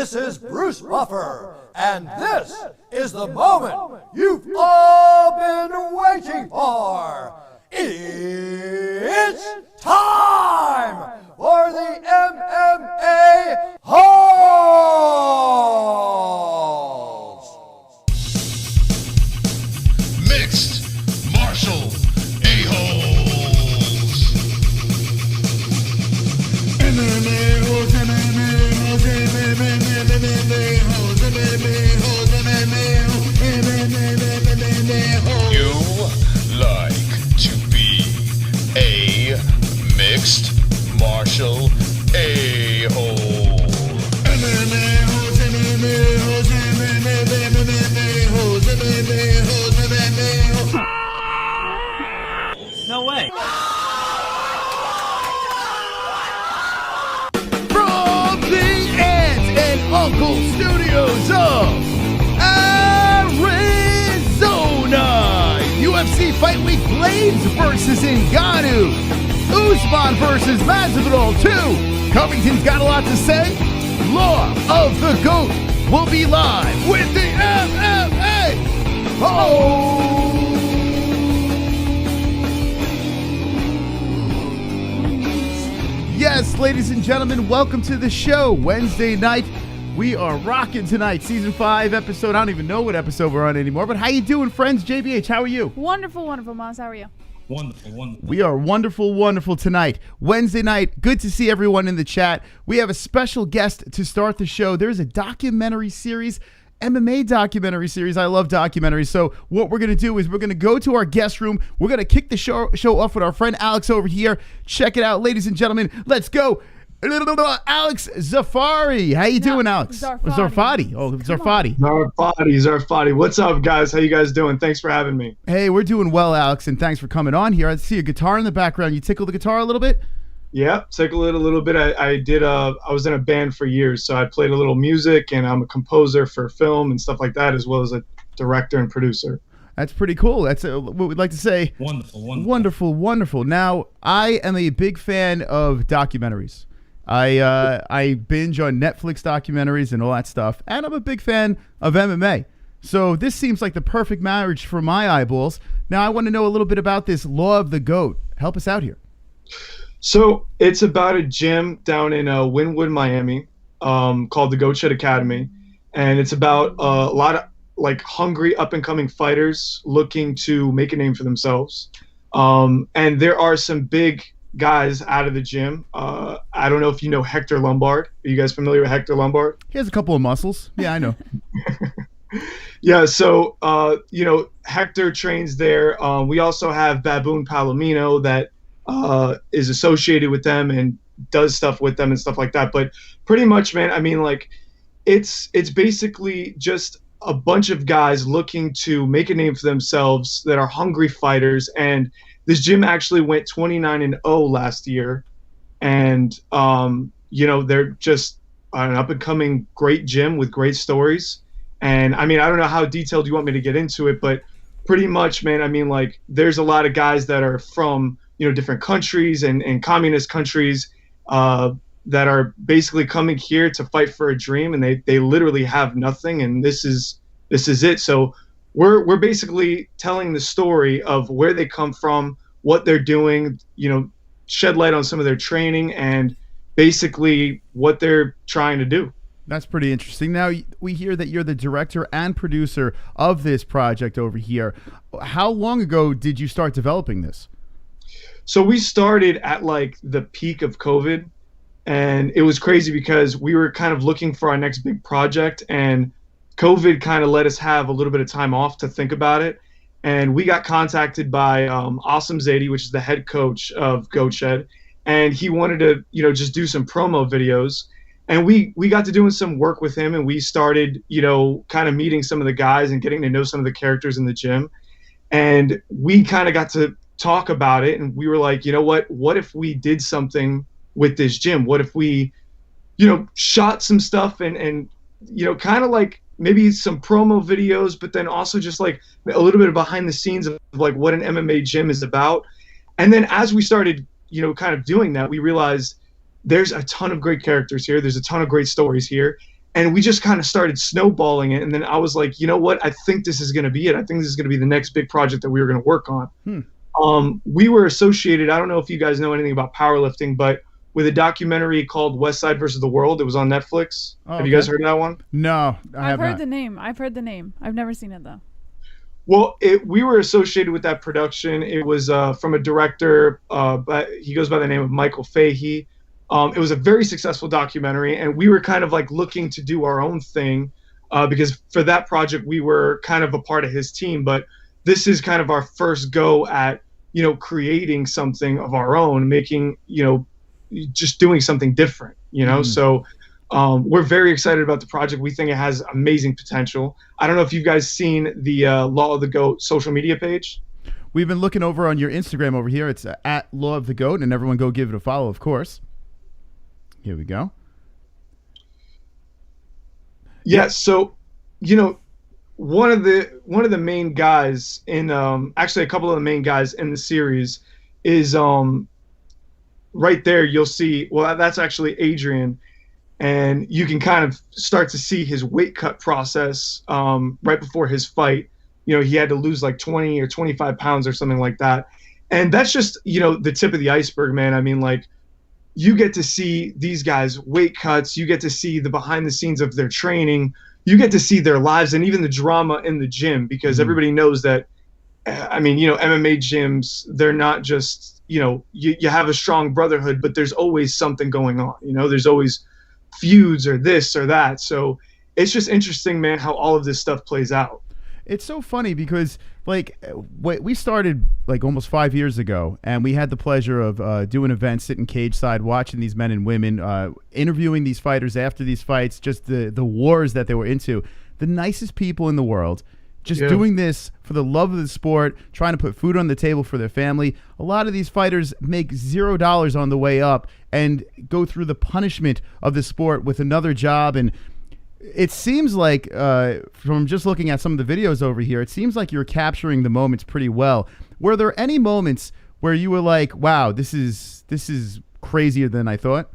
This is Bruce Buffer, and this is the moment you've all been waiting for. It's time for the MMA-Holes! Mixed martial a-holes. MMA-Holes, MMA-Holes, MMA-Holes, MMA-Holes, MMA-Holes. You like to be a mixed martial a-hole. MMA-Holes, MMA-Holes, MMA-Holes, MMA-Holes, MMA-Holes. No way. From the Aunt and Uncle Studios of Arizona, UFC Fight Week Blaydes versus Ngannou, Usman versus Masvidal 2. Covington's got a lot to say. Law of the GOAT will be live with the MMA-Holes. Yes, ladies and gentlemen, welcome to the show. Wednesday night, we are rocking tonight. Season 5 episode. I don't even know what episode we're on anymore, but how you doing, friends? JBH, how are you? Wonderful, wonderful, Maz. How are you? Wonderful, wonderful. We are wonderful, wonderful tonight. Wednesday night, good to see everyone in the chat. We have a special guest to start the show. There's a documentary series, MMA documentary series. I love documentaries. So what we're going to do is we're going to go to our guest room. We're going to kick the show off with our friend Alex over here. Check it out, ladies and gentlemen. Let's go. Alex Zafari. How you doing, Alex? Zarfati. Oh, Zarfati. Zarfati. What's up, guys? How you guys doing? Thanks for having me. Hey, we're doing well, Alex, and thanks for coming on here. I see a guitar in the background. You tickle the guitar a little bit? Yeah, tickle it a little bit. I was in a band for years, so I played a little music, and I'm a composer for film and stuff like that, as well as a director and producer. That's pretty cool. That's what we'd like to say. Wonderful. Now, I am a big fan of documentaries. I binge on Netflix documentaries and all that stuff, and I'm a big fan of MMA. So this seems like the perfect marriage for my eyeballs. Now I want to know a little bit about this Law of the GOAT. Help us out here. So it's about a gym down in Wynwood, Miami, called the Goat Academy, and it's about a lot of like hungry up-and-coming fighters looking to make a name for themselves. And there are some big guys out of the gym. I don't know if you know Hector Lombard. Are you guys familiar with Hector Lombard? He has a couple of muscles. Yeah, I know. Yeah, so, Hector trains there. We also have Baboon Palomino that is associated with them and does stuff with them and stuff like that. But pretty much, man, I mean, like, it's basically just a bunch of guys looking to make a name for themselves that are hungry fighters. And this gym actually went 29-0 last year, and they're just an up-and-coming great gym with great stories. And I mean, I don't know how detailed you want me to get into it, but pretty much, man, I mean, like, there's a lot of guys that are from different countries and communist countries that are basically coming here to fight for a dream, and they literally have nothing, and this is it. So we're basically telling the story of where they come from, what they're doing, shed light on some of their training, and basically what they're trying to do. That's pretty interesting. Now, we hear that you're the director and producer of this project over here. How long ago did you start developing this? So we started at like the peak of COVID, and it was crazy because we were kind of looking for our next big project, and COVID kind of let us have a little bit of time off to think about it. And we got contacted by Awesome Zaidi, which is the head coach of Goat Shed, and he wanted to, just do some promo videos. And we got to doing some work with him, and we started, kind of meeting some of the guys and getting to know some of the characters in the gym. And we kind of got to talk about it, and we were like, what if we did something with this gym? What if we, shot some stuff and kind of like maybe some promo videos, but then also just like a little bit of behind the scenes of like what an MMA gym is about. And then as we started, kind of doing that, we realized there's a ton of great characters here. There's a ton of great stories here. And we just kind of started snowballing it. And then I was like, you know what? I think this is going to be it. I think this is going to be the next big project that we were going to work on. We were associated, I don't know if you guys know anything about powerlifting, but with a documentary called West Side versus the World. It was on Netflix. Have you guys heard of that one? No, I've heard the name. I've heard the name. I've never seen it though. Well, we were associated with that production. It was from a director, but he goes by the name of Michael Fahey. It was a very successful documentary, and we were kind of like looking to do our own thing because for that project we were kind of a part of his team. But this is kind of our first go at, you know, creating something of our own, making, you know, just doing something different, you know. So we're very excited about the project. We think it has amazing potential. I don't know if you guys seen the Law of the Goat social media page. We've been looking over on your Instagram over here. It's at Law of the Goat, and everyone go give it a follow, of course. Here we go. Yeah, so, you know, one of the main guys in actually a couple of the main guys in the series is right there. You'll see, well, that's actually Adrian, and you can kind of start to see his weight cut process right before his fight. You know, he had to lose like 20 or 25 pounds or something like that. And that's just, you know, the tip of the iceberg, man. I mean, like, you get to see these guys' weight cuts. You get to see the behind the scenes of their training. You get to see their lives and even the drama in the gym, because everybody knows that, I mean, you know, MMA gyms, they're not just, you know, you have a strong brotherhood, but there's always something going on. You know, there's always feuds or this or that. So it's just interesting, man, how all of this stuff plays out. It's so funny because, like, we started like almost 5 years ago, and we had the pleasure of doing events, sitting cage side, watching these men and women, interviewing these fighters after these fights, just the wars that they were into. The nicest people in the world, just doing this for the love of the sport, trying to put food on the table for their family. A lot of these fighters make $0 on the way up and go through the punishment of the sport with another job. And it seems like, from just looking at some of the videos over here, it seems like you're capturing the moments pretty well. Were there any moments where you were like, wow, this is crazier than I thought?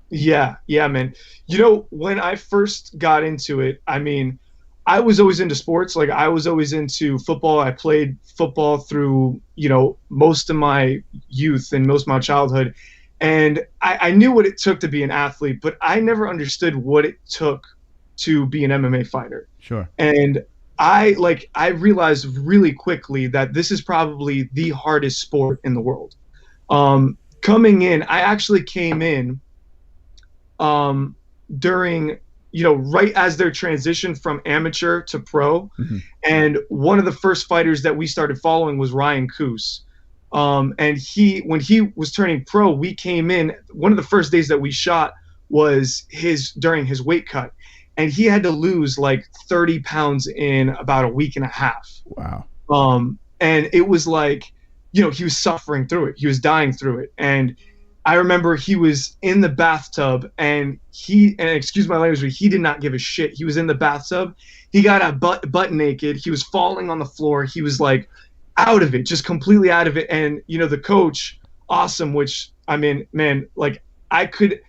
Yeah, man. You know, when I first got into it, I mean, I was always into sports. Like, I was always into football. I played football through, you know, most of my youth and most of my childhood. And I knew what it took to be an athlete, but I never understood what it took to be an MMA fighter. Sure. And I realized really quickly that this is probably the hardest sport in the world. Coming in, I actually came in during, you know, right as their transition from amateur to pro. And one of the first fighters that we started following was Ryan Coos. And when he was turning pro, we came in, one of the first days that we shot was during his weight cut. And he had to lose like 30 pounds in about a week and a half. Wow. And it was like, you know, he was suffering through it. He was dying through it. And I remember he was in the bathtub, and excuse my language, but he did not give a shit. He was in the bathtub. He got out butt naked. He was falling on the floor. He was like out of it, just completely out of it. And, you know, the coach, awesome, which, I mean, man, like, I couldn't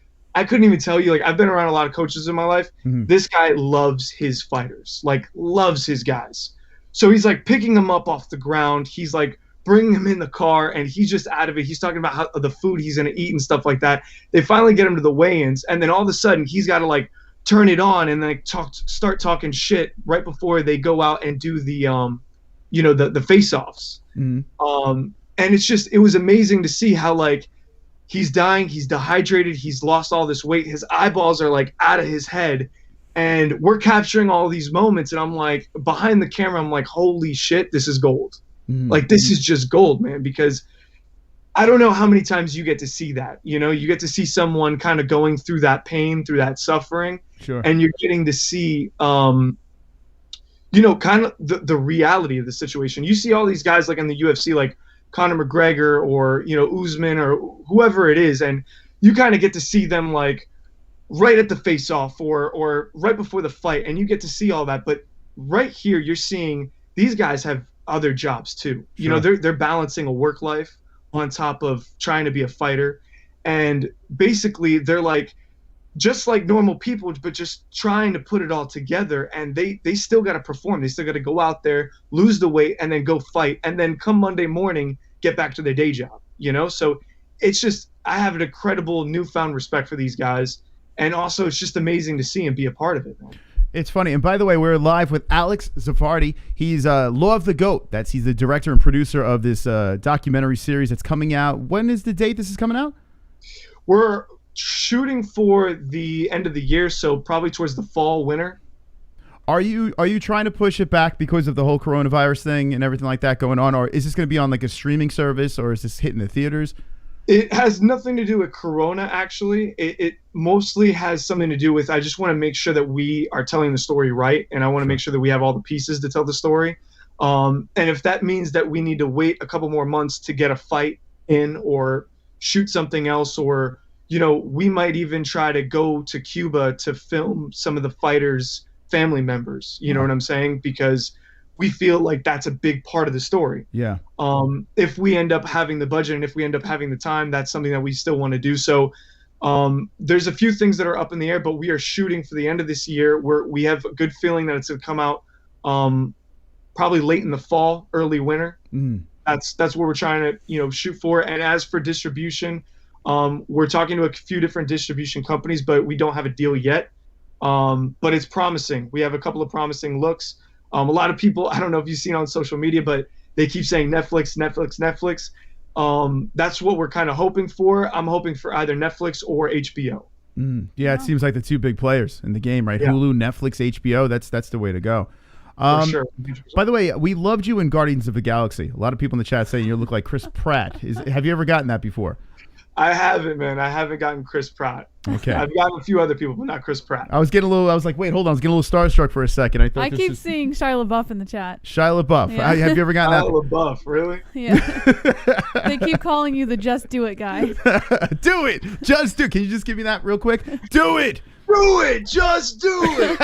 even tell you, like, I've been around a lot of coaches in my life. This guy loves his fighters, like, loves his guys. So he's like picking them up off the ground. He's like bringing them in the car, and he's just out of it. He's talking about how the food he's going to eat and stuff like that. They finally get him to the weigh-ins, and then all of a sudden he's got to like turn it on and then start talking shit right before they go out and do the, you know, the face-offs. And it was amazing to see how, like, he's dying, he's dehydrated, he's lost all this weight, his eyeballs are like out of his head, and we're capturing all these moments, and I'm like, behind the camera, I'm like, holy shit, this is gold. Like, this is just gold, man, because I don't know how many times you get to see that. You know, you get to see someone kind of going through that pain, through that suffering, and you're getting to see, you know, kind of the reality of the situation. You see all these guys like in the UFC, like Conor McGregor or, you know, Usman or whoever it is, and you kind of get to see them like right at the face-off or right before the fight, and you get to see all that. But right here, you're seeing these guys have other jobs too. You know, they're balancing a work life on top of trying to be a fighter, and basically they're like, just like normal people, but just trying to put it all together. And they still got to perform. They still got to go out there, lose the weight, and then go fight. And then come Monday morning, get back to their day job, you know? So it's just, I have an incredible newfound respect for these guys. And also, it's just amazing to see and be a part of it, man. It's funny. And by the way, we're live with Alex Zaffardi. He's Law of the Goat. He's the director and producer of this documentary series that's coming out. When is the date this is coming out? We're shooting for the end of the year, so probably towards the fall, winter. Are you trying to push it back because of the whole coronavirus thing and everything like that going on, or is this going to be on like a streaming service, or is this hitting the theaters? It has nothing to do with Corona, actually. It mostly has something to do with, I just want to make sure that we are telling the story right, and I want to make sure that we have all the pieces to tell the story. And if that means that we need to wait a couple more months to get a fight in or shoot something else, or, you know, we might even try to go to Cuba to film some of the fighters' family members, you know what I'm saying? Because we feel like that's a big part of the story. Yeah. If we end up having the budget and if we end up having the time, that's something that we still want to do. So there's a few things that are up in the air, but we are shooting for the end of this year, where we have a good feeling that it's going to come out probably late in the fall, early winter. That's what we're trying to, you know, shoot for. And as for distribution, we're talking to a few different distribution companies, but we don't have a deal yet. But it's promising. We have a couple of promising looks. A lot of people, I don't know if you've seen on social media, but they keep saying Netflix, Netflix, Netflix. That's what we're kind of hoping for. I'm hoping for either Netflix or HBO. Yeah, it seems like the two big players in the game, right? Yeah. Hulu, Netflix, HBO. That's the way to go. For sure. By the way, we loved you in Guardians of the Galaxy. A lot of people in the chat saying you look like Chris Pratt. Have you ever gotten that before? I haven't, man. I haven't gotten Chris Pratt. Okay. I've gotten a few other people, but not Chris Pratt. I was like, wait, hold on. I was getting a little starstruck for a second. I keep seeing Shia LaBeouf in the chat. Shia LaBeouf. Yeah. Have you ever gotten that? Shia LaBeouf, really? Yeah. They keep calling you the Just Do It guy. Do it. Just do it. Can you just give me that real quick? Do it. Do it. Just do it.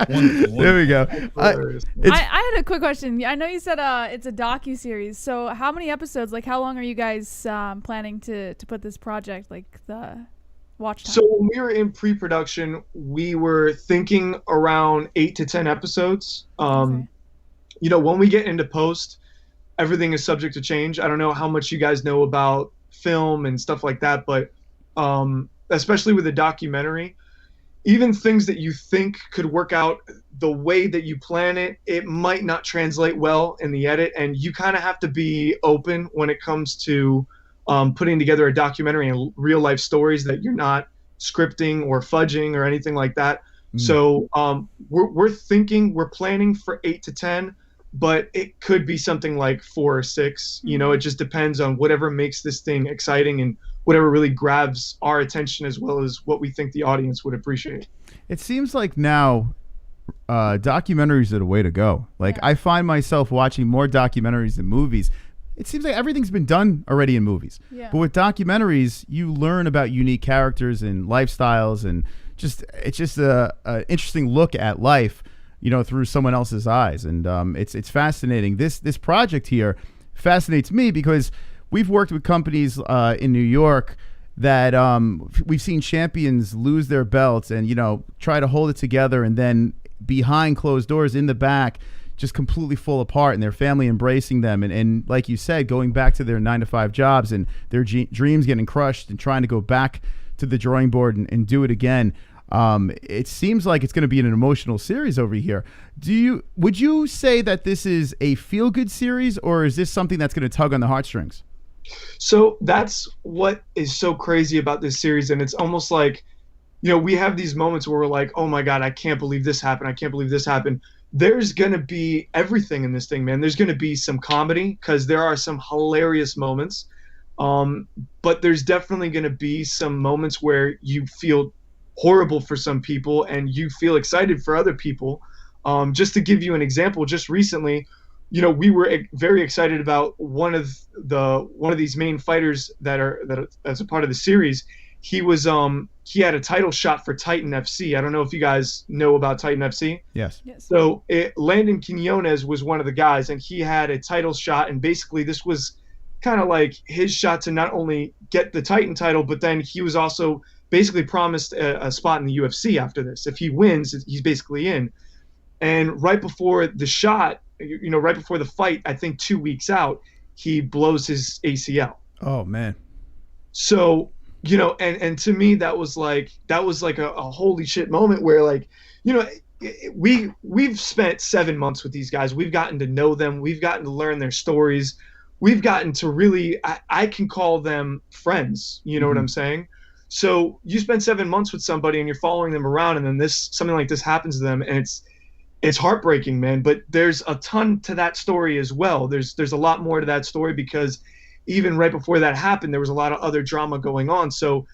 Wonderful. There we go. I had a quick question. I know you said it's a docuseries. So how many episodes, like how long are you guys planning to put this project, like the watch time? So when we were in pre-production, we were thinking around 8 to 10 episodes. Okay. You know, when we get into post, everything is subject to change. I don't know how much you guys know about film and stuff like that, but especially with a documentary, even things that you think could work out the way that you plan it, it might not translate well in the edit. And you kind of have to be open when it comes to putting together a documentary and real life stories, that you're not scripting or fudging or anything like that. So we're planning for 8 to 10, but it could be something like 4 or 6. You know, it just depends on whatever makes this thing exciting and whatever really grabs our attention, as well as what we think the audience would appreciate. It seems like now documentaries are the way to go. Like, I find myself watching more documentaries than movies. It seems like everything's been done already in movies. Yeah. But with documentaries, you learn about unique characters and lifestyles, and it's just a interesting look at life, you know, through someone else's eyes. And it's fascinating. This project here fascinates me because we've worked with companies in New York that we've seen champions lose their belts and, you know, try to hold it together, and then behind closed doors in the back just completely fall apart, and their family embracing them. And like you said, going back to their 9-to-5 jobs and their dreams getting crushed and trying to go back to the drawing board and do it again. It seems like it's going to be an emotional series over here. Would you say that this is a feel-good series, or is this something that's going to tug on the heartstrings? So that's what is so crazy about this series. And it's almost like, you know, we have these moments where we're like, oh my God, I can't believe this happened. I can't believe this happened. There's going to be everything in this thing, man. There's going to be some comedy, because there are some hilarious moments. But there's definitely going to be some moments where you feel horrible for some people and you feel excited for other people. Just to give you an example, just recently, you know, we were very excited about one of these main fighters that's a part of the series. He had a title shot for Titan FC. I don't know if you guys know about Titan FC. Yes. So Landon Quinones was one of the guys, and he had a title shot, and basically this was kind of like his shot to not only get the Titan title, but then he was also basically promised a spot in the UFC after this. If he wins, he's basically in. And right before the shot, right before the fight, I think 2 weeks out, he blows his ACL. Oh man. So, and to me, that was like a holy shit moment where, like, we've spent 7 months with these guys. We've gotten to know them. We've gotten to learn their stories. We've gotten to really, I can call them friends. You know what I'm saying? So you spend 7 months with somebody and you're following them around, and then something like this happens to them, and it's heartbreaking, man. But there's a ton to that story as well. There's a lot more to that story, because even right before that happened, there was a lot of other drama going on. So,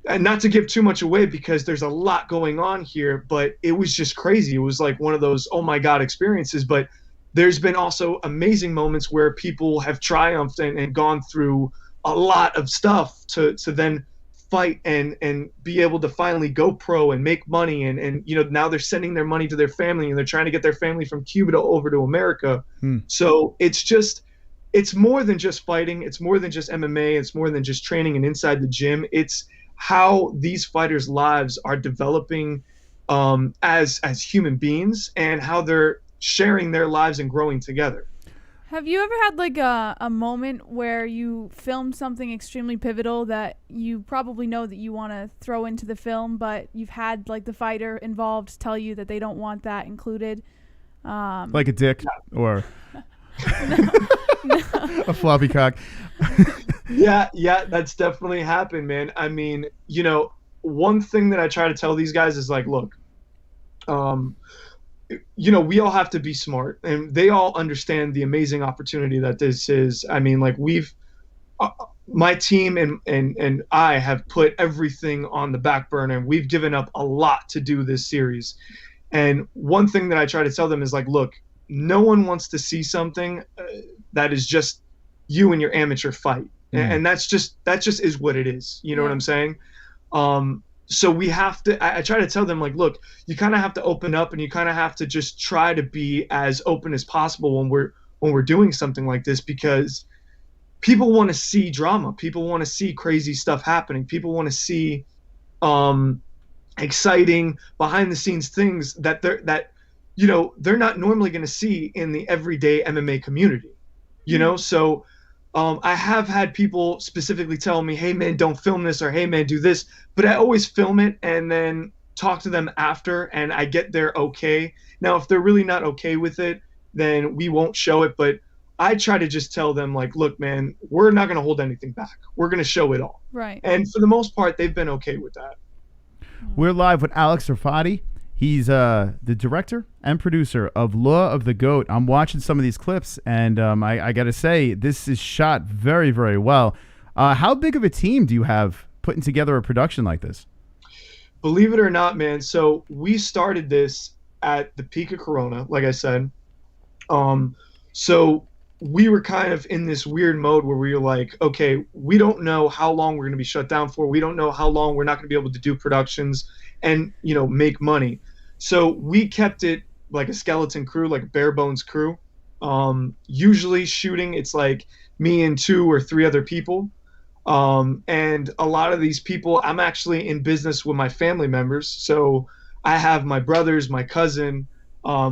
and not to give too much away, because there's a lot going on here, but it was just crazy. It was like one of those, oh my God, experiences. But there's been also amazing moments where people have triumphed and gone through a lot of stuff to then fight and be able to finally go pro and make money. And now they're sending their money to their family, and they're trying to get their family from Cuba over to America. So it's more than just fighting. It's more than just MMA. It's more than just training and inside the gym. It's how these fighters' lives are developing as human beings, and how they're sharing their lives and growing together. Have you ever had like a moment where you filmed something extremely pivotal that you probably know that you want to throw into the film, but you've had like the fighter involved tell you that they don't want that included? Like a dick or a floppy cock. Yeah, that's definitely happened, man. I mean, one thing that I try to tell these guys is like, look, we all have to be smart, and they all understand the amazing opportunity that this is. I mean, like, my team and I have put everything on the back burner, and we've given up a lot to do this series. And one thing that I try to tell them is like, look, no one wants to see something that is just you and your amateur fight. And that just is what it is. You know what I'm saying? So we have to, I try to tell them, like, look, you kind of have to open up, and you kind of have to just try to be as open as possible when we're doing something like this, because people want to see drama. People want to see crazy stuff happening. People want to see exciting behind the scenes things that they're not normally going to see in the everyday MMA community, So I have had people specifically tell me, hey man, don't film this, or hey man, do this. But I always film it and then talk to them after, and I get their okay. Now, if they're really not okay with it, then we won't show it. But I try to just tell them, like, look, man, we're not going to hold anything back. We're going to show it all. Right. And for the most part, they've been okay with that. We're live with Alex Rafati. He's the director and producer of Law of the Goat. I'm watching some of these clips, and I got to say, this is shot very, very well. How big of a team do you have putting together a production like this? Believe it or not, man, so we started this at the peak of Corona, like I said. So we were kind of in this weird mode where we were like, okay, we don't know how long we're going to be shut down for. We don't know how long we're not going to be able to do productions and, make money. So we kept it like a skeleton crew, like a bare bones crew. Usually shooting, it's like me and 2 or 3 other people. And a lot of these people, I'm actually in business with my family members. So I have my brothers, my cousin.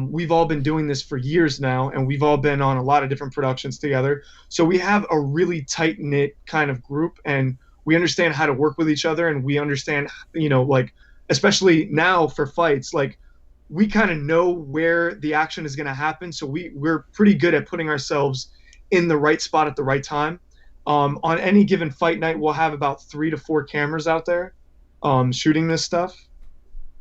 We've all been doing this for years now, and we've all been on a lot of different productions together. So we have a really tight-knit kind of group, and we understand how to work with each other, and we understand, like, especially now for fights, like, we kind of know where the action is going to happen. So we're pretty good at putting ourselves in the right spot at the right time. On any given fight night, we'll have about 3 to 4 cameras out there shooting this stuff.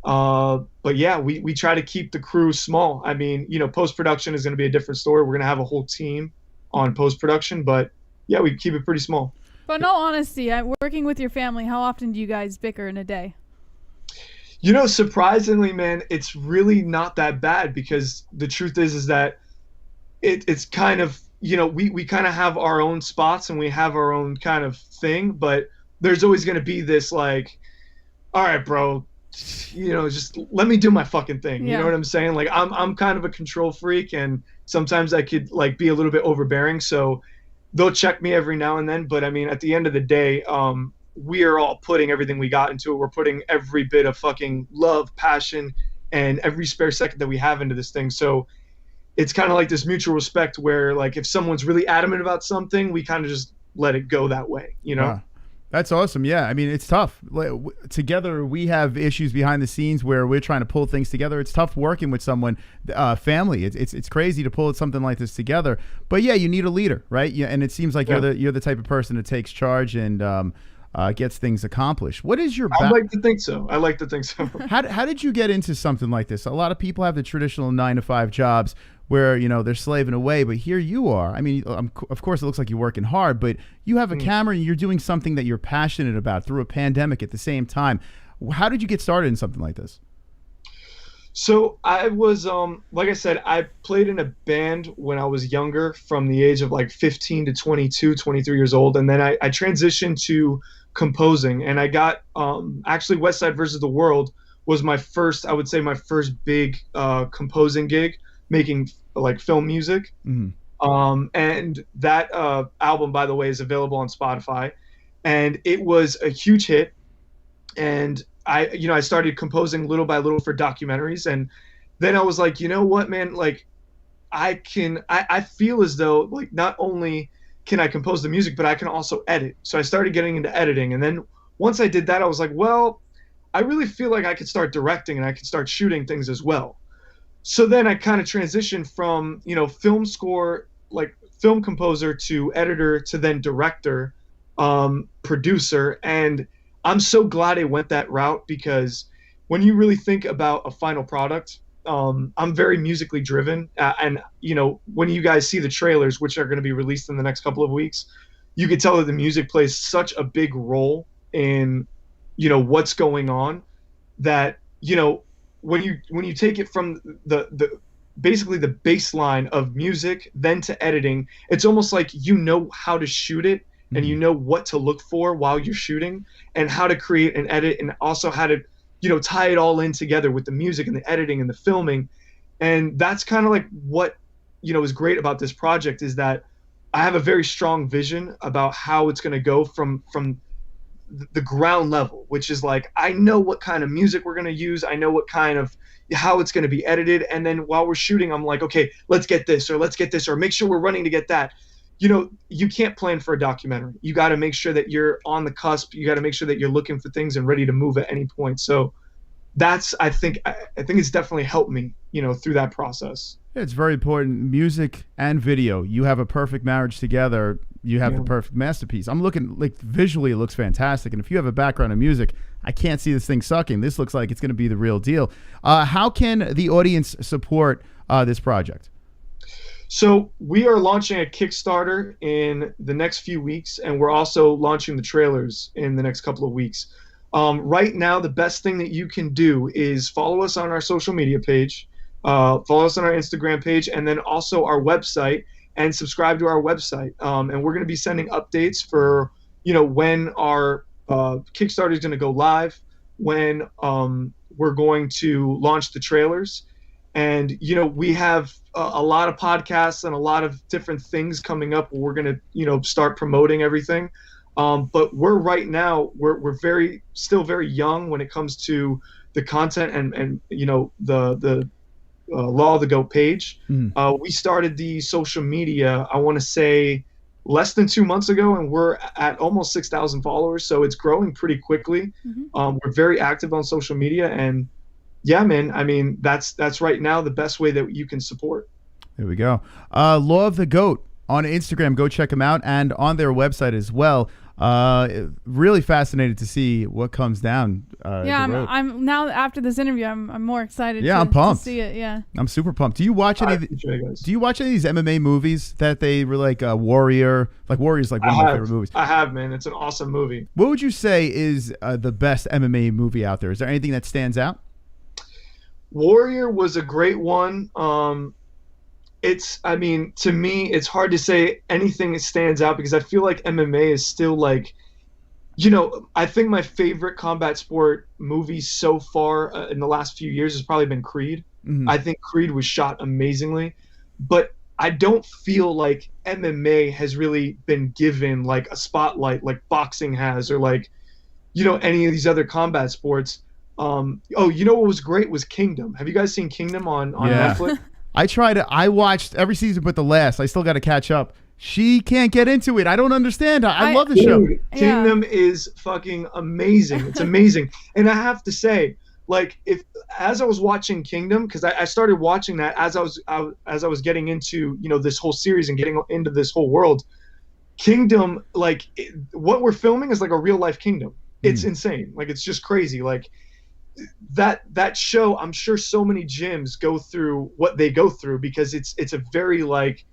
But yeah, we try to keep the crew small. I mean, post-production is going to be a different story. We're going to have a whole team on post-production, but yeah, we keep it pretty small. But in all honesty, working with your family, how often do you guys bicker in a day? Surprisingly, man, it's really not that bad, because the truth is that it's kind of, we kind of have our own spots and we have our own kind of thing, but there's always going to be this like, all right, bro, just let me do my fucking thing. You know what I'm saying? Like, I'm kind of a control freak, and sometimes I could like be a little bit overbearing. So they'll check me every now and then. But I mean, at the end of the day, we are all putting everything we got into it. We're putting every bit of fucking love, passion, and every spare second that we have into this thing. So it's kind of like this mutual respect where, like, if someone's really adamant about something, we kind of just let it go that way, you know? Wow. That's awesome. Yeah. I mean, it's tough. Together, we have issues behind the scenes where we're trying to pull things together. It's tough working with someone, family. It's crazy to pull something like this together. But yeah, you need a leader, right? Yeah. And it seems like you're the type of person that takes charge and gets things accomplished. What is your? I like to think so. How did you get into something like this? A lot of people have the traditional 9-to-5 jobs where, you know, they're slaving away, but here you are. I mean, of course it looks like you're working hard, but you have a camera and you're doing something that you're passionate about through a pandemic at the same time. How did you get started in something like this? So I was, like I said, I played in a band when I was younger, from the age of like 15 to 22, 23 years old. And then I transitioned to composing, and I got, actually West Side versus the World was my first, I would say my first big composing gig, making like film music. And that album, by the way, is available on Spotify, and it was a huge hit. And I started composing little by little for documentaries, and then I was like, you know what, man, like I feel as though, like, not only can I compose the music, but I can also edit. So I started getting into editing, and then once I did that, I was like, well, I really feel like I could start directing and I could start shooting things as well. So then I kind of transitioned from, you know, film score, like film composer, to editor, to then director, producer. And I'm so glad I went that route, because when you really think about a final product, I'm very musically driven. And, you know, when you guys see the trailers, which are going to be released in the next couple of weeks, you can tell that the music plays such a big role in, you know, what's going on, that, you know, when you take it from the basically the baseline of music then to editing, it's almost like you know how to shoot it, and you know what to look for while you're shooting, and how to create and edit, and also how to, you know, tie it all in together with the music and the editing and the filming. And that's kind of like what, you know, is great about this project, is that I have a very strong vision about how it's going to go from the ground level, which is like, I know what kind of music we're going to use. I know what kind of, how it's going to be edited. And then while we're shooting, I'm like, okay, let's get this, or make sure we're running to get that. You know, you can't plan for a documentary. You got to make sure that you're on the cusp. You got to make sure that you're looking for things and ready to move at any point. So that's, I think it's definitely helped me, you know, through that process. It's very important. Music and video, you have a perfect marriage together. You have the perfect masterpiece. I'm looking, like, visually it looks fantastic. And if you have a background in music, I can't see this thing sucking. This looks like it's going to be the real deal. How can the audience support this project? So we are launching a Kickstarter in the next few weeks, and we're also launching the trailers in the next couple of weeks. Right now, the best thing that you can do is follow us on our social media page, follow us on our Instagram page, and then also our website, and subscribe to our website. And we're going to be sending updates for, you know, when our Kickstarter is going to go live, when we're going to launch the trailers. And, you know, we have a lot of podcasts and a lot of different things coming up where we're going to, you know, start promoting everything. But we're right now, we're still very young when it comes to the content and you know, the Law of the Goat page. We started the social media, I want to say, less than 2 months ago, and we're at almost 6,000 followers. So it's growing pretty quickly. We're very active on social media, and yeah, man, I mean, that's right now the best way that you can support. There we go. Law of the Goat on Instagram. Go check them out, and on their website as well. Really fascinated to see what comes down. I'm now, after this interview, I'm more excited. Yeah, I'm pumped to see it. Yeah, I'm super pumped. Do you watch any? Do you watch any of these MMA movies that they were like Warrior? Like Warrior's like one of my favorite movies. I have, man. It's an awesome movie. What would you say is the best MMA movie out there? Is there anything that stands out? Warrior was a great one. I mean, to me, it's hard to say anything that stands out, because I feel like MMA is still like, you know, I think my favorite combat sport movie so far in the last few years has probably been Creed. I think Creed was shot amazingly, but I don't feel like MMA has really been given like a spotlight like boxing has, or like, any of these other combat sports. Oh, what was great was Kingdom. Have you guys seen Kingdom on Netflix? I watched every season but the last. I still got to catch up. She can't get into it. I don't understand. I love the show. Kingdom is fucking amazing. It's amazing. And I have to say, like, as I was watching Kingdom, because I started watching that as I was getting into this whole series and getting into this whole world. Kingdom, like, what we're filming is like a real life Kingdom. It's insane. Like, it's just crazy. Like, that show, I'm sure so many gyms go through what they go through, because it's a very, like,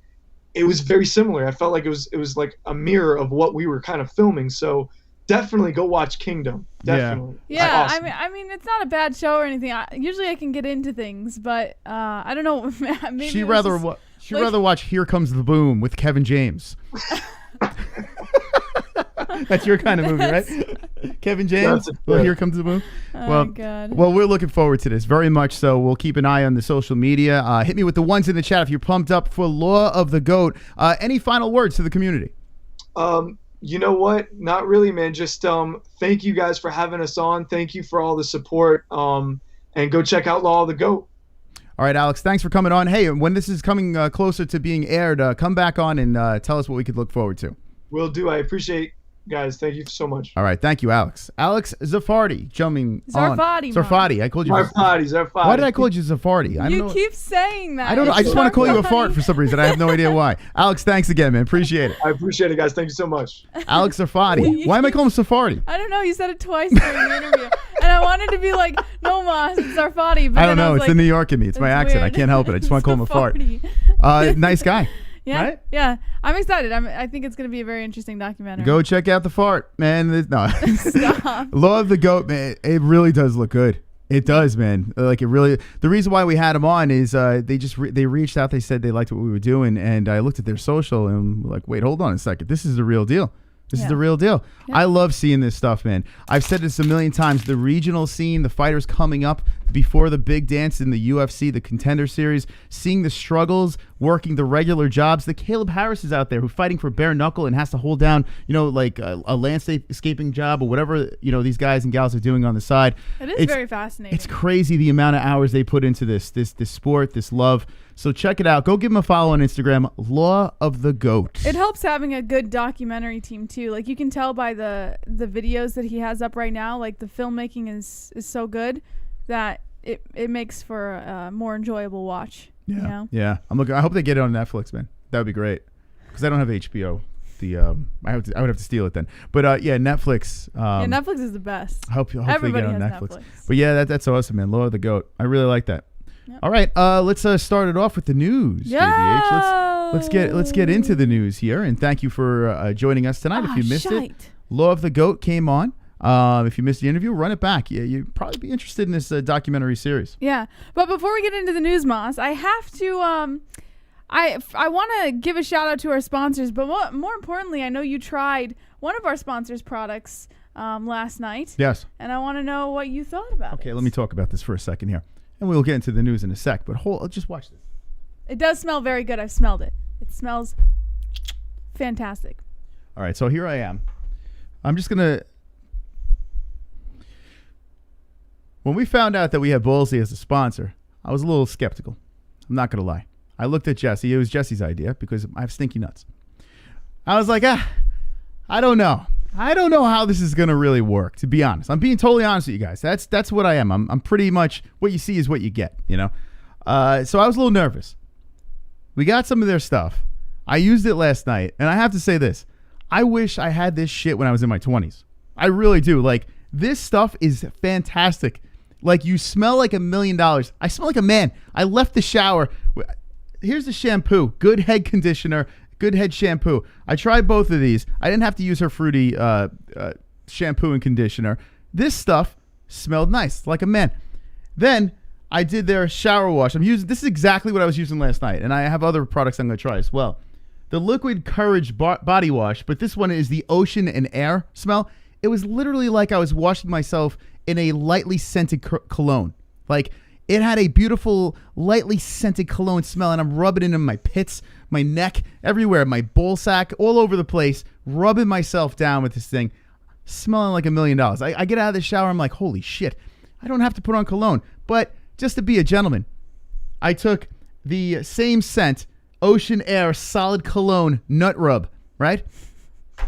it was very similar. I felt like it was like a mirror of what we were kind of filming. So definitely go watch Kingdom. Definitely. Yeah. Awesome. I mean, it's not a bad show or anything. Usually I can get into things, but I don't know. Maybe She'd rather watch Here Comes the Boom with Kevin James. That's your kind of movie, right? Kevin James. Well, Here Comes the Boom. Oh, God. Well, we're looking forward to this very much. So we'll keep an eye on the social media. Hit me with the ones in the chat if you're pumped up for Law of the Goat. Any final words to the community? You know what? Not really, man. Just thank you guys for having us on. Thank you for all the support. And go check out Law of the Goat. All right, Alex, thanks for coming on. Hey, when this is coming closer to being aired, come back on and tell us what we could look forward to. Will do. I appreciate guys. Thank you so much. All right, thank you, Alex. Alex Zafardi, jumping Zarfati. I called you Zarfati. Why did I call you Zafardi? You keep saying that. I don't know. I just want to call you a fart for some reason. I have no idea why. Alex, thanks again, man. Appreciate it. I appreciate it, guys. Thank you so much. Alex Zarfati. Why am I calling him Safardi? I don't know. You said it twice during the interview. And I wanted to be like, no, Mas, it's Zarfati. But I don't know. It's like, the New York in me. It's my accent. weird. I can't help it. I just want to call him a fart. Nice guy. Yeah, right? Yeah. I'm excited. I think it's going to be a very interesting documentary. Go check out the fart, man. No. Stop. Law of the Goat, man. It really does look good. It does, man. Like, it really. The reason why we had him on is they reached out. They said they liked what we were doing, and I looked at their social and like, wait, hold on a second. This is the real deal. This is the real deal. Yeah. I love seeing this stuff, man. I've said this a million times. The regional scene, the fighters coming up before the big dance in the UFC, the Contender Series, seeing the struggles, working the regular jobs. The Caleb Harris is out there who's fighting for bare knuckle and has to hold down, like a landscaping job or whatever, these guys and gals are doing on the side. It's very fascinating. It's crazy the amount of hours they put into this sport, this love. So check it out. Go give him a follow on Instagram, Law of the Goat. It helps having a good documentary team too. Like, you can tell by the videos that he has up right now, like the filmmaking is so good that it makes for a more enjoyable watch. Yeah. Yeah. I hope they get it on Netflix, man. That would be great. Because I don't have HBO. I would have to steal it then. But Netflix. Netflix is the best. I hope Everybody they get it on has Netflix. Netflix. But yeah, that's awesome, man. Law of the Goat. I really like that. Yep. All right, let's start it off with the news. Yeah. Let's get into the news here, and thank you for joining us tonight. If you missed it, Law of the Goat came on. If you missed the interview, run it back. Yeah, you'd probably be interested in this documentary series. Yeah, but before we get into the news, Moss, I have to. I want to give a shout out to our sponsors, but more importantly, I know you tried one of our sponsors' products last night. Yes. And I want to know what you thought about it. Okay, let me talk about this for a second here. And we'll get into the news in a sec, but just watch this. It does smell very good. I've smelled it. It smells fantastic. All right, so here I am. I'm just going to... When we found out that we had Ballsy as a sponsor, I was a little skeptical. I'm not going to lie. I looked at Jesse. It was Jesse's idea because I have stinky nuts. I was like, I don't know. I don't know how this is going to really work, to be honest. I'm being totally honest with you guys. That's what I am. I'm pretty much, what you see is what you get, So I was a little nervous. We got some of their stuff. I used it last night, and I have to say this. I wish I had this shit when I was in my 20s. I really do. Like, this stuff is fantastic. Like, you smell like $1 million. I smell like a man. I left the shower. Here's the shampoo. Good head conditioner. Good head shampoo. I tried both of these. I didn't have to use her fruity shampoo and conditioner. This stuff smelled nice, like a man. Then I did their shower wash. This is exactly what I was using last night, and I have other products I'm going to try as well. The Liquid Courage body wash, but this one is the ocean and air smell. It was literally like I was washing myself in a lightly scented cologne. Like, it had a beautiful, lightly scented cologne smell, and I'm rubbing it in my pits, my neck, everywhere, my ball sack, all over the place, rubbing myself down with this thing. smelling like $1 million. I get out of the shower, I'm like, holy shit, I don't have to put on cologne. But just to be a gentleman, I took the same scent, Ocean Air Solid Cologne Nut Rub, right? A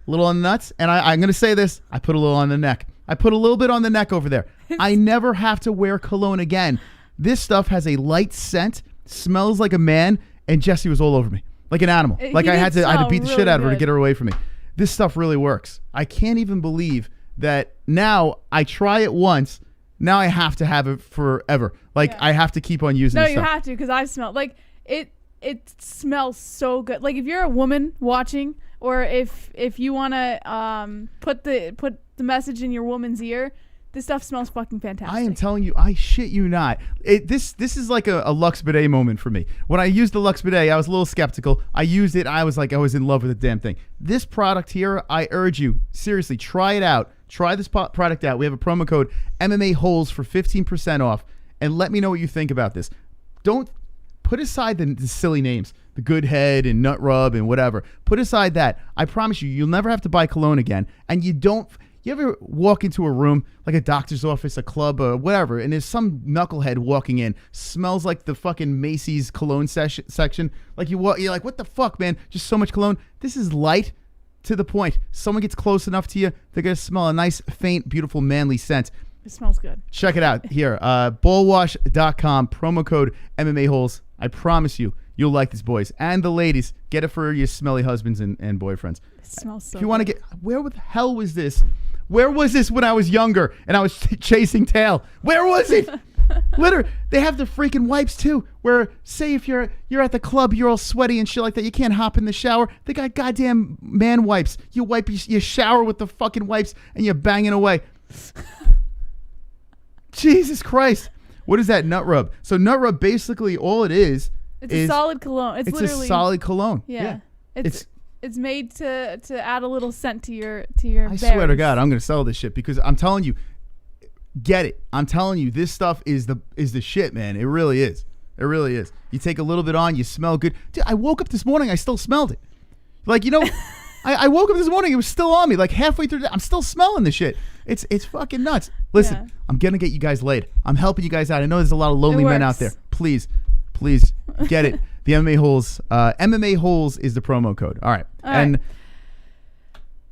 little on the nuts, and I'm going to say this, I put a little on the neck. I put a little bit on the neck over there. I never have to wear cologne again. This stuff has a light scent, smells like a man, and Jessie was all over me, like an animal. Like I had to beat the shit out of her to get her away from me. This stuff really works. I can't even believe that now I try it once, now I have to have it forever. Like I have to keep on using this stuff. No, you have to, because I smell like it smells so good. Like if you're a woman watching, or if you want to put the message in your woman's ear, this stuff smells fucking fantastic. I am telling you, I shit you not. This is like a Lux Bidet moment for me. When I used the Lux Bidet, I was a little skeptical. I used it. I was in love with the damn thing. This product here, I urge you, seriously, try it out. Try this product out. We have a promo code MMA-Holes for 15% off. And let me know what you think about this. Don't put aside the silly names, the Good Head and Nut Rub and whatever. Put aside that. I promise you, you'll never have to buy cologne again. And you ever walk into a room, like a doctor's office, a club, or whatever, and there's some knucklehead walking in, smells like the fucking Macy's cologne section. Like you're like, what the fuck, man? Just so much cologne. This is light to the point. Someone gets close enough to you, they're going to smell a nice, faint, beautiful, manly scent. It smells good. Check it out here. Ballwash.com, promo code MMA-Holes. I promise you, you'll like this, boys. And the ladies, get it for your smelly husbands and boyfriends. It smells so good. If you want to get, where the hell was this? Where was this when I was younger and I was chasing tail? Where was it? Literally, they have the freaking wipes too. Where, say, if you're at the club, you're all sweaty and shit like that, you can't hop in the shower. They got goddamn man wipes. You wipe, you shower with the fucking wipes, and you're banging away. Jesus Christ! What is that Nut Rub? So Nut Rub, basically, all it is a solid cologne. It's literally a solid cologne. Yeah. It's made to add a little scent to your I swear to God, I'm gonna sell this shit because I'm telling you, get it. I'm telling you, this stuff is the shit, man. It really is. It really is. You take a little bit on, you smell good. Dude, I woke up this morning, I still smelled it. Like, I woke up this morning, it was still on me. Like halfway through, I'm still smelling this shit. It's fucking nuts. Listen, I'm gonna get you guys laid. I'm helping you guys out. I know there's a lot of lonely men out there. Please get it. The MMA-Holes. MMA-Holes is the promo code. All right. And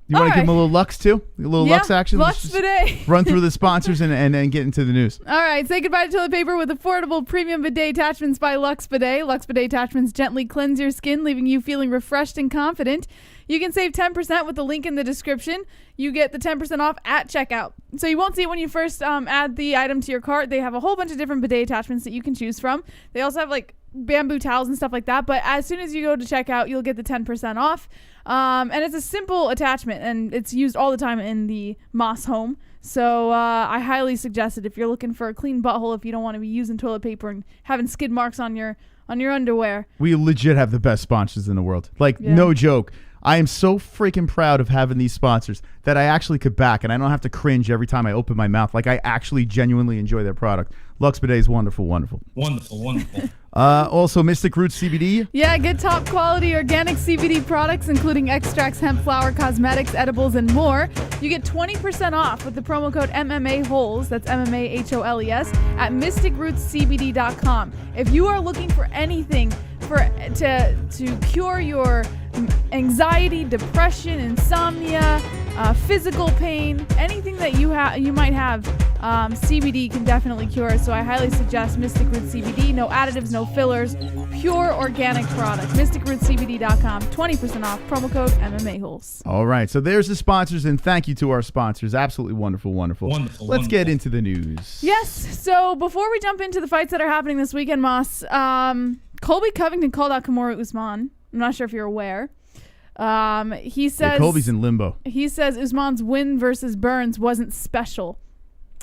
you want to give them a little Lux too? A little Lux action? Lux Bidet. Run through the sponsors and get into the news. All right. Say goodbye to toilet paper with affordable premium bidet attachments by Lux Bidet. Lux Bidet attachments gently cleanse your skin, leaving you feeling refreshed and confident. You can save 10% with the link in the description. You get the 10% off at checkout. So you won't see it when you first add the item to your cart. They have a whole bunch of different bidet attachments that you can choose from. They also have like bamboo towels and stuff like that, but as soon as you go to checkout, you'll get the 10% off. And it's a simple attachment, and it's used all the time in the Moss home. So I highly suggest it if you're looking for a clean butthole, if you don't want to be using toilet paper and having skid marks on your underwear. We legit have the best sponsors in the world. Like, no joke. I am so freaking proud of having these sponsors that I actually could back, and I don't have to cringe every time I open my mouth. Like, I actually genuinely enjoy their product. Lux Bidet is wonderful, wonderful. Wonderful. Also, Mystic Roots CBD. Yeah, get top quality organic CBD products, including extracts, hemp flower, cosmetics, edibles, and more. You get 20% off with the promo code MMA-Holes, that's MMA-HOLES, at mysticrootscbd.com. If you are looking for anything to cure your anxiety, depression, insomnia, physical pain, anything that you might have, CBD can definitely cure. So I highly suggest Mystic Roots CBD. No additives, no fillers, pure organic product. mysticrootscbd.com, 20% off, promo code MMA-Holes. All right, so there's the sponsors, and thank you to our sponsors. Absolutely wonderful. Let's get into the news. Yes, so before we jump into the fights that are happening this weekend, Moss, Colby Covington called out Kamaru Usman. I'm not sure if you're aware. He says Colby's in limbo. He says Usman's win versus Burns wasn't special.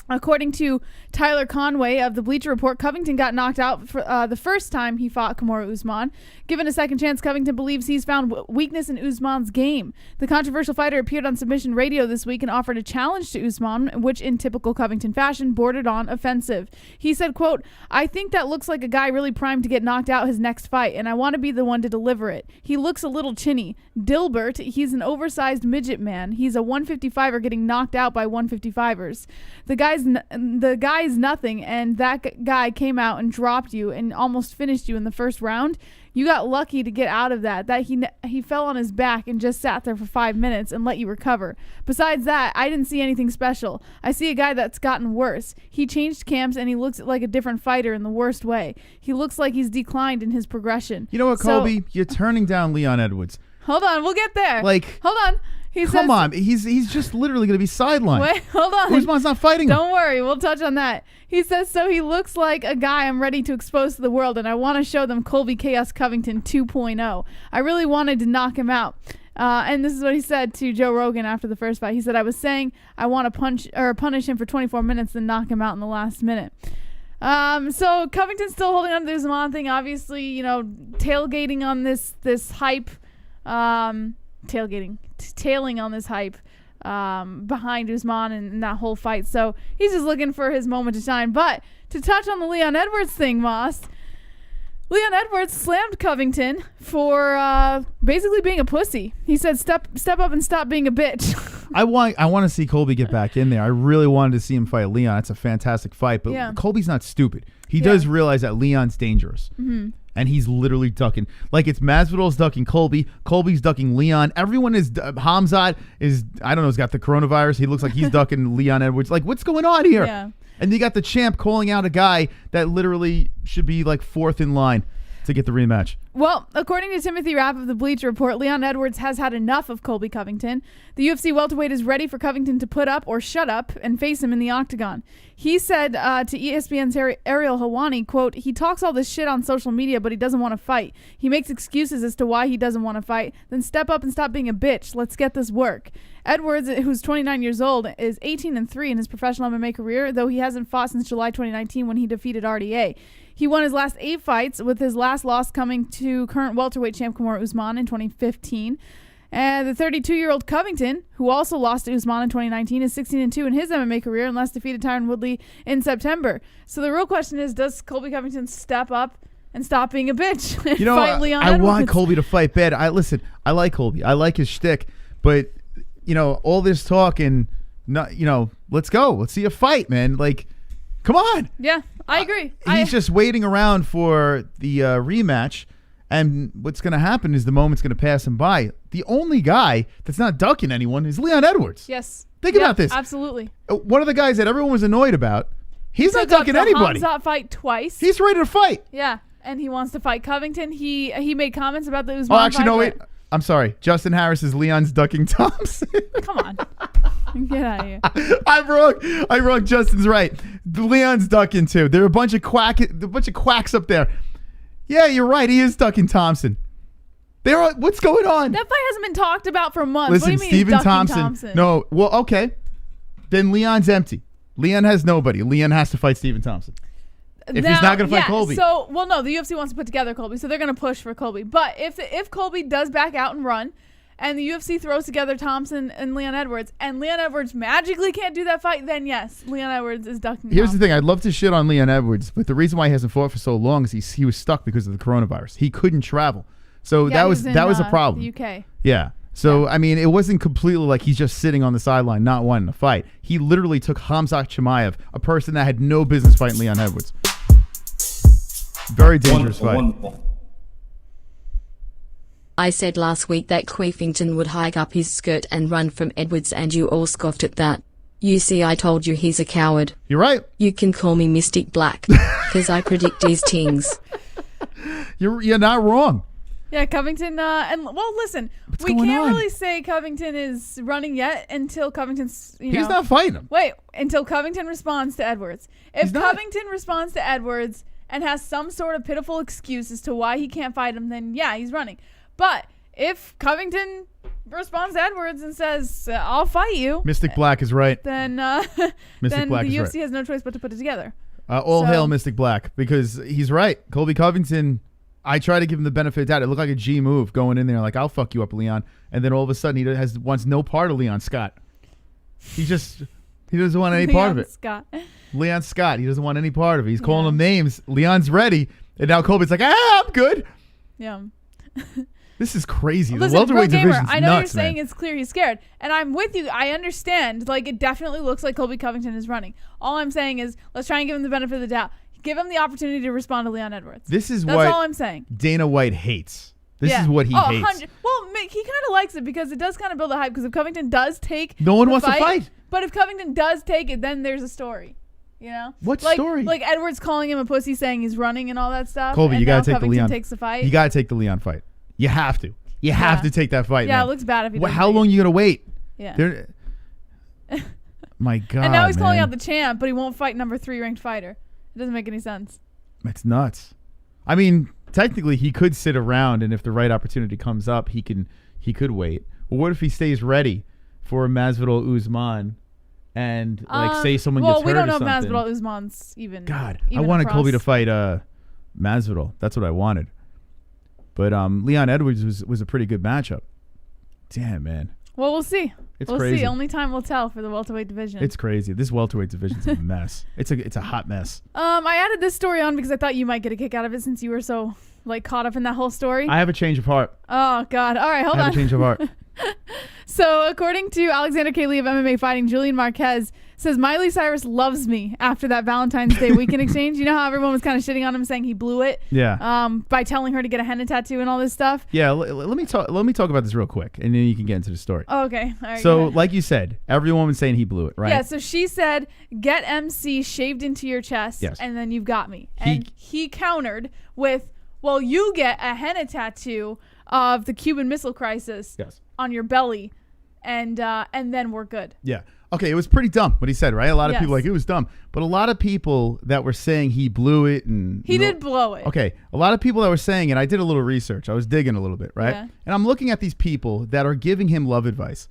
According to Tyler Conway of the Bleacher Report, Covington got knocked out for the first time he fought Kamaru Usman. Given a second chance, Covington believes he's found weakness in Usman's game. The controversial fighter appeared on Submission Radio this week and offered a challenge to Usman, which in typical Covington fashion bordered on offensive. He said, quote, "I think that looks like a guy really primed to get knocked out his next fight, and I want to be the one to deliver it. He looks a little chinny. Dilbert, he's an oversized midget man. He's a 155er getting knocked out by 155ers. The guy's nothing, and that guy came out and dropped you and almost finished you in the first round. You got lucky to get out of that he fell on his back and just sat there for 5 minutes and let you recover. Besides that, I didn't see anything special. I see a guy that's gotten worse. He changed camps and he looks like a different fighter in the worst way. He looks like he's declined in his progression." You know what, Colby? You're turning down Leon Edwards. Hold on, we'll get there. Like, hold on. Come on, he's just literally going to be sidelined. Wait, hold on. Usman's not fighting him. Don't worry, we'll touch on that. He says, so he looks like a guy I'm ready to expose to the world, and I want to show them Colby Chaos Covington 2.0. I really wanted to knock him out. And this is what he said to Joe Rogan after the first fight. He said, I was saying I want to punish him for 24 minutes and knock him out in the last minute. So Covington's still holding on to the Usman thing. Obviously, you know, tailgating on this hype. Tailing on this hype behind Usman and that whole fight. So he's just looking for his moment to shine. But to touch on the Leon Edwards thing, Moss, Leon Edwards slammed Covington for basically being a pussy. He said, step up and stop being a bitch. I want to see Colby get back in there. I really wanted to see him fight Leon. It's a fantastic fight, but Colby's not stupid. He does realize that Leon's dangerous. Mm-hmm. And he's literally ducking. Like, it's Masvidal's ducking Colby. Colby's ducking Leon. Everyone is... Khamzat is... I don't know, he's got the coronavirus. He looks like he's ducking Leon Edwards. Like, what's going on here? Yeah. And you got the champ calling out a guy that literally should be, like, fourth in line to get the rematch. Well, according to Timothy Rapp of the Bleacher Report, Leon Edwards has had enough of Colby Covington. The UFC welterweight is ready for Covington to put up or shut up and face him in the octagon. He said to ESPN's ARIEL HELWANI, quote, "He talks all this shit on social media, but he doesn't want to fight. He makes excuses as to why he doesn't want to fight. Then step up and stop being a bitch. Let's get this work." Edwards, who's 29 years old, is 18-3 in his professional MMA career, though he hasn't fought since July 2019 when he defeated RDA. He won his last 8 fights, with his last loss coming to current welterweight champ Kamaru Usman in 2015. And the 32-year-old Covington, who also lost to Usman in 2019, is 16-2 in his MMA career and last defeated Tyron Woodley in September. So the real question is, does Colby Covington step up and stop being a bitch and fight Leon Edwards? I want Colby to fight bad. I like Colby. I like his shtick, but you know, all this talk and not, you know, let's go. Let's see a fight, man. Like, come on. Yeah, I agree. He's just waiting around for the rematch. And what's going to happen is the moment's going to pass him by. The only guy that's not ducking anyone is Leon Edwards. Yes. Think about this. Absolutely. One of the guys that everyone was annoyed about, he's not ducking anybody. Khamzat fight twice. He's ready to fight. Yeah, and he wants to fight Covington. He made comments about the Usman fight. Oh, actually, no, wait. But I'm sorry. Justin Harris is Leon's ducking Thompson. come on. Get out of here. I'm wrong. Justin's right. Leon's ducking too. There are a bunch of quacks up there. Yeah, you're right. He is ducking Thompson. What's going on? That fight hasn't been talked about for months. Listen, what do you mean Stephen Thompson? No, well, okay. Then Leon's empty. Leon has nobody. Leon has to fight Stephen Thompson. If he's not going to fight Colby. So, well, no, the UFC wants to put together Colby, so they're going to push for Colby. But if Colby does back out and run, and the UFC throws together Thompson and Leon Edwards, and Leon Edwards magically can't do that fight, then yes, Leon Edwards is ducking. Here's the thing. I'd love to shit on Leon Edwards, but the reason why he hasn't fought for so long is he was stuck because of the coronavirus. He couldn't travel. So that was a problem. The UK. Yeah. So, I mean, it wasn't completely like he's just sitting on the sideline not wanting to fight. He literally took Khamzat Chimaev, a person that had no business fighting Leon Edwards. Very dangerous fight. Wonderful. I said last week that Covington would hike up his skirt and run from Edwards, and you all scoffed at that. You see, I told you he's a coward. You're right. You can call me Mystic Black, because I predict these things. You're not wrong. Yeah, Covington, and well, listen, we can't really say Covington is running yet until Covington's, He's not fighting him. Wait, until Covington responds to Edwards. If Covington responds to Edwards and has some sort of pitiful excuse as to why he can't fight him, then yeah, he's running. But if Covington responds to Edwards and says, I'll fight you, Mystic Black is right. then Mystic then Black the is UFC right. has no choice but to put it together. All hail Mystic Black, because he's right. Colby Covington, I try to give him the benefit of the doubt. It looked like a G move going in there, like, I'll fuck you up, Leon. And then all of a sudden he wants no part of Leon Scott. He doesn't want any part of it. Leon Scott, he doesn't want any part of it. He's calling him names. Leon's ready. And now Colby's like, I'm good. Yeah. This is crazy. Listen, the welterweight Gamer, division's I know nuts, you're saying man. it's clear he's scared, and I'm with you. I understand. Like, it definitely looks like Colby Covington is running. All I'm saying is, let's try and give him the benefit of the doubt. Give him the opportunity to respond to Leon Edwards. That's all I'm saying. Dana White hates. This is what he hates. 100. Well, he kind of likes it because it does kind of build a hype. Because if Covington does take, no one wants to fight. But if Covington does take it, then there's a story. You know what story? Like Edwards calling him a pussy, saying he's running and all that stuff. Colby, and you gotta now take Covington the Leon. Takes the fight. You gotta take the Leon fight. You have to. You have to take that fight. Yeah, man. it looks bad if he doesn't. How long you gonna wait? Yeah. My God. And now he's calling man. out the champ, but he won't fight number 3 ranked fighter. It doesn't make any sense. It's nuts. I mean, technically, he could sit around, and if the right opportunity comes up, he could wait. Well, what if he stays ready for Masvidal Usman, and say someone gets hurt or something? Well, we don't know if Masvidal Usman's even. God, even I wanted across. Colby to fight Masvidal. That's what I wanted. But Leon Edwards was a pretty good matchup. Damn, man. Well, we'll see. We'll see. Only time will tell for the welterweight division. It's crazy. This welterweight division's a mess. It's a hot mess. I added this story on because I thought you might get a kick out of it since you were so caught up in that whole story. I have a change of heart. Oh God! All right, hold on. I have a change of heart. So, according to Alexander K. Lee of MMA Fighting, Julian Marquez says Miley Cyrus loves me after that Valentine's Day weekend exchange. You know how everyone was kind of shitting on him, saying he blew it. Yeah. By telling her to get a henna tattoo and all this stuff. Yeah. Let me talk about this real quick, and then you can get into the story. Oh, okay. All right. So, like you said, everyone was saying he blew it, right? Yeah. So she said, "Get MC shaved into your chest, and then you've got me." And he countered with, "Well, you get a henna tattoo of the Cuban Missile Crisis on your belly, and then we're good." Yeah. Okay, it was pretty dumb what he said, right? A lot of people were like, it was dumb. But a lot of people that were saying he blew it and... He did blow it. Okay, a lot of people that were saying it, I did a little research. I was digging a little bit, right? Yeah. And I'm looking at these people that are giving him love advice.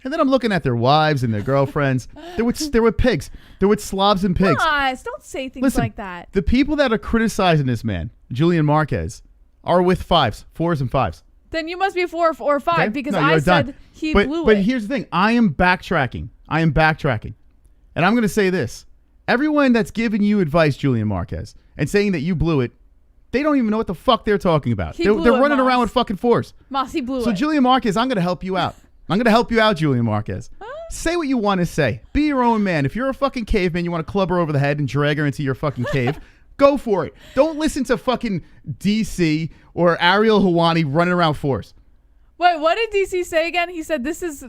And then I'm looking at their wives and their girlfriends. They're with pigs. They're with slobs and pigs. Guys, don't say things like that. The people that are criticizing this man, Julian Marquez, are with 4s and 5s. Then you must be 4 or 5 Okay? because No, I you're said done. he blew it. But here's the thing. I am backtracking. And I'm going to say this. Everyone that's giving you advice, Julian Marquez, and saying that you blew it, they don't even know what the fuck they're talking about. They're running around with fucking 4s. Moss, he blew it. So Julian Marquez, I'm going to help you out. Julian Marquez. Say what you want to say. Be your own man. If you're a fucking caveman, you want to club her over the head and drag her into your fucking cave, go for it. Don't listen to fucking DC or ARIEL HELWANI running around 4s. Wait, what did DC say again? He said this is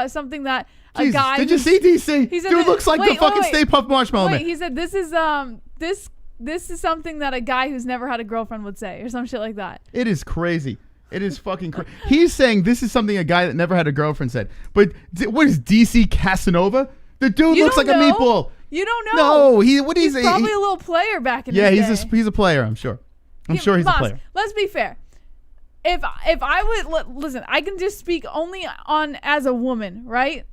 something that Jesus, a guy. Did you see DC? He said Dude looks like the fucking Stay Puft Marshmallow Man. Wait, he said this is something that a guy who's never had a girlfriend would say, or some shit like that. It is crazy. It is fucking crazy. He's saying this is something a guy that never had a girgirlfriend said. But what is DC Casanova? The dude looks like a meatball. You don't know. No, he's probably a little player back in his day. Yeah, he's a player. I'm sure. I'm sure he's a player. Let's be fair. If I would listen, I can just speak only on as a woman, right?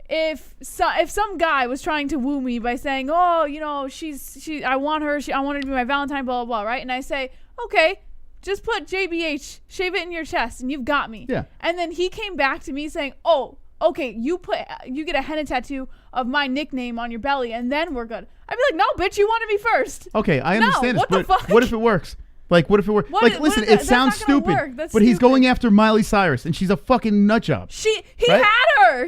If some guy was trying to woo me by saying, "Oh, you know, I want her to be my Valentine, blah blah blah," right? And I say, "Okay, just put JBH, shave it in your chest, and you've got me." Yeah. And then he came back to me saying, "Oh, okay, you get a henna tattoo of my nickname on your belly, and then we're good." I'd be like, "No, bitch, you wanted me first." Okay, I understand what this, the but fuck? what if it works? Like, what if it works? Listen, it sounds stupid, but he's going after Miley Cyrus, and she's a fucking nut job. He had her,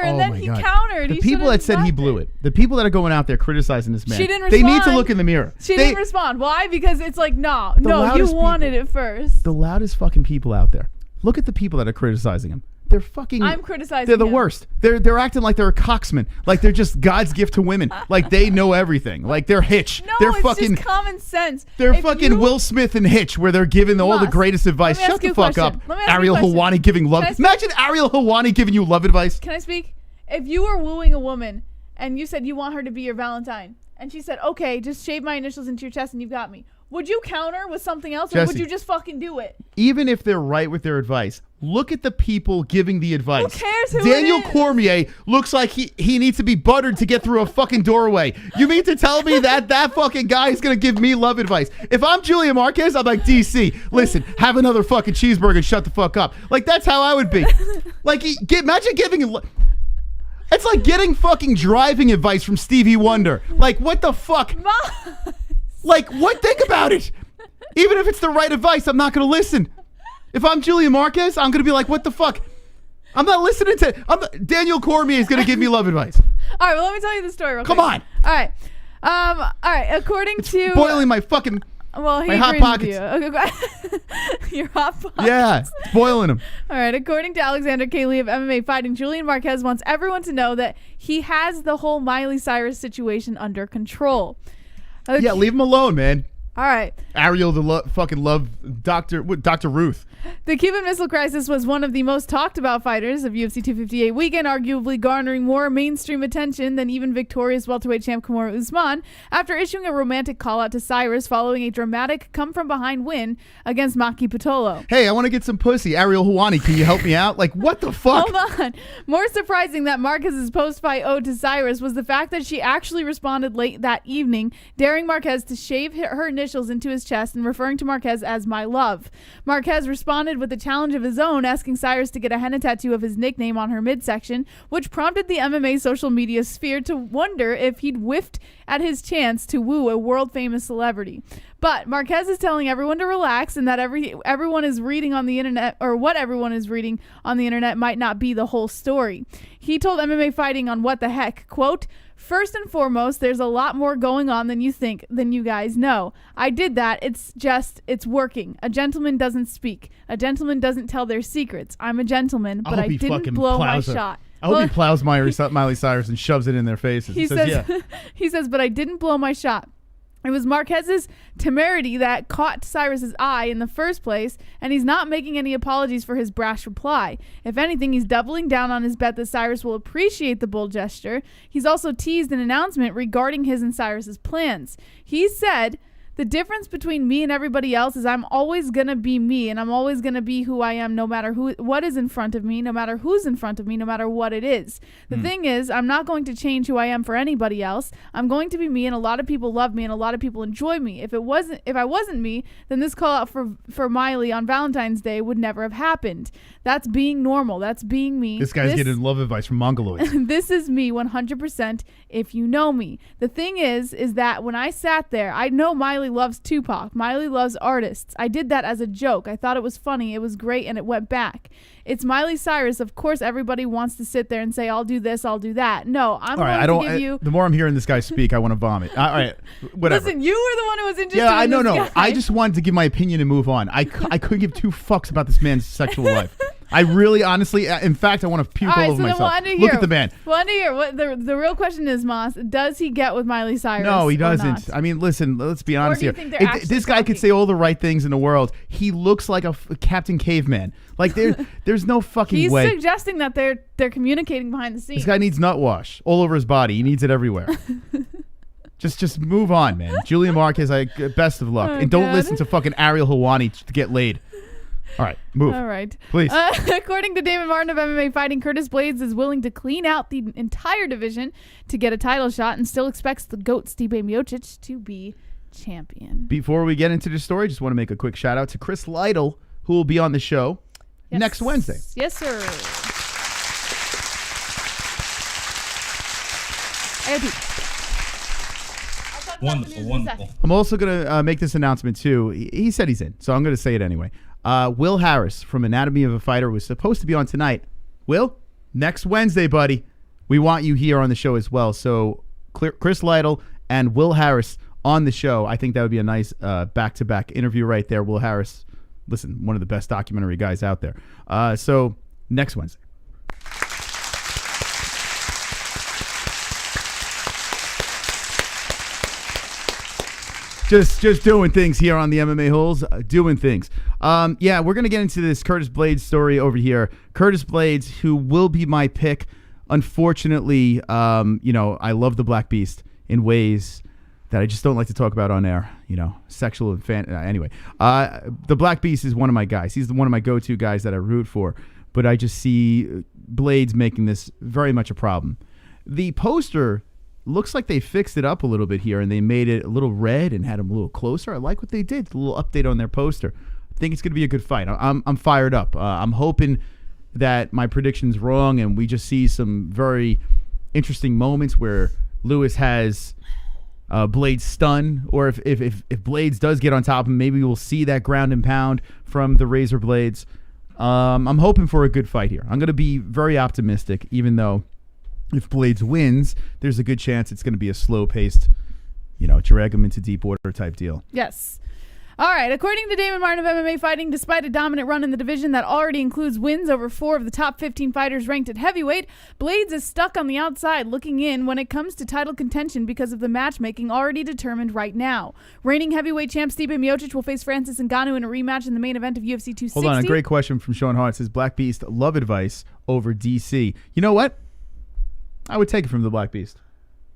and then he countered. The people that said he blew it, the people that are going out there criticizing this man, she didn't they respond. need to look in the mirror. She didn't respond. Why? Because it's like, no, you wanted it first. The loudest fucking people out there. Look at the people that are criticizing him. They're fucking. I'm criticizing. They're the him. worst. They're acting like they're a cocksman, like they're just God's gift to women, like they know everything, like they're Hitch. No, they're it's fucking just common sense. They're fucking Will Smith and Hitch, where they're giving all the greatest advice. Shut the fuck up. ARIEL HELWANI giving love. Imagine ARIEL HELWANI giving you love advice. Can I speak? If you were wooing a woman and you said you want her to be your Valentine, and she said, "Okay, just shave my initials into your chest and you've got me," Would you counter with something else, or would Jesse. you just fucking do it? Even if they're right with their advice, look at the people giving the advice. Who cares who Daniel it is? Cormier looks like he needs to be buttered to get through a fucking doorway. You mean to tell me that fucking guy is going to give me love advice? If I'm Julia Marquez, I'm like, DC, listen, have another fucking cheeseburger and shut the fuck up. Like, that's how I would be. Like, imagine giving... It's like getting fucking driving advice from Stevie Wonder. Like, what the fuck? Like, what? Think about it. Even if it's the right advice, I'm not going to listen. If I'm Julia Marquez, I'm going to be like, what the fuck? I'm not listening to... Daniel Cormier is going to give me love advice. All right, well, let me tell you the story real quick. Come on. All right, according to... Boiling my fucking... Well, he my hot agrees pockets. with you. Your hot pockets. Yeah, it's boiling them. All right, according to Alexander Cayley of MMA Fighting, Julian Marquez wants everyone to know that he has the whole Miley Cyrus situation under control. Yeah, leave him alone, man. All right. Ariel, the fucking love Dr. Ruth. The Cuban Missile Crisis was one of the most talked about fighters of UFC 258 weekend, arguably garnering more mainstream attention than even victorious welterweight champ Kamaru Usman, after issuing a romantic call-out to Cyrus following a dramatic come-from-behind win against Maki Pitolo. Hey, I want to get some pussy. Ariel Helwani, can you help me out? Like, what the fuck? Hold on. More surprising that Marquez's post-fight ode to Cyrus was the fact that she actually responded late that evening, daring Marquez to shave her initials into his chest and referring to Marquez as my love. Marquez responded with a challenge of his own, asking Cyrus to get a henna tattoo of his nickname on her midsection, which prompted the MMA social media sphere to wonder if he'd whiffed at his chance to woo a world-famous celebrity. But Marquez is telling everyone to relax and that everyone is reading on the internet, or what everyone is reading on the internet might not be the whole story. He told MMA Fighting on What the Heck, quote, "First and foremost, there's a lot more going on than you think, than you guys know. I did that. It's working. A gentleman doesn't speak. A gentleman doesn't tell their secrets. I'm a gentleman, but I didn't blow my shot." I hope he plows Miley Cyrus and shoves it in their faces. He says, but I didn't blow my shot. It was Marquez's temerity that caught Cyrus's eye in the first place, and he's not making any apologies for his brash reply. If anything, he's doubling down on his bet that Cyrus will appreciate the bold gesture. He's also teased an announcement regarding his and Cyrus's plans. He said, "The difference between me and everybody else is I'm always going to be me, and I'm always going to be who I am no matter what is in front of me, no matter who's in front of me, no matter what it is. The thing is, I'm not going to change who I am for anybody else. I'm going to be me, and a lot of people love me, and a lot of people enjoy me. If I wasn't me, then this call out for Miley on Valentine's Day would never have happened. That's being normal. That's being me. This guy's getting love advice from Mongoloids. This is me 100% if you know me. The thing is that when I sat there, I know Miley loves Tupac. Miley loves artists. I did that as a joke. I thought it was funny. It was great, and it went back. It's Miley Cyrus. Of course, everybody wants to sit there and say, I'll do this, I'll do that. No, I'm going to give you... The more I'm hearing this guy speak, I want to vomit. All right, whatever. Listen, you were the one who was interested Yeah, in this no. guy. I just wanted to give my opinion and move on. I couldn't give two fucks about this man's sexual life. I really, honestly, in fact, I want to puke all over myself. Look at the man. Well, to hear what the real question is, Moss. Does he get with Miley Cyrus? No, he doesn't. Not? I mean, listen, let's be honest here. This guy talking? could say all the right things in the world. He looks like a Captain Caveman. Like there's no fucking way. He's suggesting that they're communicating behind the scenes. This guy needs nut wash all over his body. He needs it everywhere. Just move on, man. Julia Marquez, best of luck. And don't listen to fucking Ariel Helwani to get laid. All right, move. All right. Please. According to Damon Martin of MMA Fighting, Curtis Blaydes is willing to clean out the entire division to get a title shot and still expects the GOAT Stipe Miocic to be champion. Before we get into the story, just want to make a quick shout out to Chris Lytle, who will be on the show next Wednesday. Yes, sir. I gotta pee. Wonderful. I'm also going to make this announcement, too. He said he's in, so I'm going to say it anyway. Will Harris from Anatomy of a Fighter was supposed to be on tonight. Will, next Wednesday, buddy. We want you here on the show as well. So Chris Lytle and Will Harris on the show. I think that would be a nice back-to-back interview right there. Will Harris, listen, one of the best documentary guys out there. So next Wednesday. Just doing things here on the MMA-Holes, doing things. Yeah, we're going to get into this Curtis Blaydes story over here. Curtis Blaydes, who will be my pick. Unfortunately, I love the Black Beast in ways that I just don't like to talk about on air. You know, sexual and anyway. The Black Beast is one of my guys. He's one of my go-to guys that I root for. But I just see Blaydes making this very much a problem. The poster looks like they fixed it up a little bit here, and they made it a little red and had him a little closer. I like what they did. A little update on their poster. I think it's going to be a good fight. I'm fired up. I'm hoping that my prediction's wrong, and we just see some very interesting moments where Lewis has Blaydes stunned, or if Blaydes does get on top of him, maybe we'll see that ground and pound from the Razor Blades. I'm hoping for a good fight here. I'm going to be very optimistic, even though if Blaydes wins, there's a good chance it's going to be a slow-paced, drag him into deep water type deal. Yes. All right. According to Damon Martin of MMA Fighting, despite a dominant run in the division that already includes wins over 4 of the top 15 fighters ranked at heavyweight, Blaydes is stuck on the outside looking in when it comes to title contention because of the matchmaking already determined right now. Reigning heavyweight champ Stipe Miocic will face Francis Ngannou in a rematch in the main event of UFC 260. Hold on. A great question from Sean Hart. It says, Black Beast, love advice over DC. You know what? I would take it from the Black Beast.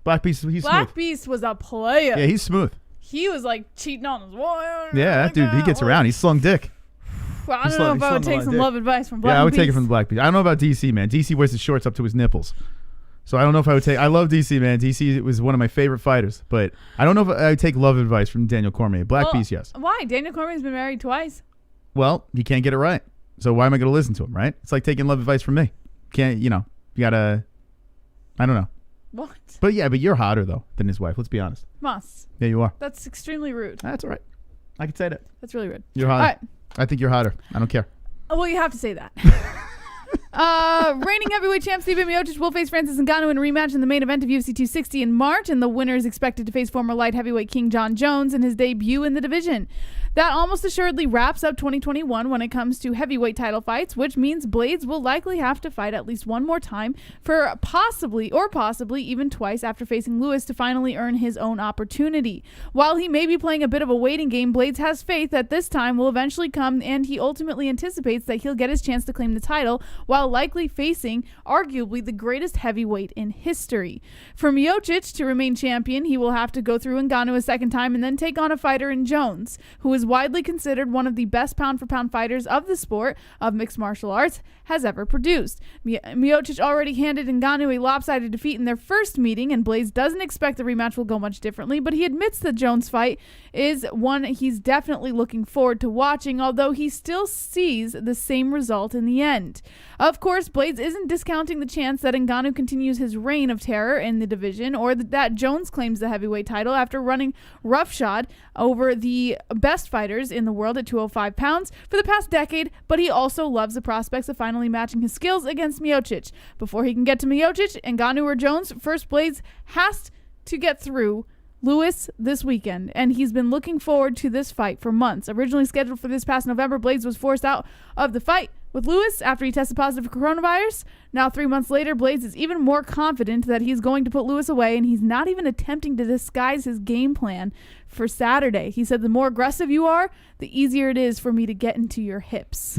Black Beast, he's Black smooth. Beast was a player. Yeah, he's smooth. He was like cheating on his wife. Yeah, that dude, he gets around. He's slung dick. I don't know if I would take some love advice from Black Beast. Yeah, I would take it from the Black Beast. I don't know about DC, man. DC wears his shorts up to his nipples. So I don't know if I would take... I love DC, man. DC was one of my favorite fighters. But I don't know if I would take love advice from Daniel Cormier. Black Beast, yes. Why? Daniel Cormier's been married twice. Well, he can't get it right. So why am I going to listen to him, right? It's like taking love advice from me. Can't, you got to... I don't know. What? But you're hotter, though, than his wife. Let's be honest. Must. Yeah, you are. That's extremely rude. That's all right. I can say that. That's really rude. You're hotter. All right. I think you're hotter. I don't care. Well, you have to say that. Reigning heavyweight champ Stipe Miocic will face Francis Ngannou in a rematch in the main event of UFC 260 in March, and the winner is expected to face former light heavyweight king John Jones in his debut in the division. That almost assuredly wraps up 2021 when it comes to heavyweight title fights, which means Blaydes will likely have to fight at least one more time for possibly even twice after facing Lewis to finally earn his own opportunity. While he may be playing a bit of a waiting game, Blaydes has faith that this time will eventually come, and he ultimately anticipates that he'll get his chance to claim the title while likely facing arguably the greatest heavyweight in history. For Miocic to remain champion, he will have to go through Ngannou a second time and then take on a fighter in Jones, who is widely considered one of the best pound-for-pound fighters of the sport of mixed martial arts has ever produced. Miocic already handed Ngannou a lopsided defeat in their first meeting, and Blaydes doesn't expect the rematch will go much differently, but he admits the Jones fight is one he's definitely looking forward to watching, although he still sees the same result in the end. Of course, Blaydes isn't discounting the chance that Ngannou continues his reign of terror in the division, or that Jones claims the heavyweight title after running roughshod over the best fighters in the world at 205 pounds for the past decade, but he also loves the prospects of finally matching his skills against Miocic. Before he can get to Miocic, Ngannou or Jones, first Blaydes has to get through Lewis this weekend, and he's been looking forward to this fight for months. Originally scheduled for this past November, Blaydes was forced out of the fight with Lewis after he tested positive for coronavirus. Now, 3 months later, Blaydes is even more confident that he's going to put Lewis away, and he's not even attempting to disguise his game plan for Saturday. He said, the more aggressive you are, the easier it is for me to get into your hips.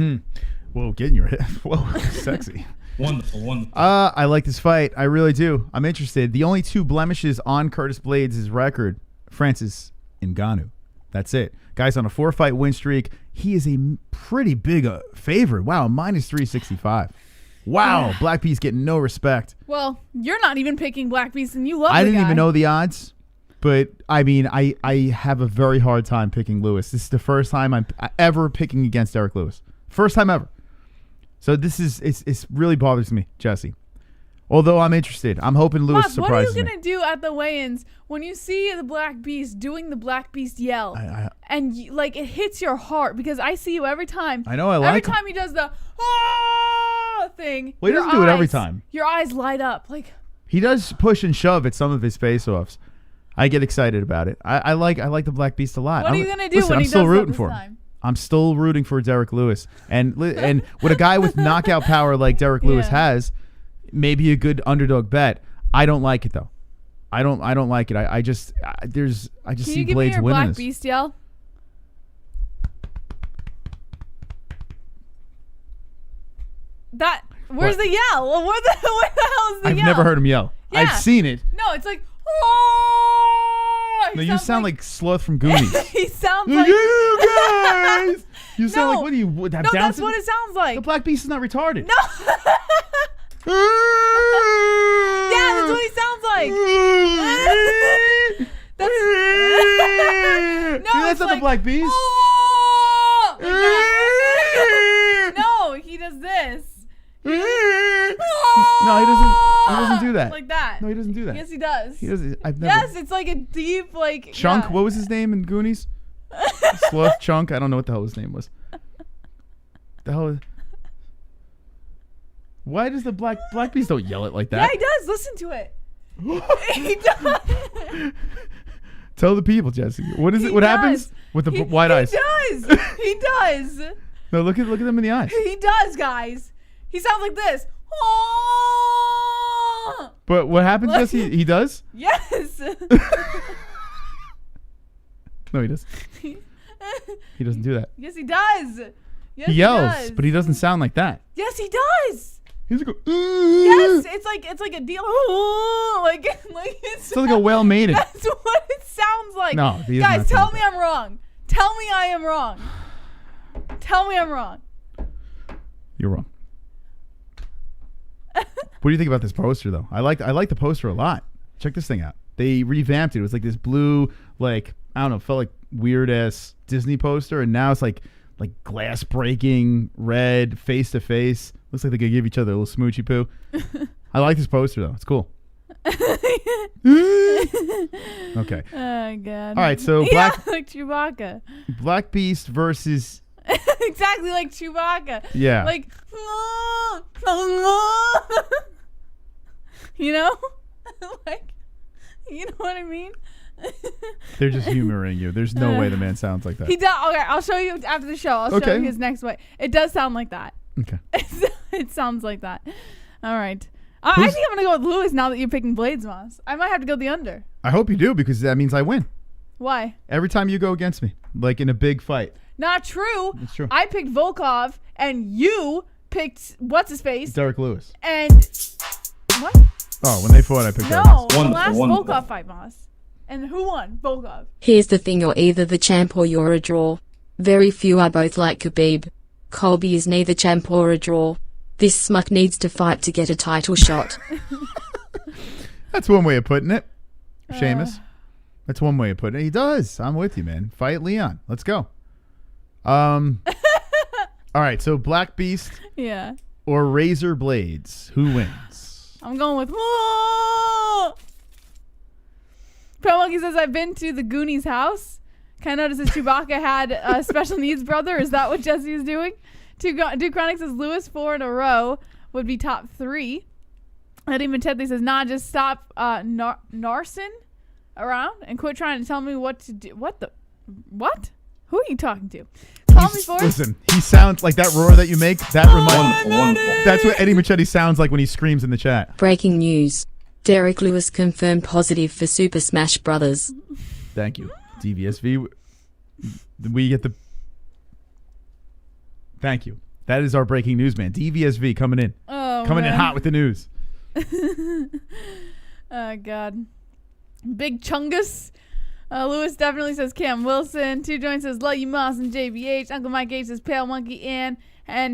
Whoa, get in your hips. Whoa, sexy. Wonderful. I like this fight. I really do. I'm interested. The only 2 blemishes on Curtis Blaydes' record, Francis Ngannou. That's it. Guy's on a 4-fight win streak. He is a pretty big favorite. Wow, minus 365. Wow, Black Beast getting no respect. Well, you're not even picking Black Beast, and you love I the didn't guy. even know the odds, but I mean, I have a very hard time picking Lewis. This is the first time I'm ever picking against Derek Lewis. First time ever. So this is it's really bothers me, Jesse. Although I'm interested. I'm hoping Lewis surprises me. What are you going to do at the weigh-ins when you see the Black Beast doing the Black Beast yell? And it hits your heart, because I see you every time. I know, I like every him. time he does the thing. Well, he doesn't do it every time. Your eyes light up. He does push and shove at some of his face-offs. I get excited about it. I like the Black Beast a lot. What are you going to do when he does still rooting this for him. time? I'm still rooting for Derek Lewis. And with a guy with knockout power like Derek Lewis has, maybe a good underdog bet. I don't like it though. I don't like it. I just Can see you give me Blaydes your winning Black this. Beast yell? Where's the yell? Where the hell is the I've yell? never heard him yell. Yeah. I've seen it. No, it's like, oh! No, you sound like Sloth from Goonies. He sounds like you guys. You sound No. like what do you have no. Down That's syndrome? what it sounds like. The Black Beast is not retarded. No. Yeah, that's what he sounds like. That's no, That's it's not like, the Black Beast. "Oh!" Like that. No, he does this. No, he doesn't do that. Like that. No, he doesn't do that. Yes, he does. He does. I've never. Yes, it's like a deep like Chunk. yeah. What was his name in Goonies? Sloth Chunk. I don't know what the hell his name was. The hell. Why does the Black Beast don't yell it like that? Yeah, he does. Listen to it. He does. Tell the people, Jesse. What is it? What happens with the wide eyes? He does. He does. No, look at them in the eyes. He does, guys. He sounds like this. Oh! But what happens, Jesse? He does? Yes. No, he does. He doesn't do that. Yes, he does. Yes, He yells, does. but he doesn't sound like that. Yes, he does. He's like, Yes, it's like a deal. Like it's like a whale maiden. That's what it sounds like. No, he does guys, not tell sound me like I'm wrong. Tell me I am wrong. Tell me I'm wrong. You're wrong. What do you think about this poster, though? I like the poster a lot. Check this thing out. They revamped it. It was like this blue, like I don't know, felt like weird ass Disney poster, and now it's like glass breaking, red, face to face. Looks like they could give each other a little smoochy poo. I like this poster though. It's cool. Okay. Oh god. All right, so yeah, like Chewbacca. Black Beast versus Exactly like Chewbacca. Yeah. Like you know? Like you know what I mean? They're just humoring you. There's no way the man sounds like that. He does. Okay, I'll show you after the show. I'll show Okay. you his next way. It does sound like that. Okay. It sounds like that. All right. I think I'm gonna go with Lewis now that you're picking Blaydes, Moss. I might have to go the under. I hope you do, because that means I win. Why? Every time you go against me, like in a big fight. Not true. It's true. I picked Volkov, and you picked what's his face, Derek Lewis. and what? Oh, when they fought, I picked Derek No, Lewis. the last Volkov fight, Moss. And who won? Volkov. Here's the thing, you're either the champ or you're a draw. Very few are both like Khabib. Colby is neither champ or a draw. This smuck needs to fight to get a title shot. That's one way of putting it. Seamus. That's one way of putting it. He does. I'm with you, man. Fight Leon. Let's go. All right, so Black Beast Yeah. or Razor Blaydes. Who wins? I'm going with. Pro Monkey says, I've been to the Goonies house. Kind of notices Chewbacca had a special needs brother. Is that what Jesse is doing? Duke Chronic says, Lewis 4 in a row would be top 3. Eddie Machete says, nah, just stop Narson around and quit trying to tell me what to do. What? Who are you talking to? Call me for Listen, he sounds like that roar that you make. That reminds. That's what Eddie Machete sounds like when he screams in the chat. Breaking news. Derek Lewis confirmed positive for Super Smash Brothers. Thank you, DVSV. We get the. Thank you. That is our breaking news, man. DVSV coming in. Coming in hot with the news. Oh, God. Big Chungus. Lewis definitely says Cam Wilson. Two Joints says Love You Moss and JBH. Uncle Mike H says Pale Monkey and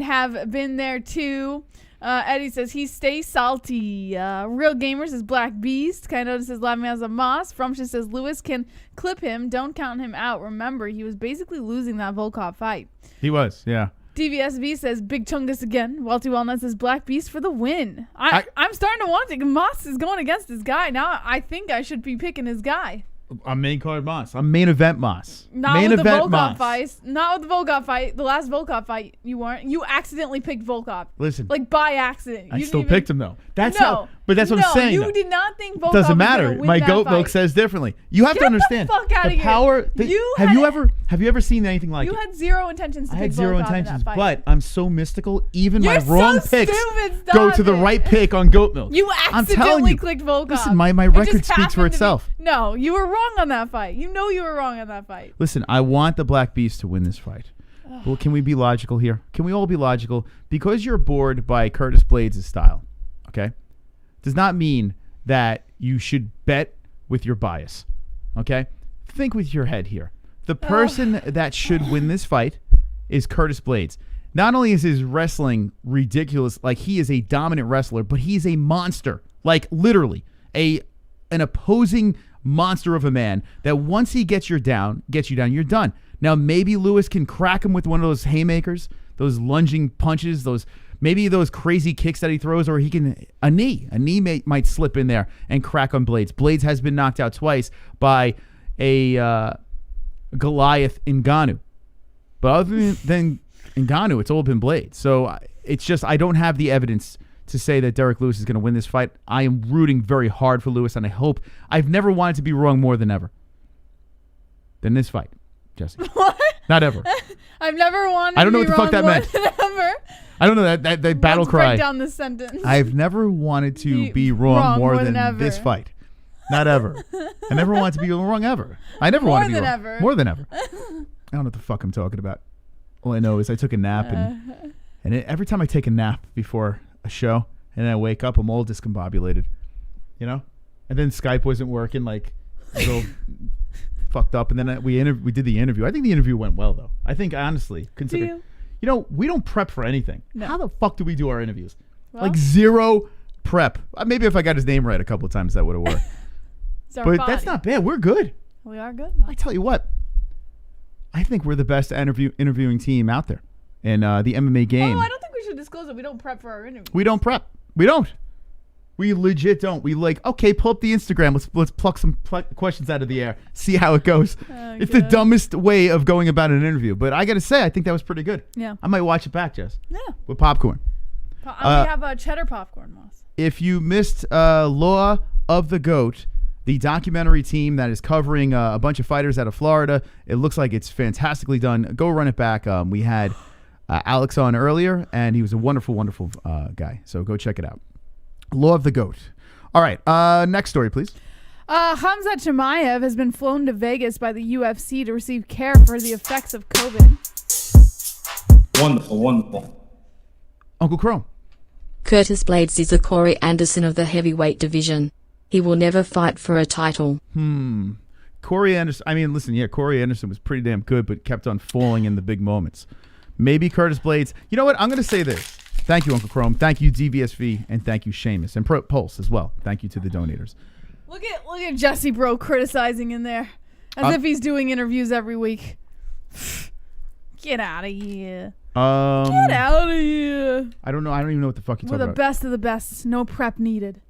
have been there too. Eddie says he stays salty. Real Gamer says Black Beast. Kind of says Laugh Me as a Moss. Frumsha says Lewis can clip him. Don't count him out. Remember, he was basically losing that Volkov fight. He was, yeah. DVSV says Big Chungus again. Welty Walnut says Black Beast for the win. I'm starting to want it. Moss is going against his guy. Now I think I should be picking his guy. I'm main card Moss. I'm main event Moss. Not main with the event Volkov Moss. fight. Not with the Volkov fight. The last Volkov fight, you weren't. You accidentally picked Volkov. Listen. Like by accident. I You still didn't even- picked him though. That's No. how. But that's what I'm saying. You though. did not think Volkov Doesn't was matter. gonna win My that goat milk fight. says differently. You have to understand. Get the fuck outta here. Power. Have you ever seen anything like You it? had zero intentions to I pick had zero Volkov in that intentions, fight. but I'm so mystical. Even You're my wrong so picks stupid, go stop to the it. right pick on goat milk. You I'm telling accidentally you. clicked Volkov. Listen, my It record just speaks for happened to be- itself. No, you were wrong on that fight. You know you were wrong on that fight. Listen, I want the Black Beast to win this fight. Well, can we be logical here? Can we all be logical? Because you're bored by Curtis Blaydes' style, okay, does not mean that you should bet with your bias, okay? think with your head here. The person that should win this fight is Curtis Blaydes. Not only is his wrestling ridiculous, like he is a dominant wrestler, but he's a monster. Like literally an opposing monster of a man that once he gets you down, you're done. Now maybe Lewis can crack him with one of those haymakers, those lunging punches, maybe those crazy kicks that he throws, or he can a knee might slip in there and crack on Blaydes. Blaydes has been knocked out twice by a Goliath Ngannou, but other than Ngannou, it's all been Blaydes. So it's just I don't have the evidence to say that Derek Lewis is going to win this fight. I am rooting very hard for Lewis, and I've never wanted to be wrong more than ever. Than this fight, Jesse. What? Not ever. I've never wanted I don't know to be what the fuck that wrong meant. more than ever. I don't know that battle Let's cry. break down this sentence. I've never wanted to be wrong more than ever. this fight. Not ever. I never wanted to be wrong ever. I never wanted to be wrong. Ever. More than ever. I don't know what the fuck I'm talking about. All I know is I took a nap, and every time I take a nap before a show, and I wake up, I'm all discombobulated, you know? And then Skype wasn't working, like, a little fucked up, and then we did the interview. I think the interview went well, though. I think, honestly, consider, you know, we don't prep for anything. No. How the fuck do we do our interviews? Well, like, zero prep. Maybe if I got his name right a couple of times, that would have worked. But that's not bad. We're good. We are good. I tell you what, I think we're the best interviewing team out there in the MMA game. Oh, I don't think we should disclose it. We don't prep for our interviews. We don't prep. We don't. We legit don't. We like, okay, pull up the Instagram. Let's pluck some questions out of the air. See how it goes. It's the dumbest way of going about an interview. But I got to say, I think that was pretty good. Yeah. I might watch it back, Jess. Yeah. With popcorn. We have cheddar popcorn, Moss. If you missed Law of the Goat, the documentary team that is covering a bunch of fighters out of Florida, it looks like it's fantastically done. Go run it back. We had Alex on earlier, and he was a wonderful, wonderful guy. So go check it out. Law of the Goat. All right. Next story, please. Khamzat Chimaev has been flown to Vegas by the UFC to receive care for the effects of COVID. Wonderful, wonderful. Uncle Chrome. Curtis Blaydes is a Corey Anderson of the heavyweight division. He will never fight for a title. Corey Anderson. I mean, listen, Corey Anderson was pretty damn good, but kept on falling in the big moments. Maybe Curtis Blaydes. You know what? I'm going to say this. Thank you, Uncle Chrome. Thank you, DVSV, and thank you, Seamus, and Pulse as well. Thank you to the donators. Look at Jesse Bro criticizing in there, as if he's doing interviews every week. Get out of here. Get out of here. I don't know. I don't even know what the fuck you're talking about. We're the best of the best. No prep needed.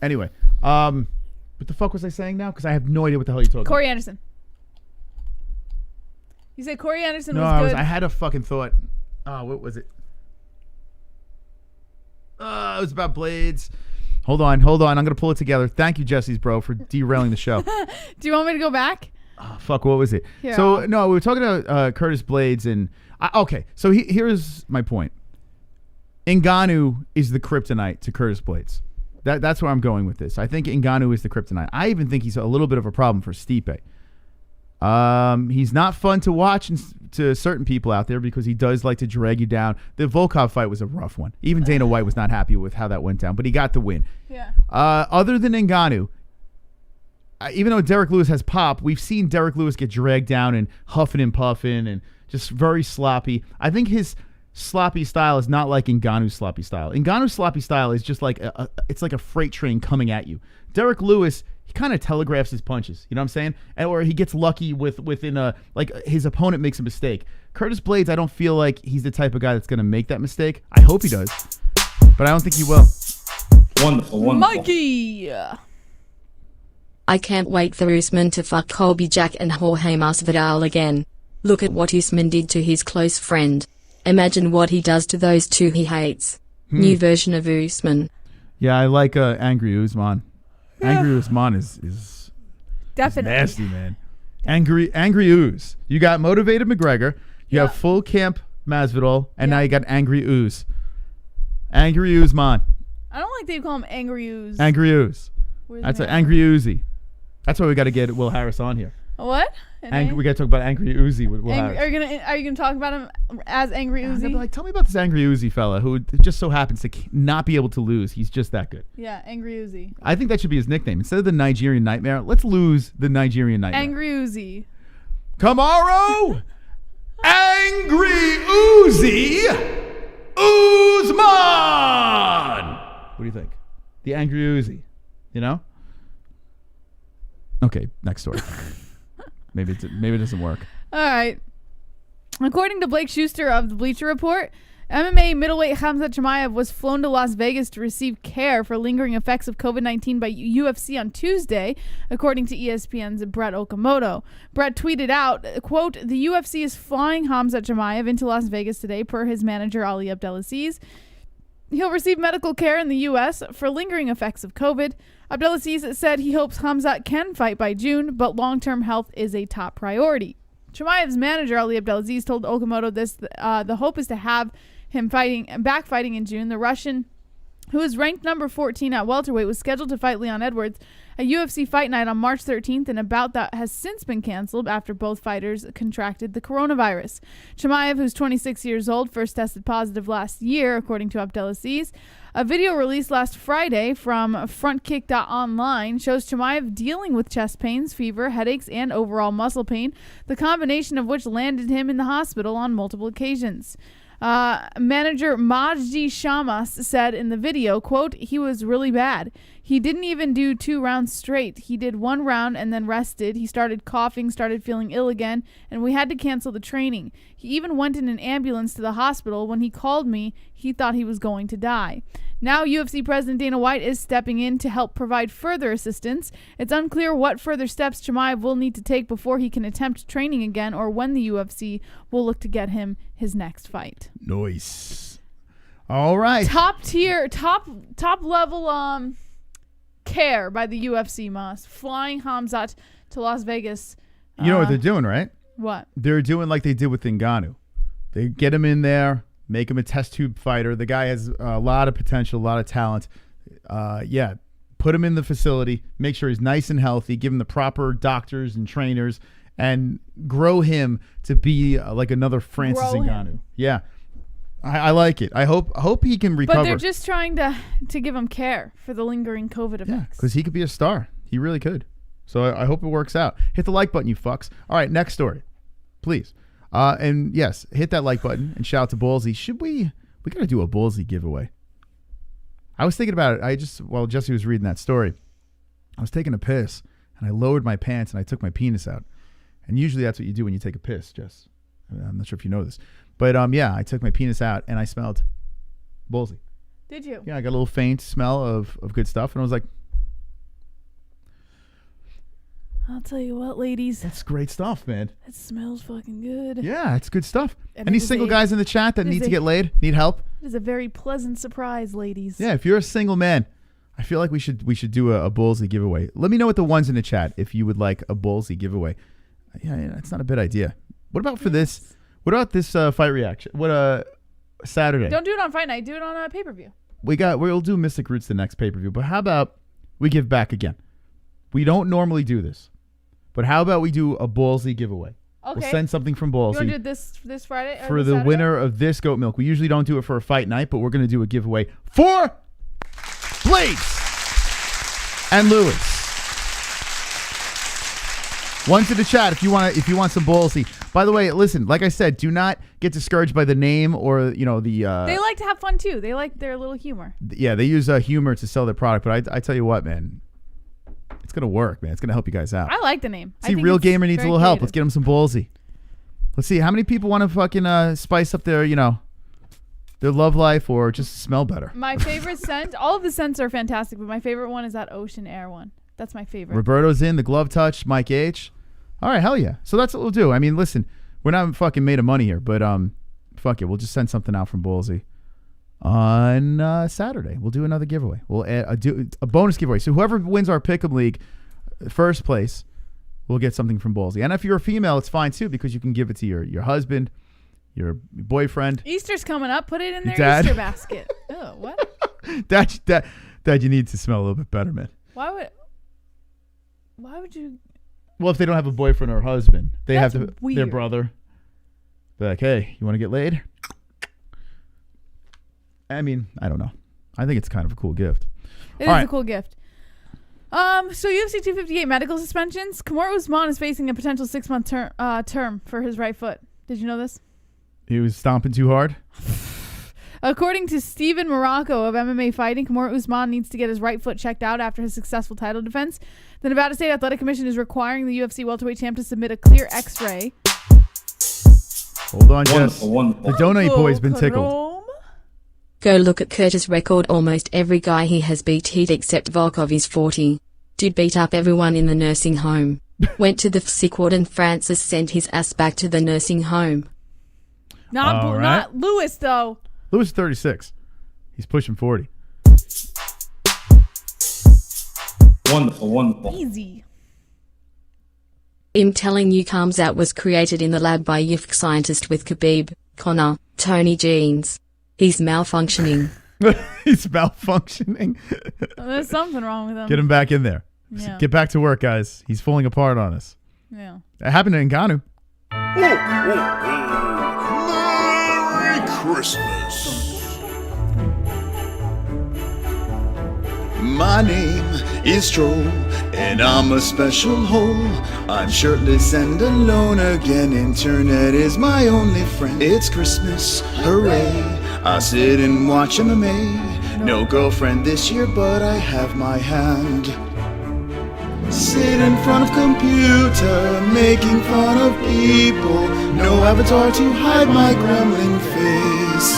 Anyway, what the fuck was I saying now? Because I have no idea what the hell you're talking about. Corey Anderson. You said Corey Anderson was good. I had a fucking thought. Oh, what was it? It was about Blaydes. Hold on. I'm going to pull it together. Thank you, Jesse's bro, for derailing the show. Do you want me to go back? Oh, fuck, what was it? Here, so, no, we were talking about Curtis Blaydes. And okay, so here's my point. Ngannou is the kryptonite to Curtis Blaydes. That's where I'm going with this. I think Ngannou is the kryptonite. I even think he's a little bit of a problem for Stipe. He's not fun to watch to certain people out there because he does like to drag you down. The Volkov fight was a rough one. Even Dana White was not happy with how that went down, but he got the win. Yeah. Other than Ngannou, even though Derek Lewis has pop, we've seen Derek Lewis get dragged down and huffing and puffing and just very sloppy. I think his sloppy style is not like Ngannou's sloppy style. Ngannou's sloppy style is just like it's like a freight train coming at you. Derek Lewis, he kind of telegraphs his punches. You know what I'm saying? Or he gets lucky within like his opponent makes a mistake. Curtis Blaydes, I don't feel like he's the type of guy that's going to make that mistake. I hope he does, but I don't think he will. Wonderful, wonderful. Mikey. I can't wait for Usman to fuck Colby Jack and Jorge Masvidal again. Look at what Usman did to his close friend. Imagine what he does to those two he hates. New version of Usman. Yeah, I like Angry Usman. Angry Usman is Definitely nasty, man. Angry Ooze. You got motivated McGregor. You have full camp Masvidal, and now you got Angry Ooze. Angry Usman. I don't like that you call him Angry Ooze. Angry Ooze. Where's That's the an name? Angry Oozy. That's why we got to get Will Harris on here. What? We got to talk about Angry Uzi. Are you gonna talk about him as Angry Uzi? Like, tell me about this Angry Uzi fella who just so happens to not be able to lose. He's just that good. Yeah, Angry Uzi. I think that should be his nickname. Instead of the Nigerian Nightmare, let's lose the Nigerian Nightmare. Angry Uzi. Kamaru Angry Uzi Usman. What do you think? The Angry Uzi, you know? Okay, next story. Maybe it doesn't work. All right. According to Blake Schuster of the Bleacher Report, MMA middleweight Khamzat Chimaev was flown to Las Vegas to receive care for lingering effects of COVID-19 by UFC on Tuesday, according to ESPN's Brett Okamoto. Brett tweeted out, quote, "The UFC is flying Khamzat Chimaev into Las Vegas today, per his manager Ali Abdelaziz. He'll receive medical care in the U.S. for lingering effects of COVID. Abdelaziz said he hopes Khamzat can fight by June, but long-term health is a top priority." Chimaev's manager, Ali Abdelaziz, told Okamoto this. The hope is to have him back fighting in June. The Russian, who is ranked number 14 at welterweight, was scheduled to fight Leon Edwards at UFC Fight Night on March 13th, and a bout that has since been canceled after both fighters contracted the coronavirus. Chimaev, who's 26 years old, first tested positive last year, according to Abdelaziz. A video released last Friday from frontkick.online shows Chimaev dealing with chest pains, fever, headaches, and overall muscle pain, the combination of which landed him in the hospital on multiple occasions. Manager Majdi Shamas said in the video, quote, "He was really bad. He didn't even do 2 rounds straight. He did 1 round and then rested. He started coughing, started feeling ill again, and we had to cancel the training. He even went in an ambulance to the hospital. When he called me, he thought he was going to die." Now UFC President Dana White is stepping in to help provide further assistance. It's unclear what further steps Chimaev will need to take before he can attempt training again, or when the UFC will look to get him his next fight. Nice. All right. Top tier, top level care by the UFC, Moss. Flying Khamzat to Las Vegas. You know what they're doing, right? What? They're doing like they did with Ngannou. They get him in there, make him a test tube fighter. The guy has a lot of potential, a lot of talent. Put him in the facility, make sure he's nice and healthy, give him the proper doctors and trainers, and grow him to be like another Francis Ngannou. Yeah. I like it. I hope he can recover. But they're just trying to give him care for the lingering COVID effects. Yeah, because he could be a star. He really could. So I hope it works out. Hit the like button, you fucks. All right, next story, please. And yes, hit that like button and shout out to Ballsy. We got to do a Ballsy giveaway. I was thinking about it. While Jesse was reading that story, I was taking a piss and I lowered my pants and I took my penis out. And usually that's what you do when you take a piss, Jess. I'm not sure if you know this. But I took my penis out and I smelled Ballsy. Did you? Yeah, I got a little faint smell of good stuff. And I was like, I'll tell you what, ladies. that's great stuff, man. It smells fucking good. Yeah, it's good stuff. And Any single guys in the chat that need to get laid, need help? It is a very pleasant surprise, ladies. Yeah, if you're a single man, I feel like we should do a Ballsy giveaway. Let me know what the ones in the chat if you would like a Ballsy giveaway. Yeah, it's not a bad idea. What about for this? What about this fight reaction? Saturday? Don't do it on Fight Night. Do it on a pay-per-view. We'll do Mystic Roots the next pay-per-view. But how about we give back again? We don't normally do this, but how about we do a Ballsy giveaway? Okay. We'll send something from Ballsy. You want to do it this Friday? For the winner of this goat milk. We usually don't do it for a fight night, but we're going to do a giveaway for Blaydes and Lewis. One to the chat if you want some Ballsy. By the way, listen, like I said, do not get discouraged by the name or the. They like to have fun too. They like their little humor. Yeah, they use humor to sell their product. But I tell you what, man, it's gonna work, man. It's gonna help you guys out. I like the name. See, Real Gamer needs a little help. Let's get him some Ballsy. Let's see how many people want to fucking spice up their their love life or just smell better. My favorite scent. All of the scents are fantastic, but my favorite one is that Ocean Air one. That's my favorite. Roberto's in the Glove Touch. Mike H. All right, hell yeah. So that's what we'll do. I mean, listen, we're not fucking made of money here, but fuck it. We'll just send something out from Ballsy on Saturday. We'll do another giveaway. We'll do a bonus giveaway. So whoever wins our Pick'em League first place will get something from Ballsy. And if you're a female, it's fine too because you can give it to your husband, your boyfriend. Easter's coming up. Put it in their dad. Easter basket. Oh, what? Dad, you need to smell a little bit better, man. Why would you? Well, if they don't have a boyfriend or husband, they That's have to their weird. brother. Be like, hey, you want to get laid? I mean, I don't know. I think it's kind of a cool gift. It is a cool gift. So UFC 258 medical suspensions. Kamaru Usman is facing a potential 6-month term for his right foot. Did you know this? He was stomping too hard. According to Steven Morocco of MMA Fighting, Kamaru Usman needs to get his right foot checked out after his successful title defense. The Nevada State Athletic Commission is requiring the UFC welterweight champ to submit a clear X-ray. Hold on, Jess. Wonderful. The donate boy's been tickled. Go look at Curtis' record. Almost every guy he has beat he'd except Volkov is 40. Dude beat up everyone in the nursing home. Went to the sick ward and Francis sent his ass back to the nursing home. Not Lewis, though. Lewis is 36. He's pushing 40. Wonderful. Easy. I'm telling you, Khamzat was created in the lab by YIFK scientist with Khabib, Conor, Tony Jeans. He's malfunctioning. He's malfunctioning. There's something wrong with him. Get him back in there. Yeah. Get back to work, guys. He's falling apart on us. Yeah. It happened to Ngannou. Merry Christmas. My name is Troll, and I'm a special hole. I'm shirtless and alone again. Internet is my only friend. It's Christmas, hooray. I sit and watch MMA. No girlfriend this year, but I have my hand. Sit in front of computer, making fun of people. No avatar to hide my gremlin face.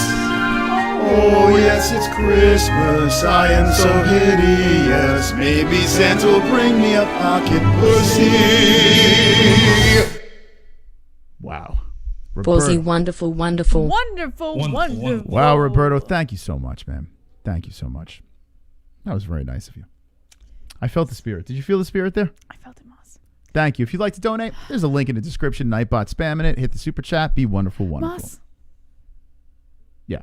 Oh yes, it's Christmas, I am so hideous. Maybe Santa will bring me a pocket pussy. Wow. Ballsy, wonderful. Wonderful. Wow, Roberto, thank you so much, man. Thank you so much. That was very nice of you. I felt the spirit. Did you feel the spirit there? I felt it, Moss. Thank you. If you'd like to donate, there's a link in the description. Nightbot spamming it. Hit the super chat. Be wonderful. Moss, Yeah.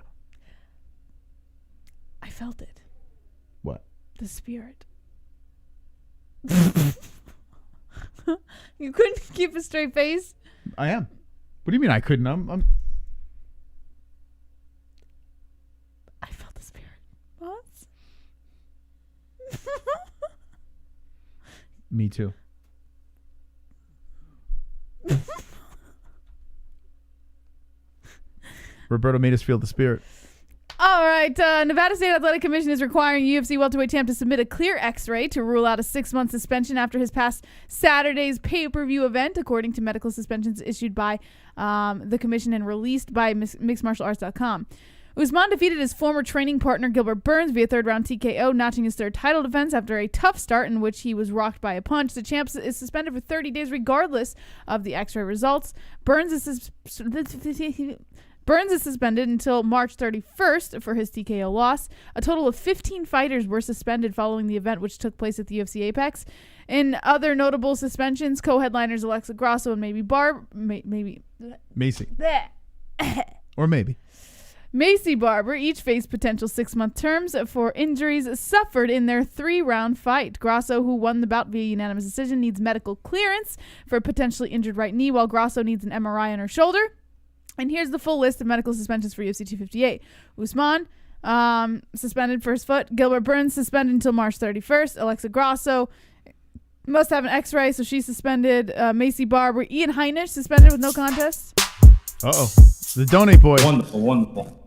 I felt it. What? The spirit. You couldn't keep a straight face? I am. What do you mean I couldn't? I'm I felt the spirit. Moss? Me too. Roberto made us feel the spirit. All right. Nevada State Athletic Commission is requiring UFC welterweight champ to submit a clear X-ray to rule out a 6-month suspension after his past Saturday's pay-per-view event, according to medical suspensions issued by the commission and released by mixedmartialarts.com. Usman defeated his former training partner Gilbert Burns via third-round TKO, notching his third title defense after a tough start in which he was rocked by a punch. The champ is suspended for 30 days regardless of the X-ray results. Burns is suspended until March 31st for his TKO loss. A total of 15 fighters were suspended following the event, which took place at the UFC Apex. In other notable suspensions, co-headliners Alexa Grasso and Macy. Or maybe. Macy Barber each faced potential 6-month terms for injuries suffered in their 3-round fight. Grasso, who won the bout via unanimous decision, needs medical clearance for a potentially injured right knee, while Grasso needs an MRI on her shoulder. And here's the full list of medical suspensions for UFC 258. Usman, suspended for his foot. Gilbert Burns, suspended until March 31st. Alexa Grasso must have an X-ray, so she's suspended. Macy Barber. Ian Heinisch, suspended with no contest. Uh-oh. The donate boy. Wonderful.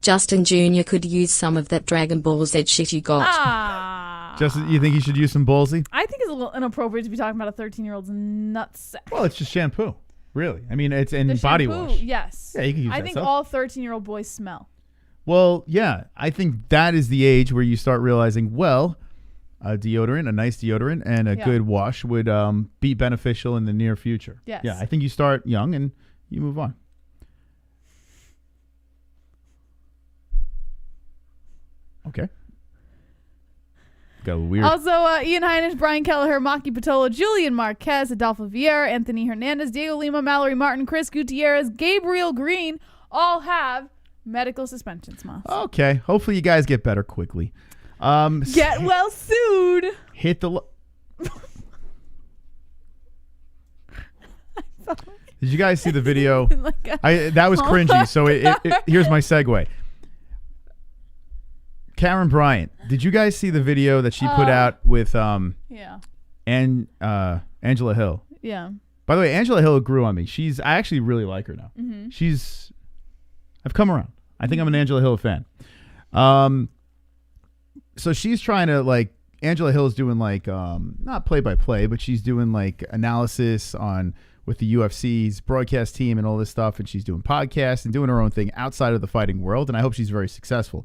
Justin Jr. could use some of that Dragon Ball Z shit you got. Justin, you think he should use some ballsy? I think it's a little inappropriate to be talking about a 13-year-old's nutsack. Well, it's just shampoo. Really. I mean, it's in The body shampoo, wash. yes. Yeah, you can use I that think stuff. all 13-year-old boys smell. Well, yeah. I think that is the age where you start realizing, well, a deodorant, a nice deodorant, and a good wash would be beneficial in the near future. Yes. Yeah, I think you start young and you move on. Okay. Got a little weird. Also, Ian Heinisch, Brian Kelleher, Maki Patola, Julian Marquez, Adolfo Vieira, Anthony Hernandez, Diego Lima, Mallory Martin, Chris Gutierrez, Gabriel Green all have medical suspensions, Moss. Okay. Hopefully you guys get better quickly. Get well soon. Hit the... Did you guys see the video? Like that was cringy. So here's my segue. Karen Bryant. Did you guys see the video that she put out with yeah. and Angela Hill? Yeah. By the way, Angela Hill grew on me. I actually really like her now. I've come around. I think I'm an Angela Hill fan. So she's trying to like, Angela Hill's doing like, not play by play, but she's doing like analysis with the UFC's broadcast team and all this stuff. And she's doing podcasts and doing her own thing outside of the fighting world. And I hope she's very successful.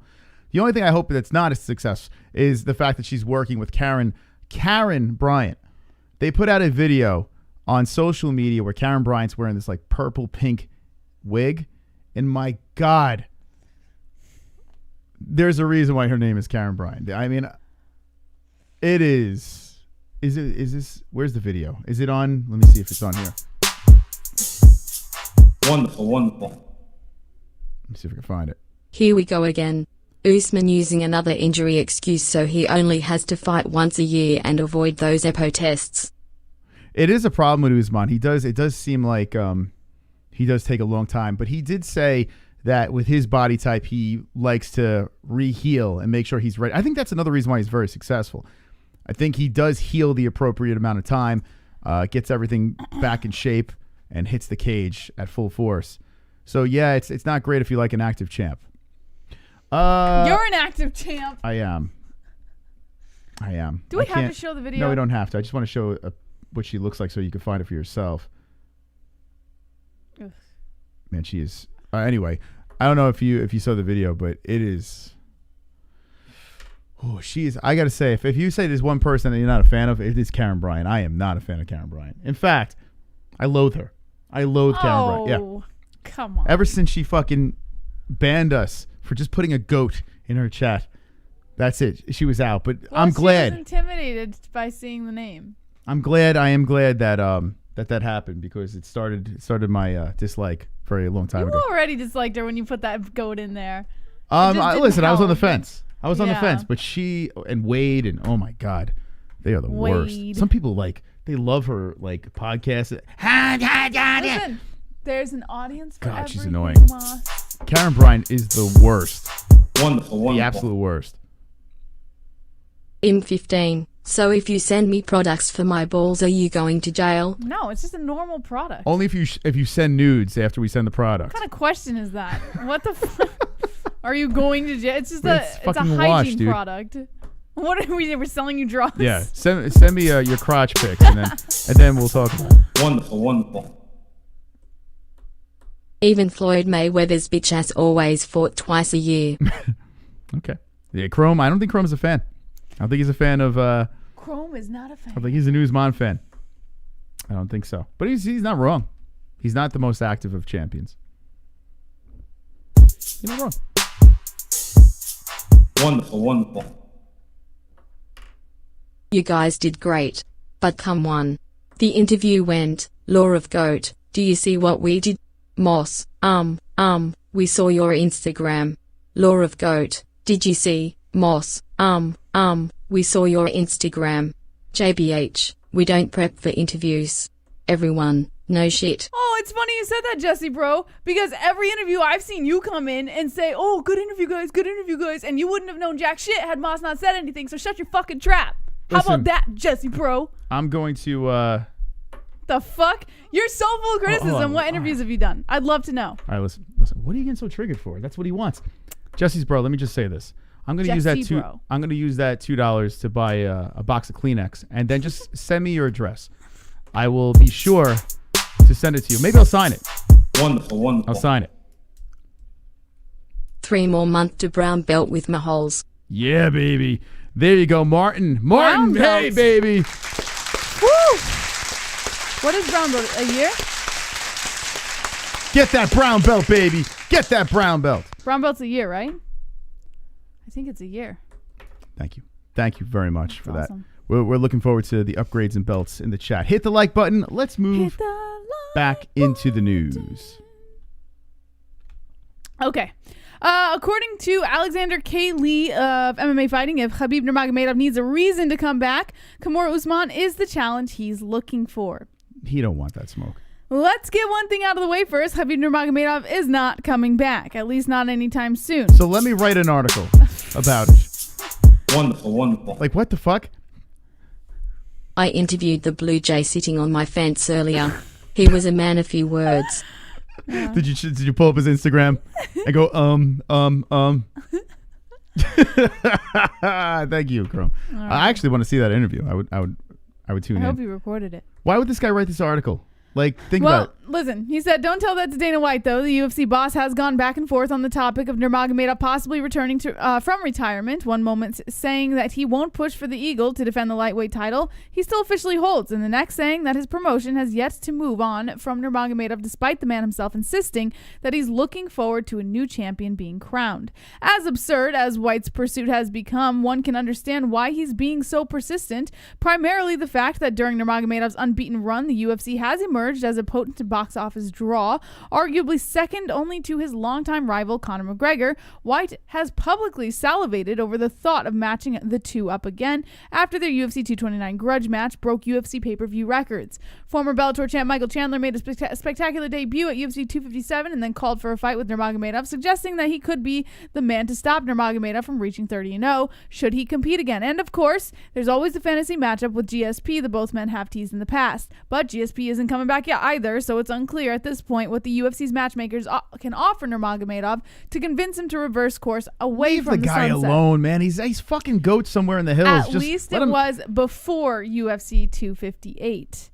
The only thing I hope that's not a success is the fact that she's working with Karen Bryant. They put out a video on social media where Karen Bryant's wearing this like purple pink wig. And my God, there's a reason why her name is Karen Bryant. I mean, it is. Is this? Where's the video? Is it on? Let me see if it's on here. Wonderful, wonderful. Let me see if I can find it. Here we go again. Usman using another injury excuse so he only has to fight once a year and avoid those EPO tests. It is a problem with Usman. It does seem like he does take a long time, but he did say that with his body type, he likes to re-heal and make sure he's ready. I think that's another reason why he's very successful. I think he does heal the appropriate amount of time, gets everything back in shape, and hits the cage at full force. So yeah, it's not great if you like an active champ. You're an active champ. I am. Do we have to show the video? No, we don't have to. I just want to show what she looks like so you can find it for yourself. Ugh. Man, she is. Anyway, I don't know if you saw the video, but it is. Oh, she is. I gotta say, if you say there's one person that you're not a fan of, it is Karen Bryant. I am not a fan of Karen Bryant. In fact, I loathe her. I loathe Karen Bryant. Yeah. Come on. Ever since she fucking banned us for just putting a goat in her chat, that's it. She was out. But I'm glad. She was intimidated by seeing the name. I am glad that that happened because it started my dislike for a long time ago. You already disliked her when you put that goat in there. Listen, I was on the fence. I was on the fence, but she and Wade and oh my God, they are the worst. Some people they love her podcast. Listen, there's an audience for God, she's everything, annoying. Moss. Karen Bryant is the worst. Wonderful, wonderful. The absolute worst. M15. So if you send me products for my balls, are you going to jail? No, it's just a normal product. Only if you send nudes after we send the product. What kind of question is that? What the fuck? Are you going to jail? It's just it's a fucking hygiene dude. product. What are we? We're selling you drugs? Yeah, send me your crotch pics and then we'll talk about it. Wonderful, wonderful. Even Floyd Mayweather's bitch ass always fought twice a year. Okay. Yeah, Chrome. I don't think Chrome's a fan. I don't think he's a fan of. Chrome is not a fan. I think he's an Usman fan. I don't think so. But he's not wrong. He's not the most active of champions. You're not wrong. Wonderful, wonderful. You guys did great. But come on. The interview went, Law of Goat, do you see what we did? Moss, we saw your Instagram. Law of Goat, did you see? Moss, we saw your Instagram. JBH, we don't prep for interviews. Everyone, no shit. Oh, it's funny you said that, Jesse, bro. Because every interview I've seen you come in and say, oh, good interview, guys. And you wouldn't have known jack shit had Moss not said anything. So shut your fucking trap. How about that, Jesse, bro? I'm going to... The fuck? You're so full of criticism. What interviews have you done? I'd love to know. All right, listen. What are you getting so triggered for? That's what he wants. Jesse's bro, let me just say this. I'm going to use that $2 to buy a box of Kleenex, and then just send me your address. I will be sure to send it to you. Maybe I'll sign it. Wonderful, wonderful. I'll sign it. 3 more months to brown belt with my holes. Yeah, baby. There you go, Martin. Martin, hey, baby. Woo! What is brown belt? A year? Get that brown belt, baby. Get that brown belt. Brown belt's a year, right? I think it's a year. Thank you. Thank you very much for awesome. that. We're looking forward to the upgrades and belts in the chat. Hit the like button. Let's move back into the news. Okay. According to Alexander K. Lee of MMA Fighting, if Khabib Nurmagomedov needs a reason to come back, Kamaru Usman is the challenge he's looking for. He don't want that smoke. Let's get one thing out of the way first. Khabib Nurmagomedov is not coming back, at least not anytime soon. So let me write an article about it. Wonderful, wonderful. Like, what the fuck? I interviewed the Blue Jay sitting on my fence earlier. He was a man of few words. Did you pull up his Instagram and go Thank you, Chrome. Right. I actually want to see that interview. I would tune in. I hope you recorded it. Why would this guy write this article? Like, think about it. Listen, he said, don't tell that to Dana White, though. The UFC boss has gone back and forth on the topic of Nurmagomedov possibly returning from retirement. One moment saying that he won't push for the Eagle to defend the lightweight title he still officially holds, and the next saying that his promotion has yet to move on from Nurmagomedov, despite the man himself insisting that he's looking forward to a new champion being crowned. As absurd as White's pursuit has become, one can understand why he's being so persistent, primarily the fact that during Nurmagomedov's unbeaten run, the UFC has emerged as a potent box office draw, arguably second only to his longtime rival Conor McGregor. White has publicly salivated over the thought of matching the two up again after their UFC 229 grudge match broke UFC pay-per-view records. Former Bellator champ Michael Chandler made a spectacular debut at UFC 257 and then called for a fight with Nurmagomedov, suggesting that he could be the man to stop Nurmagomedov from reaching 30-0 should he compete again. And of course, there's always the fantasy matchup with GSP that both men have teased in the past. But GSP isn't coming back yet either, so it's unclear at this point what the UFC's matchmakers can offer Nurmagomedov to convince him to reverse course away Leave from the the guy sunset. alone, man. He's fucking goat somewhere in the hills. At Just least let it him, was before UFC 258.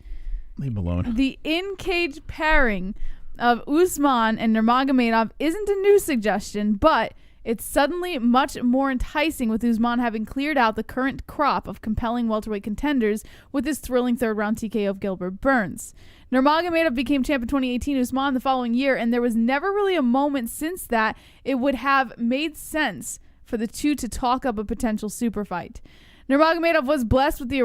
leave him alone. The in-cage pairing of Usman and Nurmagomedov isn't a new suggestion, but it's suddenly much more enticing with Usman having cleared out the current crop of compelling welterweight contenders with his thrilling third-round TKO of Gilbert Burns. Nurmagomedov became champ in 2018, Usman the following year, and there was never really a moment since that it would have made sense for the two to talk up a potential super fight. Nurmagomedov was blessed with the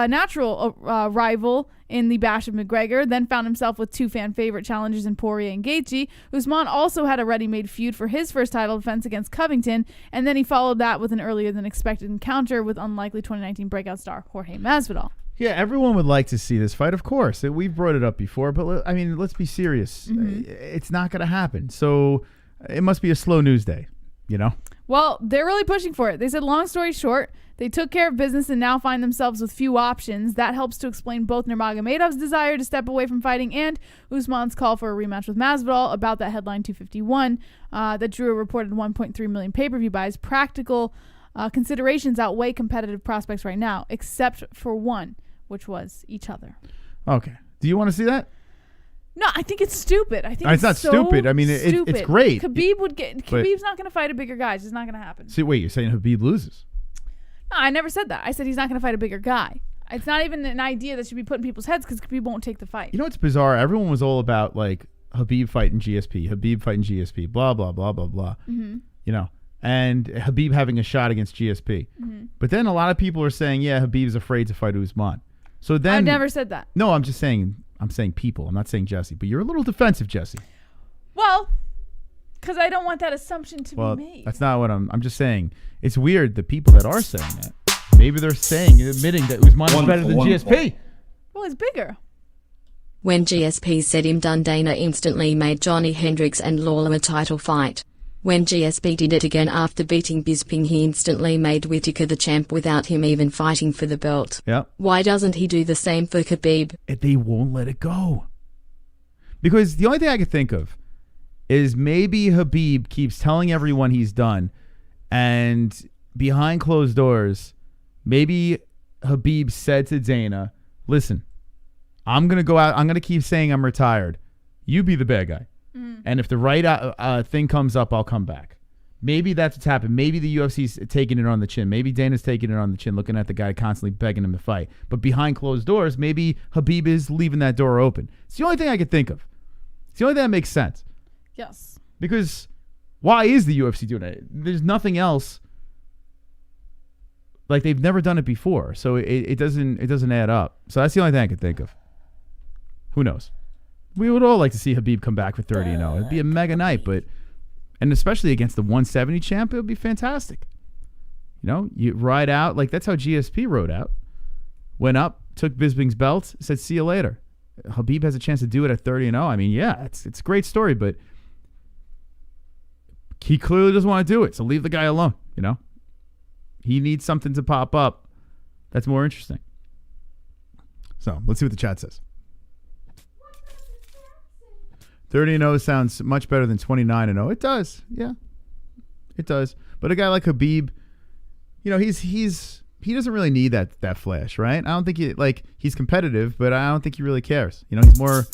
natural rival in the Bash of McGregor, then found himself with two fan favorite challengers in Poirier and Gaethje. Usman also had a ready-made feud for his first title defense against Covington, and then he followed that with an earlier than expected encounter with unlikely 2019 breakout star Jorge Masvidal. Yeah, everyone would like to see this fight, of course. We've brought it up before, but I mean, let's be serious. It's not going to happen. So it must be a slow news day, you know? Well, they're really pushing for it. They said, long story short, they took care of business and now find themselves with few options. That helps to explain both Nurmagomedov's desire to step away from fighting and Usman's call for a rematch with Masvidal about that headline 251 that drew a reported 1.3 million pay-per-view buys. Practical considerations outweigh competitive prospects right now, except for one, which was each other. Okay. Do you want to see that? No, I think it's stupid. I think It's not so stupid. I mean, stupid. it's great. Khabib's not going to fight a bigger guy. It's just not going to happen. See, wait, you're saying Khabib loses? No, I never said that. I said he's not going to fight a bigger guy. It's not even an idea that should be put in people's heads because Khabib won't take the fight. You know what's bizarre? Everyone was all about, like, Khabib fighting GSP, blah, blah, blah, blah, blah. Mm-hmm. You know, and Khabib having a shot against GSP. Mm-hmm. But But then a lot of people are saying, yeah, Khabib's afraid to fight Usman. So then, I never said that. No, I'm just saying, I'm saying people. I'm not saying Jesse. But you're a little defensive, Jesse. Well, because I don't want that assumption to be made. That's not what I'm just saying. It's weird, the people that are saying that. Maybe they're admitting that Usman is better than GSP. Well, he's bigger. When GSP said him done, Dana instantly made Johnny Hendricks and Lawler a title fight. When GSP did it again after beating Bisping, he instantly made Whittaker the champ without him even fighting for the belt. Yeah. Why doesn't he do the same for Khabib? They won't let it go. Because the only thing I could think of is maybe Khabib keeps telling everyone he's done, and behind closed doors, maybe Khabib said to Dana, listen, I'm going to go out, I'm going to keep saying I'm retired. You be the bad guy. And if the right thing comes up, I'll come back. Maybe that's what's happened. Maybe the UFC's taking it on the chin. Maybe Dana's taking it on the chin, looking at the guy constantly begging him to fight. But behind closed doors, maybe Khabib is leaving that door open. It's the only thing I could think of. It's the only thing that makes sense. Yes. Because why is the UFC doing it? There's nothing else. Like, they've never done it before. So it doesn't add up. So that's the only thing I could think of. Who knows? We would all like to see Khabib come back for 30-0. It'd be a mega night, and especially against the 170 champ, it would be fantastic. You know, you ride out, like that's how GSP rode out. Went up, took Bisping's belt, said, see you later. Khabib has a chance to do it at 30-0. I mean, yeah, it's a great story, but he clearly doesn't want to do it. So leave the guy alone. You know, he needs something to pop up that's more interesting. So let's see what the chat says. 30-0 sounds much better than 29-0. It does, yeah, it does. But a guy like Khabib, you know, he doesn't really need that flash, right? I don't think he's competitive, but I don't think he really cares. You know, he's more.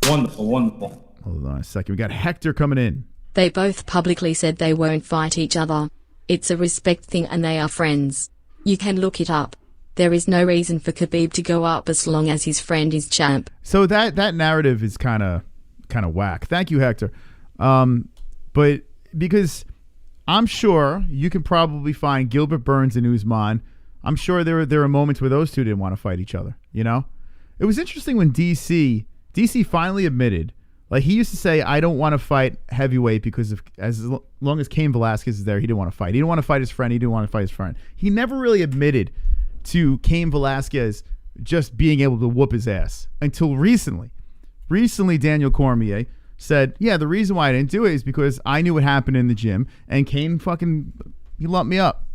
Wonderful. Hold on a second. We got Hector coming in. They both publicly said they won't fight each other. It's a respect thing and they are friends. You can look it up. There is no reason for Khabib to go up as long as his friend is champ. So that narrative is kind of whack. Thank you, Hector. But because I'm sure you can probably find Gilbert Burns and Usman. I'm sure there are moments where those two didn't want to fight each other. You know, it was interesting when DC finally admitted. Like, he used to say, I don't want to fight heavyweight because as long as Cain Velasquez is there, he didn't want to fight. He didn't want to fight his friend. He didn't want to fight his friend. He never really admitted to Cain Velasquez just being able to whoop his ass until recently. Recently, Daniel Cormier said, yeah, the reason why I didn't do it is because I knew what happened in the gym and Cain he lumped me up.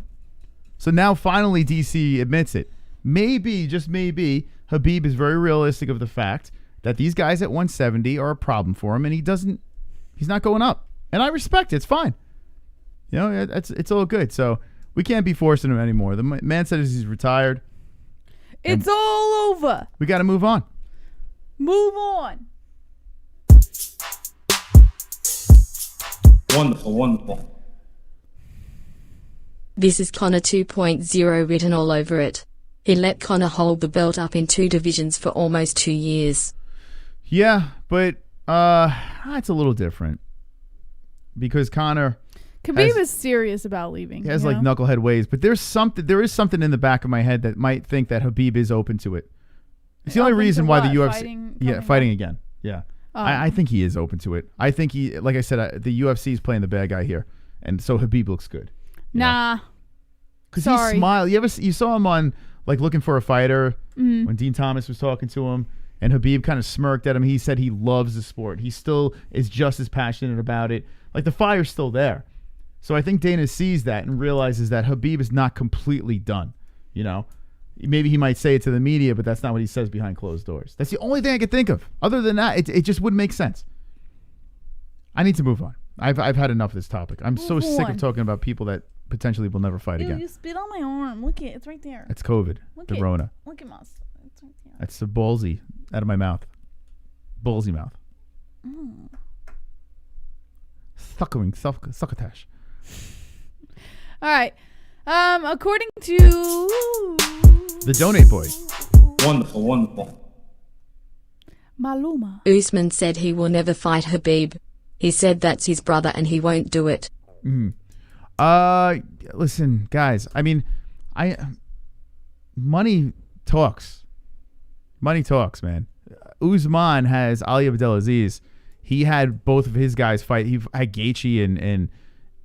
So now finally DC admits it. Maybe, just maybe, Khabib is very realistic of the fact that these guys at 170 are a problem for him, and he's not going up. And I respect it. It's fine. You know, it's all good. So we can't be forcing him anymore. The man said he's retired. It's all over. We got to move on. Move on. Wonderful. This is Conor 2.0 written all over it. He let Conor hold the belt up in 2 divisions for almost 2 years. Yeah, but it's a little different because Conor Khabib is serious about leaving. He has like knucklehead ways, but there is something in the back of my head that might think that Khabib is open to it. It's the only reason why the UFC fighting again. Yeah. I think he is open to it. I think like I said, the UFC is playing the bad guy here, and so Khabib looks good. Nah. Because he smiled. You saw him on like Looking for a Fighter when Dean Thomas was talking to him. And Khabib kind of smirked at him. He said he loves the sport. He still is just as passionate about it. Like, the fire's still there. So I think Dana sees that and realizes that Khabib is not completely done. You know, maybe he might say it to the media, but that's not what he says behind closed doors. That's the only thing I could think of. Other than that, it just wouldn't make sense. I need to move on. I've had enough of this topic. I'm so sick of talking about people that potentially will never fight again. You spit on my arm. Look it's right there. It's COVID. The Rona. Look at us. It's right there. That's the ballsy out of my mouth. Ballsy mouth. Succotash. All right. According to the Donate Boy. Wonderful. Maluma. Usman said he will never fight Khabib. He said that's his brother and he won't do it. Listen, guys. I mean, money talks. Money talks, man. Usman has Ali Abdelaziz. He had both of his guys fight. He had Gaethje and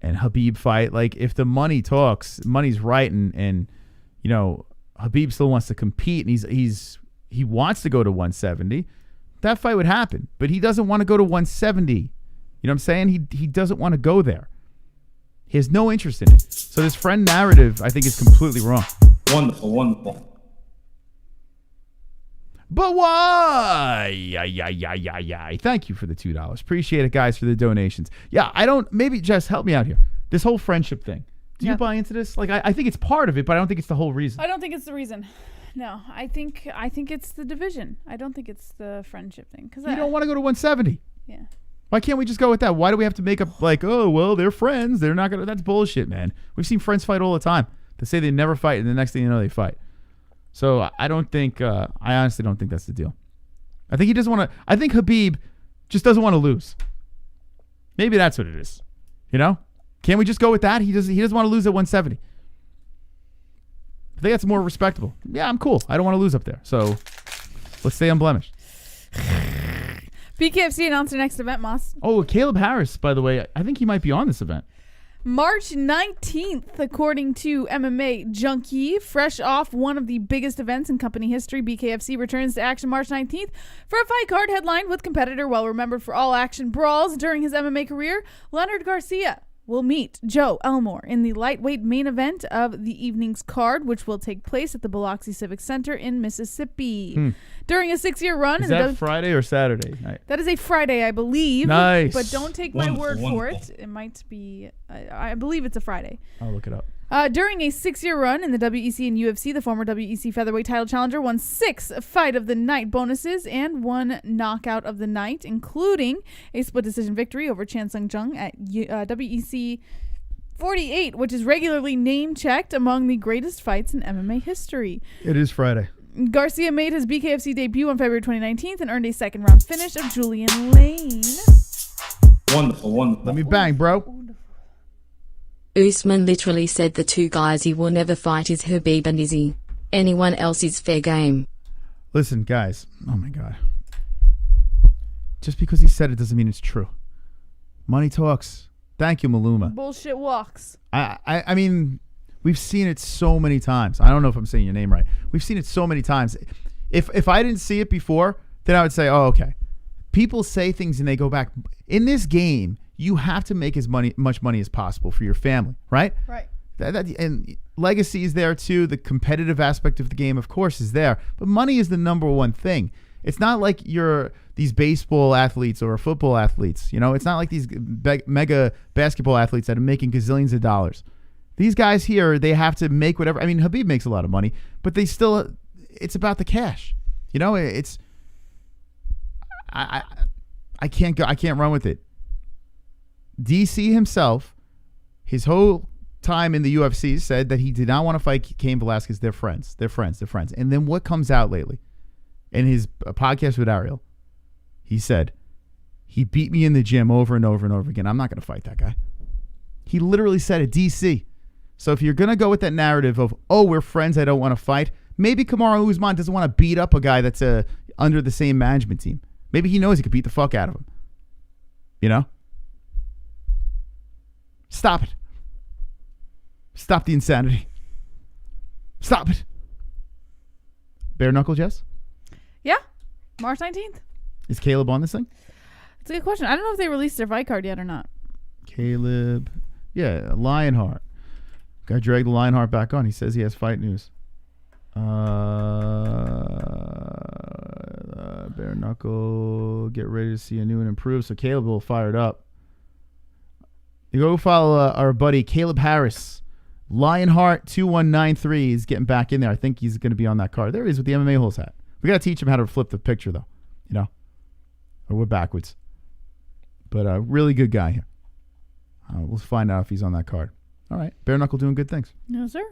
Khabib fight. Like, if the money talks, money's right, and you know, Khabib still wants to compete, and he wants to go to 170. That fight would happen, but he doesn't want to go to 170. You know what I'm saying? He doesn't want to go there. He has no interest in it. So this friend narrative, I think, is completely wrong. Wonderful. But why? Thank you for the $2. Appreciate it, guys, for the donations. Yeah, maybe Jess, help me out here. This whole friendship thing. Do you buy into this? Like, I think it's part of it, but I don't think it's the whole reason. I don't think it's the reason. No, I think it's the division. I don't think it's the friendship thing. Cause you don't want to go to 170. Yeah. Why can't we just go with that? Why do we have to make up like, oh, well, they're friends. They're not going to. That's bullshit, man. We've seen friends fight all the time. They say they never fight, and the next thing you know, they fight. So I don't think, I honestly don't think that's the deal. I think he doesn't want to, I think Khabib just doesn't want to lose. Maybe that's what it is. You know? Can't we just go with that? He doesn't want to lose at 170. I think that's more respectable. Yeah, I'm cool. I don't want to lose up there. So let's stay unblemished. BKFC announced their next event, Moss. Oh, Caleb Harris, by the way, I think he might be on this event. March 19th, according to MMA Junkie, fresh off one of the biggest events in company history, BKFC returns to action March 19th for a fight card headlined with competitor well remembered for all-action brawls during his MMA career, Leonard Garcia will meet Joe Elmore in the lightweight main event of the evening's card, which will take place at the Biloxi Civic Center in Mississippi. During a 6-year run. Is that Friday or Saturday night? That is a Friday, I believe. Nice. But don't take my word for it. It might be, I believe it's a Friday. I'll look it up. During a 6-year run in the WEC and UFC, the former WEC featherweight title challenger won 6 fight of the night bonuses and 1 knockout of the night, including a split decision victory over Chan Sung Jung at WEC 48, which is regularly name-checked among the greatest fights in MMA history. It is Friday. Garcia made his BKFC debut on February 2019 and earned a second-round finish of Julian Lane. Wonderful, wonderful. Let me bang, bro. Usman literally said the two guys he will never fight is Khabib and Izzy. Anyone else is fair game. Listen, guys. Oh, my God. Just because he said it doesn't mean it's true. Money talks. Thank you, Maluma. Bullshit walks. I mean, we've seen it so many times. I don't know if I'm saying your name right. We've seen it so many times. If I didn't see it before, then I would say, oh, okay. People say things and they go back. In this game, you have to make as much money as possible for your family, right? Right. And legacy is there too. The competitive aspect of the game, of course, is there. But money is the number one thing. It's not like you're these baseball athletes or football athletes. You know, it's not like these mega basketball athletes that are making gazillions of dollars. These guys here, they have to make whatever. I mean, Khabib makes a lot of money, but they still, it's about the cash. You know, it's, I can't go, I can't run with it. DC himself, his whole time in the UFC, said that he did not want to fight Cain Velasquez. They're friends. And then what comes out lately? In his podcast with Ariel, he said, he beat me in the gym over and over and over again. I'm not going to fight that guy. He literally said it, DC. So if you're going to go with that narrative of, oh, we're friends, I don't want to fight, maybe Kamaru Usman doesn't want to beat up a guy that's under the same management team. Maybe he knows he could beat the fuck out of him. You know? Stop it. Stop the insanity. Stop it. Bare knuckle, Jess? Yeah. March 19th. Is Caleb on this thing? It's a good question. I don't know if they released their fight card yet or not. Caleb. Yeah, Lionheart. Got to drag the Lionheart back on. He says he has fight news. Bare knuckle. Get ready to see a new and improved. So Caleb will fire it up. You go follow our buddy Caleb Harris. Lionheart 2193 is getting back in there. I think he's going to be on that card. There he is with the MMA-Holes hat. We got to teach him how to flip the picture, though. You know? Or we're backwards. But a really good guy here. We'll find out if he's on that card. All right. Bare knuckle doing good things. No, sir.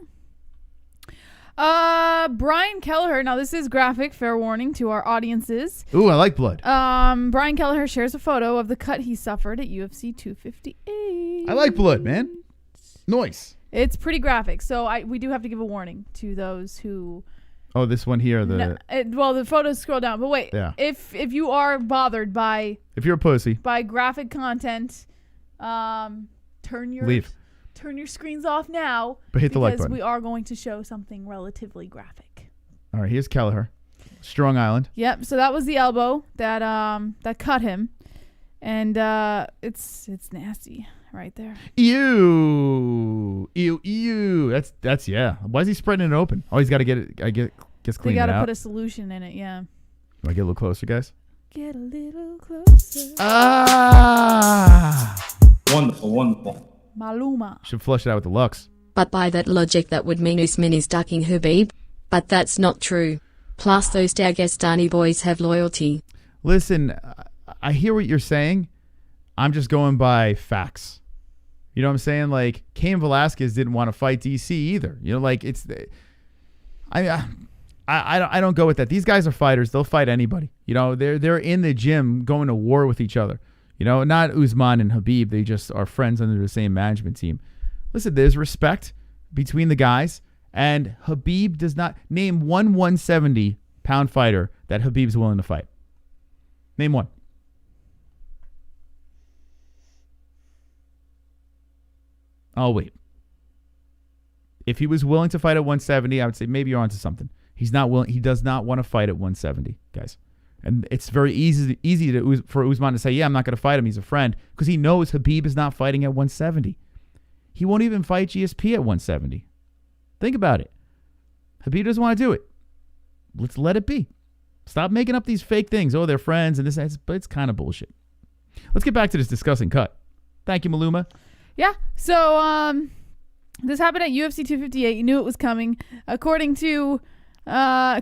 Brian Kelleher. Now, this is graphic. Fair warning to our audiences. Ooh, I like blood. Brian Kelleher shares a photo of the cut he suffered at UFC 258. I like blood, man. Nice. It's pretty graphic. So we do have to give a warning to those who... Oh, this one here. Well, the photos scroll down. But wait. Yeah. If you are bothered by... If you're a pussy. By graphic content, Leave. Turn your screens off now. But hit the like button. Because we are going to show something relatively graphic. All right, here's Kelleher. Strong Island. Yep, so that was the elbow that cut him. And it's nasty right there. Ew. That's yeah. Why is he spreading it open? Oh, he's got to get it cleaned out. They got to put a solution in it, yeah. Do I get a little closer, guys? Get a little closer. Ah. Wonderful, wonderful. Maluma. Should flush it out with the Lux. But by that logic that would mean Usman is ducking Khabib. But that's not true. Plus those Dagestani boys have loyalty. Listen, I hear what you're saying. I'm just going by facts. You know what I'm saying? Like, Cain Velasquez didn't want to fight DC either. You know, like, it's... I don't go with that. These guys are fighters. They'll fight anybody. You know, they're in the gym going to war with each other. You know, not Usman and Khabib. They just are friends under the same management team. Listen, there's respect between the guys, and Khabib does not... Name one 170-pound fighter that Khabib's willing to fight. Name one. I'll wait. If he was willing to fight at 170, I would say maybe you're onto something. He's not willing. He does not want to fight at 170, guys. And it's very easy for Usman to say, yeah, I'm not going to fight him. He's a friend. Because he knows Khabib is not fighting at 170. He won't even fight GSP at 170. Think about it. Khabib doesn't want to do it. Let's let it be. Stop making up these fake things. Oh, they're friends and this, but it's kind of bullshit. Let's get back to this disgusting cut. Thank you, Maluma. Yeah. So, this happened at UFC 258. You knew it was coming. According to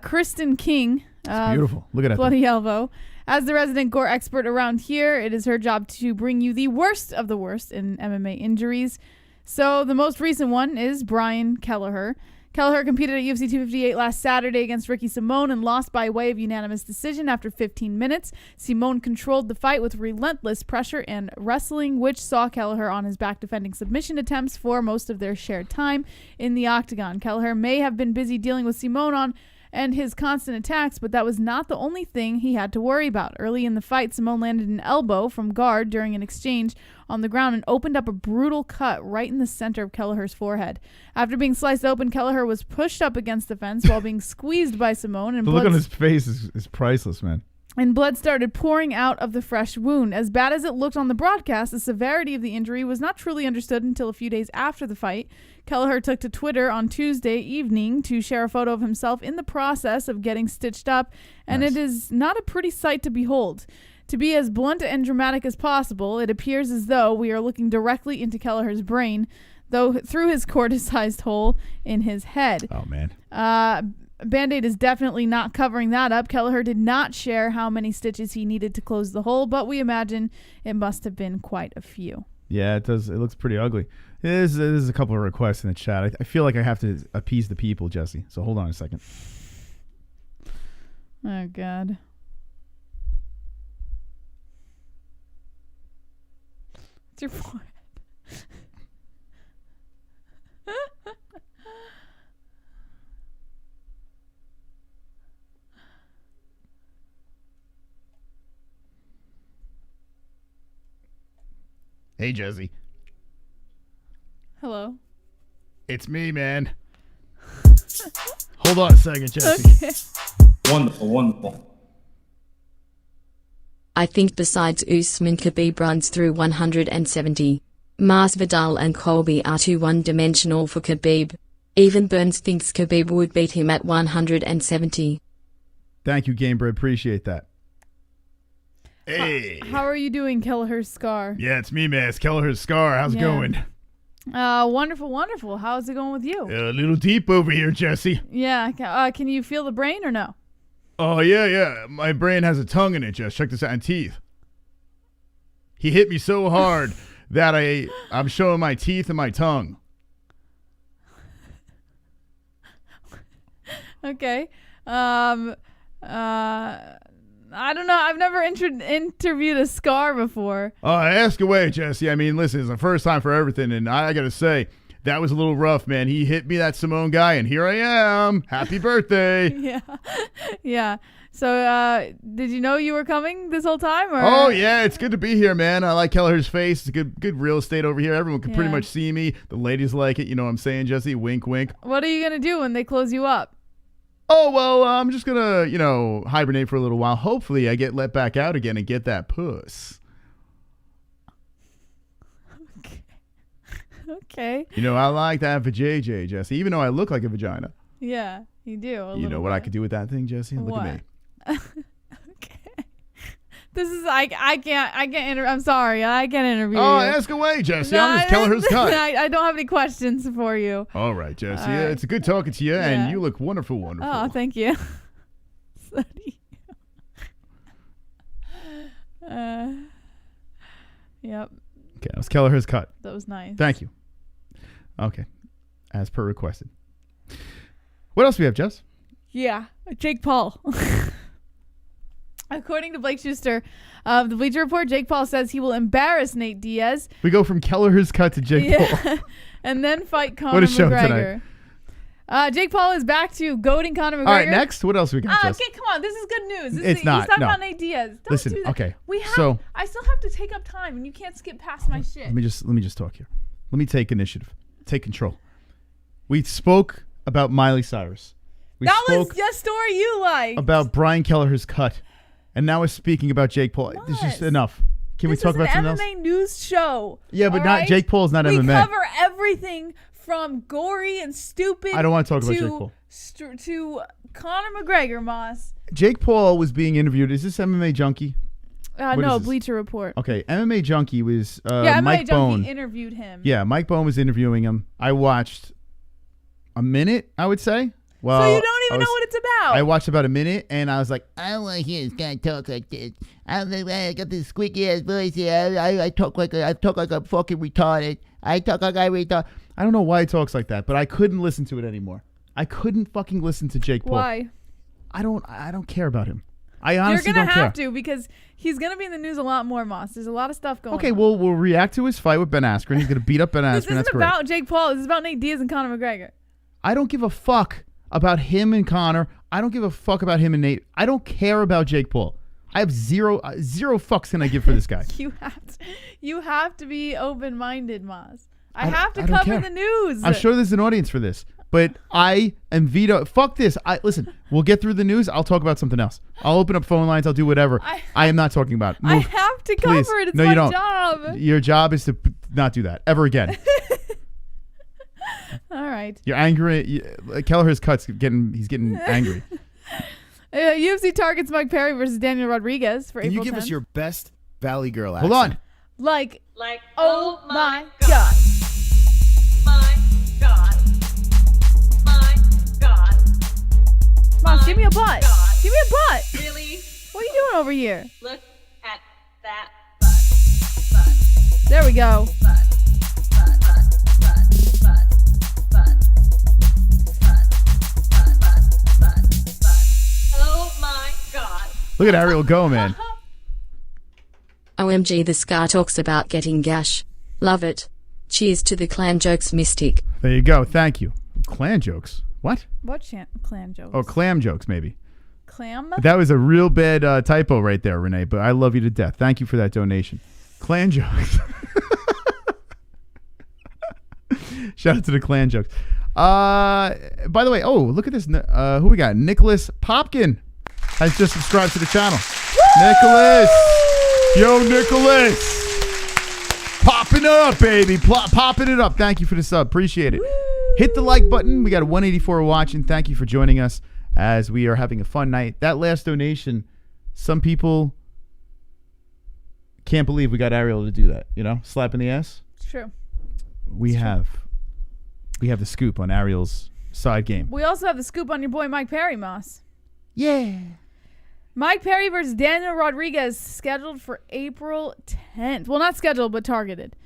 Kristen King. It's beautiful. Look at that. Bloody Elbow. As the resident gore expert around here, it is her job to bring you the worst of the worst in MMA injuries. So the most recent one is Brian Kelleher. Kelleher competed at UFC 258 last Saturday against Ricky Simone and lost by way of unanimous decision after 15 minutes. Simone controlled the fight with relentless pressure and wrestling, which saw Kelleher on his back defending submission attempts for most of their shared time in the octagon. Kelleher may have been busy dealing with Simone and his constant attacks, but that was not the only thing he had to worry about. Early in the fight, Simone landed an elbow from guard during an exchange on the ground and opened up a brutal cut right in the center of Kelleher's forehead. After being sliced open, Kelleher was pushed up against the fence while being squeezed by Simone. And the look on his face is priceless, man. And blood started pouring out of the fresh wound. As bad as it looked on the broadcast, the severity of the injury was not truly understood until a few days after the fight. Kelleher took to Twitter on Tuesday evening to share a photo of himself in the process of getting stitched up, and It is not a pretty sight to behold. To be as blunt and dramatic as possible, it appears as though we are looking directly into Kelleher's brain, though through his corticized hole in his head. Oh, man. Band-Aid is definitely not covering that up. Kelleher did not share how many stitches he needed to close the hole, but we imagine it must have been quite a few. Yeah, it does. It looks pretty ugly. There's a couple of requests in the chat. I feel like I have to appease the people, Jesse. So hold on a second. Oh, God. It's your forehead. Hey, Jesse. Hello. It's me, man. Hold on a second, Jesse. Okay. Wonderful, wonderful. I think besides Usman, Khabib runs through 170. Masvidal and Colby are too one-dimensional for Khabib. Even Burns thinks Khabib would beat him at 170. Thank you, Gamebred. Appreciate that. Hey. How are you doing, Kelleher's Scar? Yeah, it's me, man. It's Kelleher's Scar. How's it going? Wonderful, wonderful. How's it going with you? A little deep over here, Jesse. Yeah. Can you feel the brain or no? Oh, yeah. My brain has a tongue in it, Jess. Check this out, and teeth. He hit me so hard that I'm showing my teeth and my tongue. Okay. I don't know. I've never interviewed a Scar before. Ask away, Jesse. I mean, listen, it's the first time for everything, and I got to say, that was a little rough, man. He hit me, that Simone guy, and here I am. Happy birthday. Yeah. So, did you know you were coming this whole time? Or? Oh, yeah. It's good to be here, man. I like Kelleher's face. It's a good real estate over here. Everyone can pretty much see me. The ladies like it. You know what I'm saying, Jesse? Wink, wink. What are you going to do when they close you up? Oh, well, I'm just going to, hibernate for a little while. Hopefully I get let back out again and get that puss. Okay. I like that for JJ, Jesse, even though I look like a vagina. Yeah, you do. You know what I could do with that thing, Jesse? Look at me. Okay. This is, I can't, I'm sorry. I can't interview you. Ask away, Jesse. I'm just Kelleher's cut. I don't have any questions for you. All right, Jesse. All right. It's a good talking to you, and you look wonderful, wonderful. Oh, thank you. Yep. Okay, that was Kelleher's cut. That was nice. Thank you. Okay, as per requested. What else do we have, Jess? Yeah, Jake Paul. According to Blake Schuster of the Bleacher Report, Jake Paul says he will embarrass Nate Diaz. We go from Kelleher's cut to Jake Paul. And then fight Conor What a show McGregor. Tonight. Jake Paul is back to goating Conor McGregor. All right, next. What else we got, Jess? Okay, come on. This is good news. It's not. He's talking No. about Nate Diaz. Don't Listen, do that. okay. I still have to take up time, and you can't skip past my shit. Let me just talk here. Let me take initiative. Take control. We spoke about Miley Cyrus. We That was spoke a story you like. about Brian Kelleher's cut. And now we're speaking about Jake Paul. This is just enough. Can we talk about something else? This is an MMA news show. Yeah, but all not right? Jake Paul's not we MMA. We cover everything from gory and stupid. I don't want to talk about Jake Paul. To Conor McGregor, Moss. Jake Paul was being interviewed. Is this MMA Junkie? No, Bleacher Report. Okay, MMA Junkie was yeah, MMA Mike Junkie Bone interviewed him. Yeah, Mike Bone was interviewing him. I watched a minute, I would say. Well, so you don't even know what it's about. I watched about a minute, and I was like, I don't want to hear this guy talk like this. I got this squeaky ass voice here. I talk like a fucking retarded. I talk like I retard. I don't know why he talks like that, but I couldn't listen to it anymore. I couldn't fucking listen to Jake Paul. Why? I don't care about him. I honestly don't care. You're gonna have to, because he's gonna be in the news a lot more, Moss. There's a lot of stuff going on. Okay, well, we'll react to his fight with Ben Askren. He's gonna beat up Ben Askren. This isn't That's great. about Jake Paul. This is about Nate Diaz and Conor McGregor. I don't give a fuck about him and Conor. I don't give a fuck about him and Nate. I don't care about Jake Paul. I have zero fucks can I give for this guy. You have to be open-minded, Moss. I don't have to cover the news. I'm sure there's an audience for this, but I am veto. Fuck this. Listen, we'll get through the news. I'll talk about something else. I'll open up phone lines. I'll do whatever. I am not talking about it. I have to Please. cover it. It's no, my you don't. job. Your job is to not do that ever again. All right. You're angry. Kelleher's cuts. He's getting angry. UFC targets Mike Perry versus Daniel Rodriguez for April 10th. Can you give us your best Valley Girl accent? Hold on. Like, oh my God. God. My God. My God. Moss, give me a butt. God. Give me a butt. Really? What are you doing over here? Look at that butt. There we go. Butt. Oh my God. Look at Ariel go, man. OMG, the Scar talks about getting gash. Love it. Cheers to the clan jokes mystic. There you go. Thank you. Clan jokes. What? What clan jokes? Oh, clam jokes, maybe. Clam? That was a real bad typo right there, Renee, but I love you to death. Thank you for that donation. Clan jokes. Shout out to the clan jokes. By the way, look at this. Who we got? Nicholas Popkin has just subscribed to the channel. Woo! Nicholas! Yo, Nicholas! Popping it up, baby. Popping it up. Thank you for the sub. Appreciate it. Woo! Hit the like button. We got 184 watching. Thank you for joining us as we are having a fun night. That last donation, some people can't believe we got Ariel to do that. You know, slap in the ass. It's true. We have the scoop on Ariel's side game. We also have the scoop on your boy Mike Perry, Moss. Yeah. Mike Perry versus Daniel Rodriguez scheduled for April 10th. Well, not scheduled, but targeted.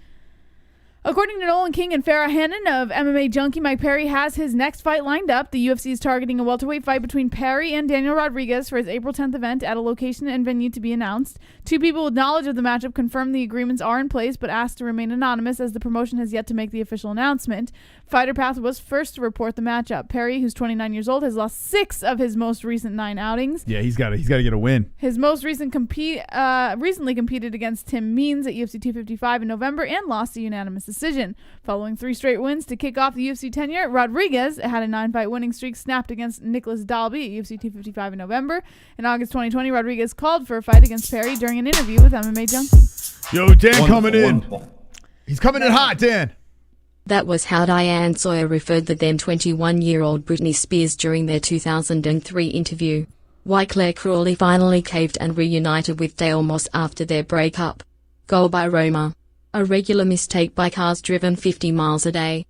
According to Nolan King and Farrah Hannon of MMA Junkie, Mike Perry has his next fight lined up. The UFC is targeting a welterweight fight between Perry and Daniel Rodriguez for his April 10th event at a location and venue to be announced. Two people with knowledge of the matchup confirmed the agreements are in place, but asked to remain anonymous as the promotion has yet to make the official announcement. Fighter Path was first to report the matchup. Perry, who's 29 years old, has lost 6 of his most recent 9 outings. Yeah, he's got to get a win. His most recently competed against Tim Means at UFC 255 in November and lost a unanimous decision. Following 3 straight wins to kick off the UFC tenure, Rodriguez had a 9-fight winning streak snapped against Nicholas Dalby at UFC 255 in November. In August 2020, Rodriguez called for a fight against Perry during an interview with MMA Junkie. Yo, Dan coming in. Wonderful. He's coming in hot, Dan. That was how Diane Sawyer referred to then 21-year-old Britney Spears during their 2003 interview. Why Claire Crawley finally caved and reunited with Dale Moss after their breakup. Goal by Roma. A regular mistake by cars driven 50 miles a day.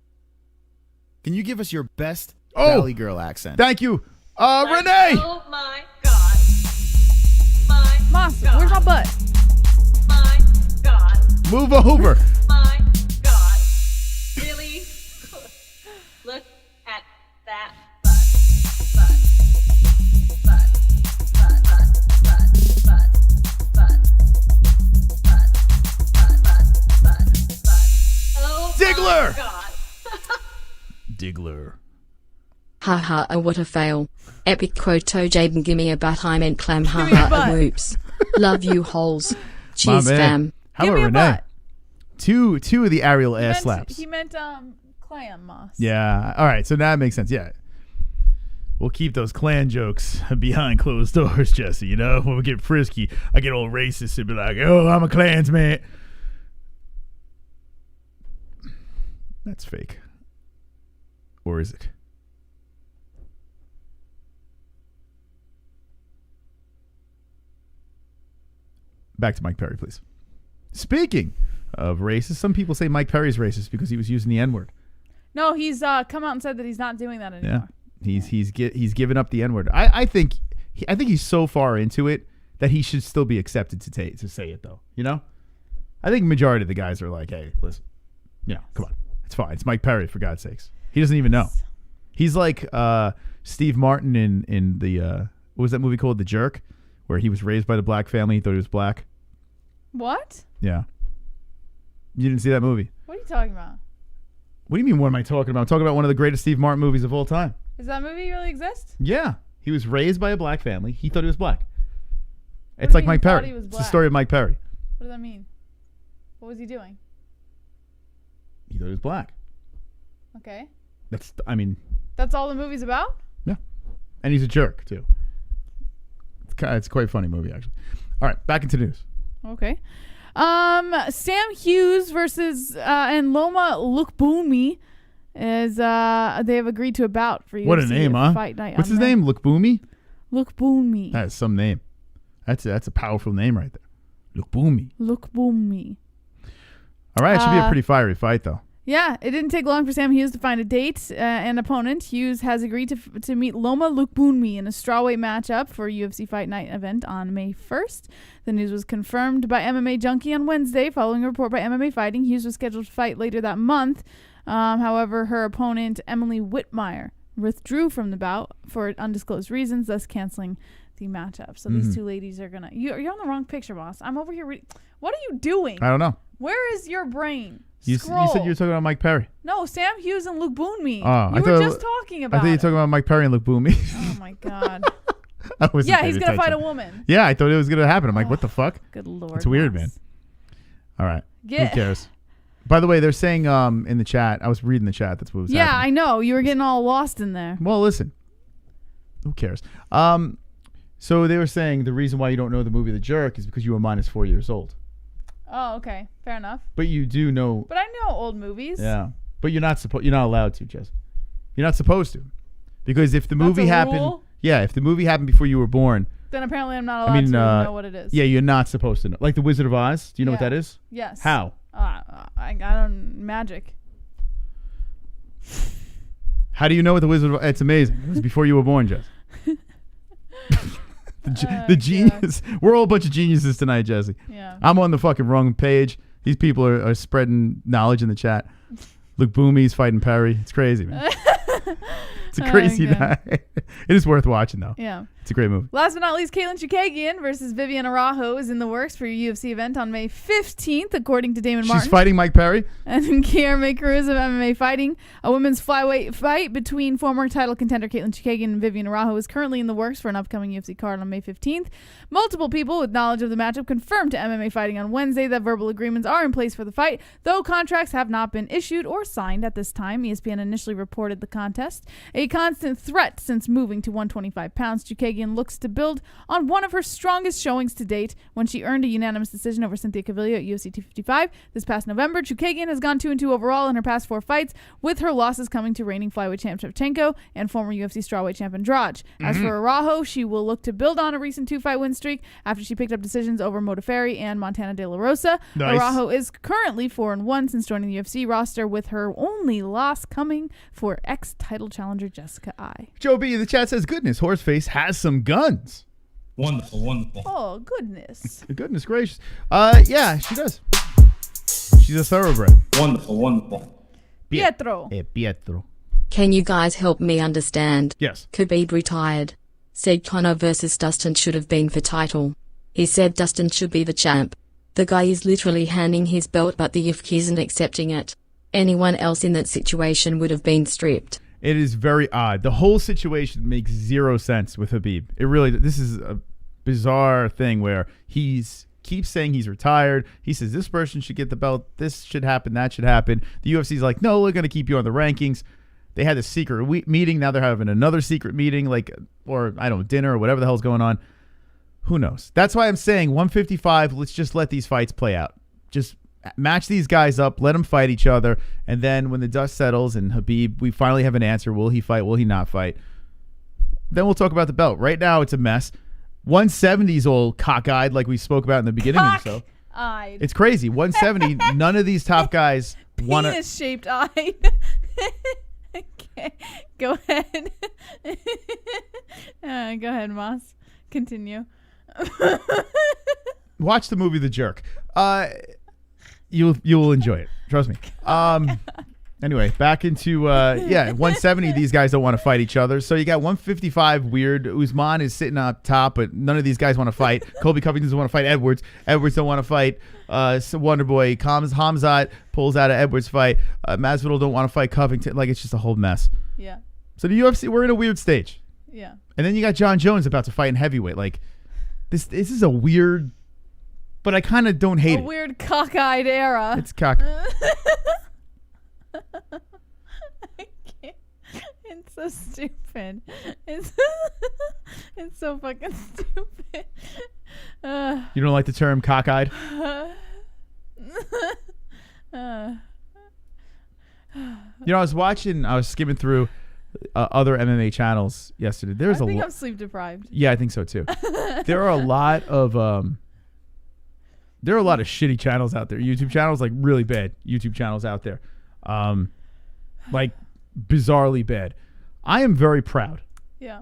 Can you give us your best Valley Girl accent? Thank you. Renee! Oh my God. My Moss, God. where's my butt? My God. Move over. My God. Really? Look at that butt. Butt. Oh Diggler! my God. Diggler. Haha, what a fail. Epic quote to Jaden, gimme a butt, I meant clam, me a haha, butt. whoops. Love you, holes. Cheers, My man. fam. How Give about me a Renee? butt. Two of the Ariel ass He slaps. meant clam moss. Yeah. All right. So now it makes sense. Yeah. We'll keep those clan jokes behind closed doors, Jesse. You know, when we get frisky, I get all racist and be like, "Oh, I'm a Klansman." That's fake. Or is it? Back to Mike Perry, please. Speaking of racist, some people say Mike Perry's racist because he was using the N-word. No, he's come out and said that he's not doing that anymore. Yeah, he's given up the N-word. I think he's so far into it that he should still be accepted to say it though. You know, I think majority of the guys are like, hey, listen, come on, it's fine. It's Mike Perry, for God's sakes. He doesn't even know. He's like Steve Martin in the what was that movie called, The Jerk, where he was raised by the black family. He thought he was black. What? Yeah. You didn't see that movie? What are you talking about? What do you mean, what am I talking about? I'm talking about one of the greatest Steve Martin movies of all time. Does that movie really exist? Yeah. He was raised by a black family. He thought he was black. It's like Mike Perry. It's the story of Mike Perry. What does that mean? What was he doing? He thought he was black. Okay. That's all the movie's about? Yeah. And he's a jerk, too. It's quite a funny movie, actually. All right, back into the news. Okay. Sam Hughes versus and Loma Lookboonmee is they have agreed to a bout for UFC. What a name, huh? Fight night. What's his name? Lookboonmee? Lookboonmee. That is some name. That's a powerful name right there. Lookboonmee. Lookboonmee. All right, it should be a pretty fiery fight, though. Yeah, it didn't take long for Sam Hughes to find a date and opponent. Hughes has agreed to meet Loma Lookboonmee in a strawweight matchup for a UFC Fight Night event on May 1st. The news was confirmed by MMA Junkie on Wednesday following a report by MMA Fighting. Hughes was scheduled to fight later that month. However, her opponent, Emily Whitmire, withdrew from the bout for undisclosed reasons, thus canceling the matchup. So these two ladies are going to... You're on the wrong picture, boss. I'm over here reading... What are you doing? I don't know. Where is your brain? You said you were talking about Mike Perry. No, Sam Hughes and Lookboonmee. Oh, you were just talking about I thought you were talking about Mike Perry and Lookboonmee. Oh, my God. Yeah, he's going to fight a woman. Yeah, I thought it was going to happen. I'm like, what the fuck? Good Lord. It's weird, man. All right. Who cares? By the way, they're saying in the chat, I was reading the chat. That's what was happening. I know. You were getting all lost in there. Well, listen. Who cares? So they were saying the reason why you don't know the movie The Jerk is because you were minus 4 years old. Oh, okay. Fair enough. But you do know. But I know old movies. Yeah. But you're not allowed to, Jess. You're not supposed to. Because if the movie happened. Rule? Yeah, if the movie happened before you were born. Then apparently I'm not allowed to know what it is. Yeah, you're not supposed to know. Like The Wizard of Oz. Do you know what that is? Yes. How? I don't... Magic. How do you know what The Wizard of Oz... It's amazing. It was before you were born, Jess. The genius. We're all a bunch of geniuses tonight, Jesse. Yeah. I'm on the fucking wrong page. These people are spreading knowledge in the chat. Lookboomee's fighting Perry. It's crazy, man. It's a crazy night. It is worth watching, though. Yeah. It's a great movie. Last but not least, Caitlin Chukagian versus Vivian Araujo is in the works for a UFC event on May 15th, according to Damon Martin. She's fighting Mike Perry? And Kiara Cruz of MMA Fighting. A women's flyweight fight between former title contender Caitlin Chukagian and Vivian Araujo is currently in the works for an upcoming UFC card on May 15th. Multiple people with knowledge of the matchup confirmed to MMA Fighting on Wednesday that verbal agreements are in place for the fight, though contracts have not been issued or signed at this time. ESPN initially reported the contest a constant threat since moving to 125 pounds. Chukagian looks to build on one of her strongest showings to date when she earned a unanimous decision over Cynthia Calvillo at UFC 255 this past November. Chukagian has gone 2-2 overall in her past 4 fights, with her losses coming to reigning flyweight champ Shevchenko and former UFC strawweight champ Andrade. As for Araujo, she will look to build on a recent 2-fight win streak after she picked up decisions over Modafferi and Montana De La Rosa. Nice. Araujo is currently 4-1 since joining the UFC roster, with her only loss coming for ex-title challenger Jessica Ai. Joe B, the chat says, goodness, Horseface has some guns. Wonderful, wonderful. Oh, goodness. Goodness gracious. Yeah, she does. She's a thoroughbred. Wonderful, wonderful. Pietro. Pietro. Can you guys help me understand? Yes. Khabib retired. Said Conor versus Dustin should have been for title. He said Dustin should be the champ. The guy is literally handing his belt, but the UFC isn't accepting it. Anyone else in that situation would have been stripped. It is very odd. The whole situation makes zero sense with Khabib. It really, this is a bizarre thing where he's keeps saying he's retired. He says this person should get the belt. This should happen. That should happen. The UFC's like, no, we're going to keep you on the rankings. They had a secret meeting. Now they're having another secret meeting, like, or I don't know, dinner or whatever the hell's going on. Who knows? That's why I'm saying 155. Let's just let these fights play out. Just match these guys up. Let them fight each other. And then when the dust settles and Khabib, we finally have an answer. Will he fight? Will he not fight? Then we'll talk about the belt. Right now, it's a mess. 170's all cockeyed, like we spoke about in the beginning of the show. Eyed. It's crazy. 170. None of these top guys want to. Penis-shaped eyed. Okay, go ahead. Go ahead, Moss. Continue. Watch the movie The Jerk. You will enjoy it. Trust me. Anyway, back into 170. These guys don't want to fight each other. So you got 155. Weird. Usman is sitting up top, but none of these guys want to fight. Colby Covington doesn't want to fight Edwards. Edwards don't want to fight. Wonder Boy Khamzat pulls out of Edwards' fight. Masvidal don't want to fight Covington. Like, it's just a whole mess. Yeah. So the UFC, we're in a weird stage. Yeah. And then you got John Jones about to fight in heavyweight. Like, this is a weird, but I kind of don't hate it. A weird cockeyed era. It's cock. I can't. It's so stupid. It's so fucking stupid. You don't like the term cockeyed? I was skimming through other MMA channels yesterday. I think I'm sleep deprived. Yeah, I think so too. There are a lot of shitty channels out there. YouTube channels, like really bad YouTube channels out there. Like bizarrely bad. I am very proud. Yeah.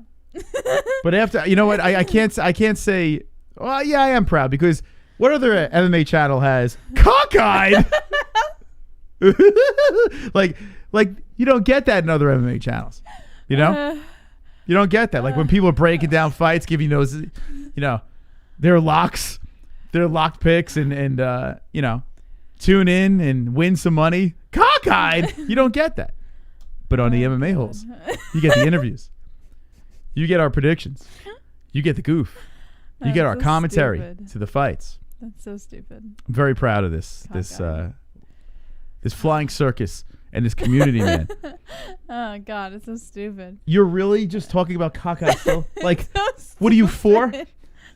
But after, you know what? I can't say, well, yeah, I am proud, because what other MMA channel has cockeyed? like you don't get that in other MMA channels. You know? You don't get that. Like when people are breaking down fights, giving those, their locks, their locked picks, and tune in and win some money. Cockeyed. You don't get that. But on the MMA-Holes, you get the interviews. You get our predictions. You get the goof. You get our so commentary stupid. to the fights. That's so stupid. I'm very proud of this flying circus and this community, man. Oh God, it's so stupid. You're really just talking about cockeyed still? Like, So what are you for?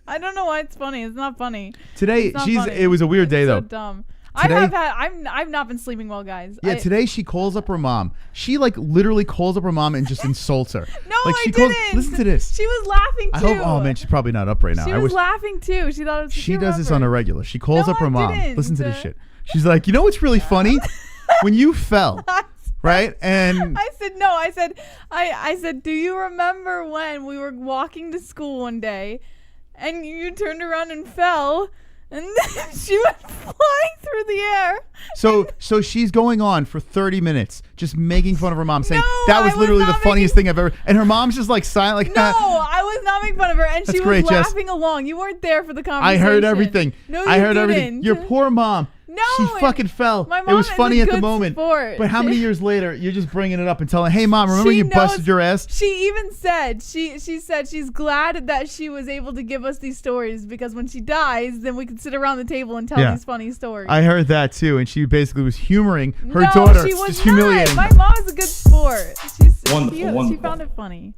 I don't know why it's funny. It's not funny. Today, It's not funny. it was a weird day, It's though. So dumb. Today- I've not been sleeping well, guys. Yeah, today she calls up her mom. She literally calls up her mom and just insults her. No, like, I she didn't. Listen to this. She was laughing too. I hope. Oh man, she's probably not up right now. She was laughing too. She thought it was. She does this on a regular. She calls No, up her I mom. didn't. Listen to this shit. She's like, you know what's really funny? When you fell, right? And I said no. I said, do you remember when we were walking to school one day, and you turned around and fell? And then she went flying through the air. So she's going on for 30 minutes just making fun of her mom, saying No, that was I was literally the not funniest thing I've ever. And her mom's just like silent, like, No, I was not making fun of her, and she That's was great, Jess. laughing along. You weren't there for the I conversation. heard everything. No, I you heard didn't. everything. Your poor mom. No, she fucking fell. My It mom was is funny a at the good moment. sport. But how many years later you're just bringing it up and telling, "Hey mom, remember She you knows- busted your ass?" She even said she said she's glad that she was able to give us these stories, because when she dies, then we can sit around the table and tell Yeah. these funny stories. I heard that too, and she basically was humoring her no, daughter. she It's was just humiliating. not. My mom is a good sport. Wonderful, She wonderful. found it funny.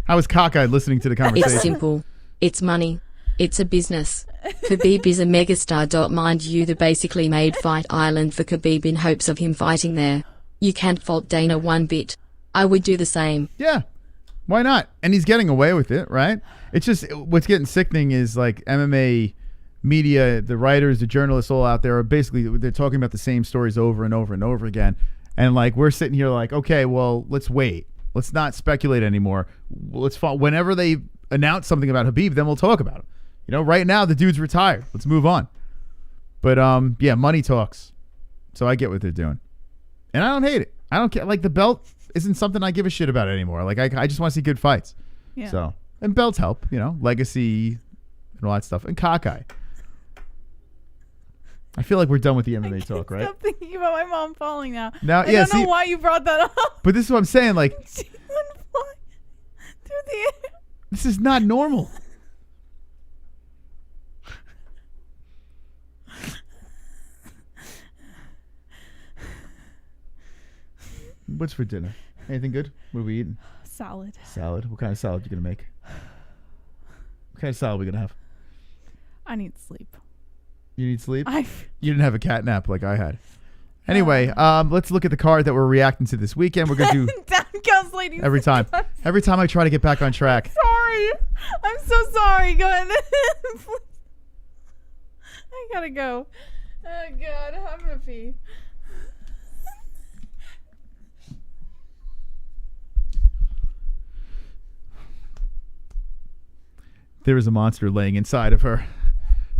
I was cockeyed listening to the It's conversation. simple. It's money. It's a business. Khabib is a megastar. Mind you, they basically made Fight Island for Khabib in hopes of him fighting there. You can't fault Dana one bit. I would do the same. Yeah, why not? And he's getting away with it, right? It's just what's getting sickening is like MMA media, the writers, the journalists, all out there are basically they're talking about the same stories over and over and over again. And like we're sitting here like, okay, well, let's wait. Let's not speculate anymore. Whenever they announce something about Khabib, then we'll talk about him. You know, right now the dude's retired. Let's move on. But yeah, money talks. So I get what they're doing, and I don't hate it. I don't care. Like the belt isn't something I give a shit about anymore. Like I just want to see good fights. Yeah. So and belts help. You know, legacy and all that stuff, and cockeye. I feel like we're done with the MMA talk, right? Stop thinking about my mom falling now. Now, I yeah, don't know see- why you brought that up. But this is what I'm saying. Like She went flying through the air. this is not normal. What's for dinner? Anything good? What are we eating? Salad. Salad. What kind of salad you gonna make? What kind of salad we gonna have? I need sleep. You need sleep? I You didn't have a cat nap like I had. Anyway, let's look at the card that we're reacting to this weekend. We're gonna do Ghost lady. every time. Every time I try to get back on track. Sorry. I'm so sorry. Go ahead. I gotta go. Oh God, I'm gonna pee. There is a monster laying inside of her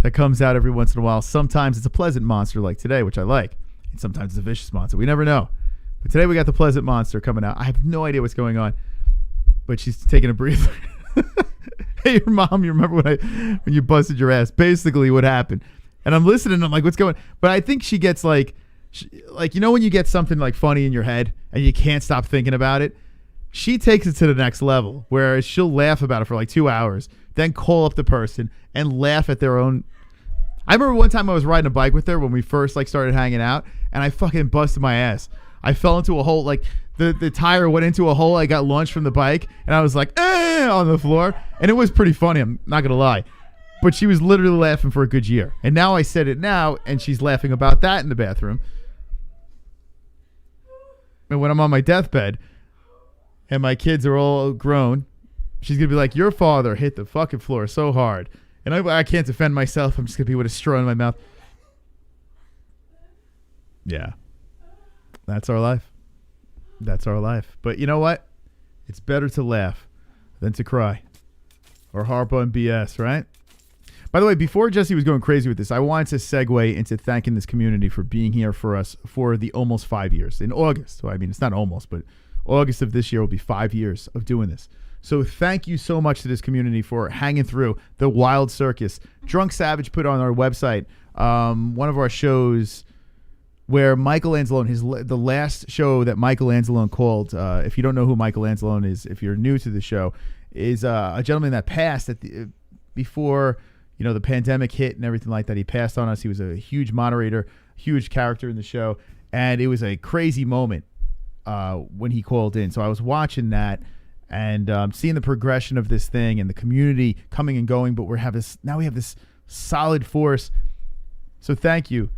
that comes out every once in a while. Sometimes it's a pleasant monster like today, which I like. And sometimes it's a vicious monster. We never know. But today we got the pleasant monster coming out. I have no idea what's going on. But she's taking a breather. Hey, your mom, you remember when you busted your ass? Basically what happened. And I'm listening, I'm like, what's going on? But I think she gets like, you know when you get something like funny in your head and you can't stop thinking about it? She takes it to the next level where she'll laugh about it for like 2 hours, then call up the person and laugh at their own. I remember one time I was riding a bike with her when we first like started hanging out, and I fucking busted my ass. I fell into a hole, like the tire went into a hole. I got launched from the bike, and I was like, on the floor, and it was pretty funny. I'm not gonna lie, but she was literally laughing for a good year. And now I said it now, and she's laughing about that in the bathroom. And when I'm on my deathbed, and my kids are all grown, she's gonna be like, your father hit the fucking floor so hard. And I can't defend myself. I'm just going to be with a straw in my mouth. Yeah. That's our life. That's our life. But you know what? It's better to laugh than to cry. Or harp on BS, right? By the way, before Jesse was going crazy with this, I wanted to segue into thanking this community for being here for us for the almost 5 years. In August. Well, I mean, it's not almost, but August of this year will be 5 years of doing this. So thank you so much to this community for hanging through the wild circus. Drunk Savage put on our website one of our shows where Michael Anzalone, the last show that Michael Anzalone called, if you don't know who Michael Anzalone is, if you're new to the show, is a gentleman that passed before the pandemic hit and everything like that. He passed on us. He was a huge moderator, huge character in the show, and it was a crazy moment when he called in. So I was watching that. And seeing the progression of this thing and the community coming and going, but we have this solid force. So thank you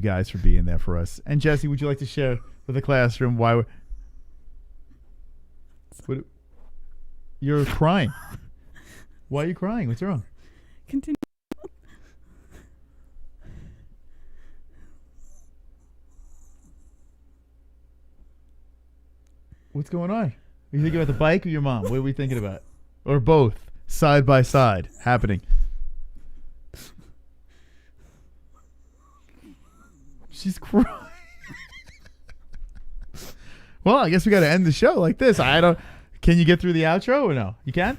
guys for being there for us. And Jesse, would you like to share with the classroom why you're crying? Why are you crying? What's wrong? Continue. What's going on? Are you thinking about the bike or your mom? What are we thinking about? Or both, side by side, happening? She's crying. Well, I guess we got to end the show like this. Can you get through the outro or no? You can?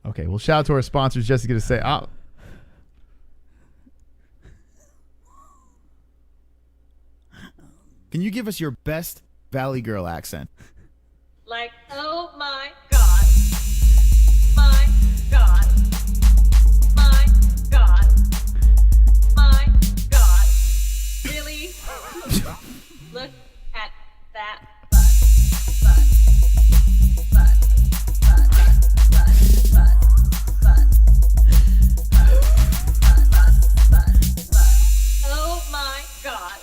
Okay, well, shout out to our sponsors. Jesse's going to say, Can you give us your best Valley Girl accent? Like, oh my God. My God. My God. My God. Really? Look at that butt. Butt. Oh my God.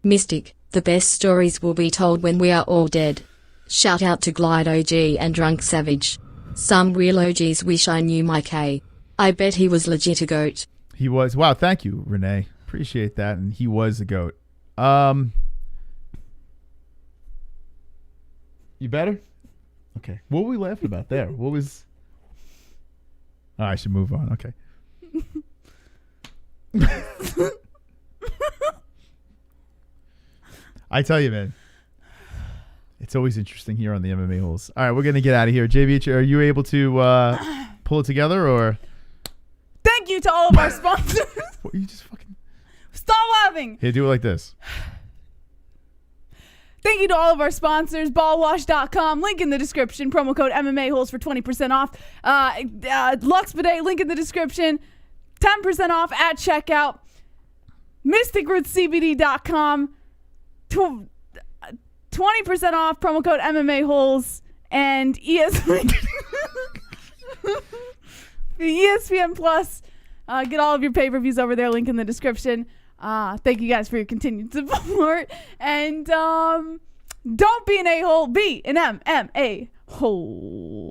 Mystic, the best stories will be told when we are all dead. Shout out to Glide OG and Drunk Savage. Some real OGs wish I knew my K. I bet he was legit a goat. He was. Wow, thank you, Renee. Appreciate that. And he was a goat. You better? Okay. What were we laughing about there? What was... Oh, I should move on. Okay. I tell you, man, it's always interesting here on the MMA-Holes. All right, we're going to get out of here. JB, are you able to pull it together or... Thank you to all of our sponsors. What, you just fucking... Stop laughing. Here, do it like this. Thank you to all of our sponsors. Ballwash.com, link in the description. Promo code MMA-Holes for 20% off. Lux Bidet, link in the description. 10% off at checkout. mysticrootcbd.com. 20% off, promo code MMA-Holes, and ESPN Plus. Get all of your pay-per-views over there, link in the description. Thank you guys for your continued support. And don't be an a-hole, be an MMA-hole.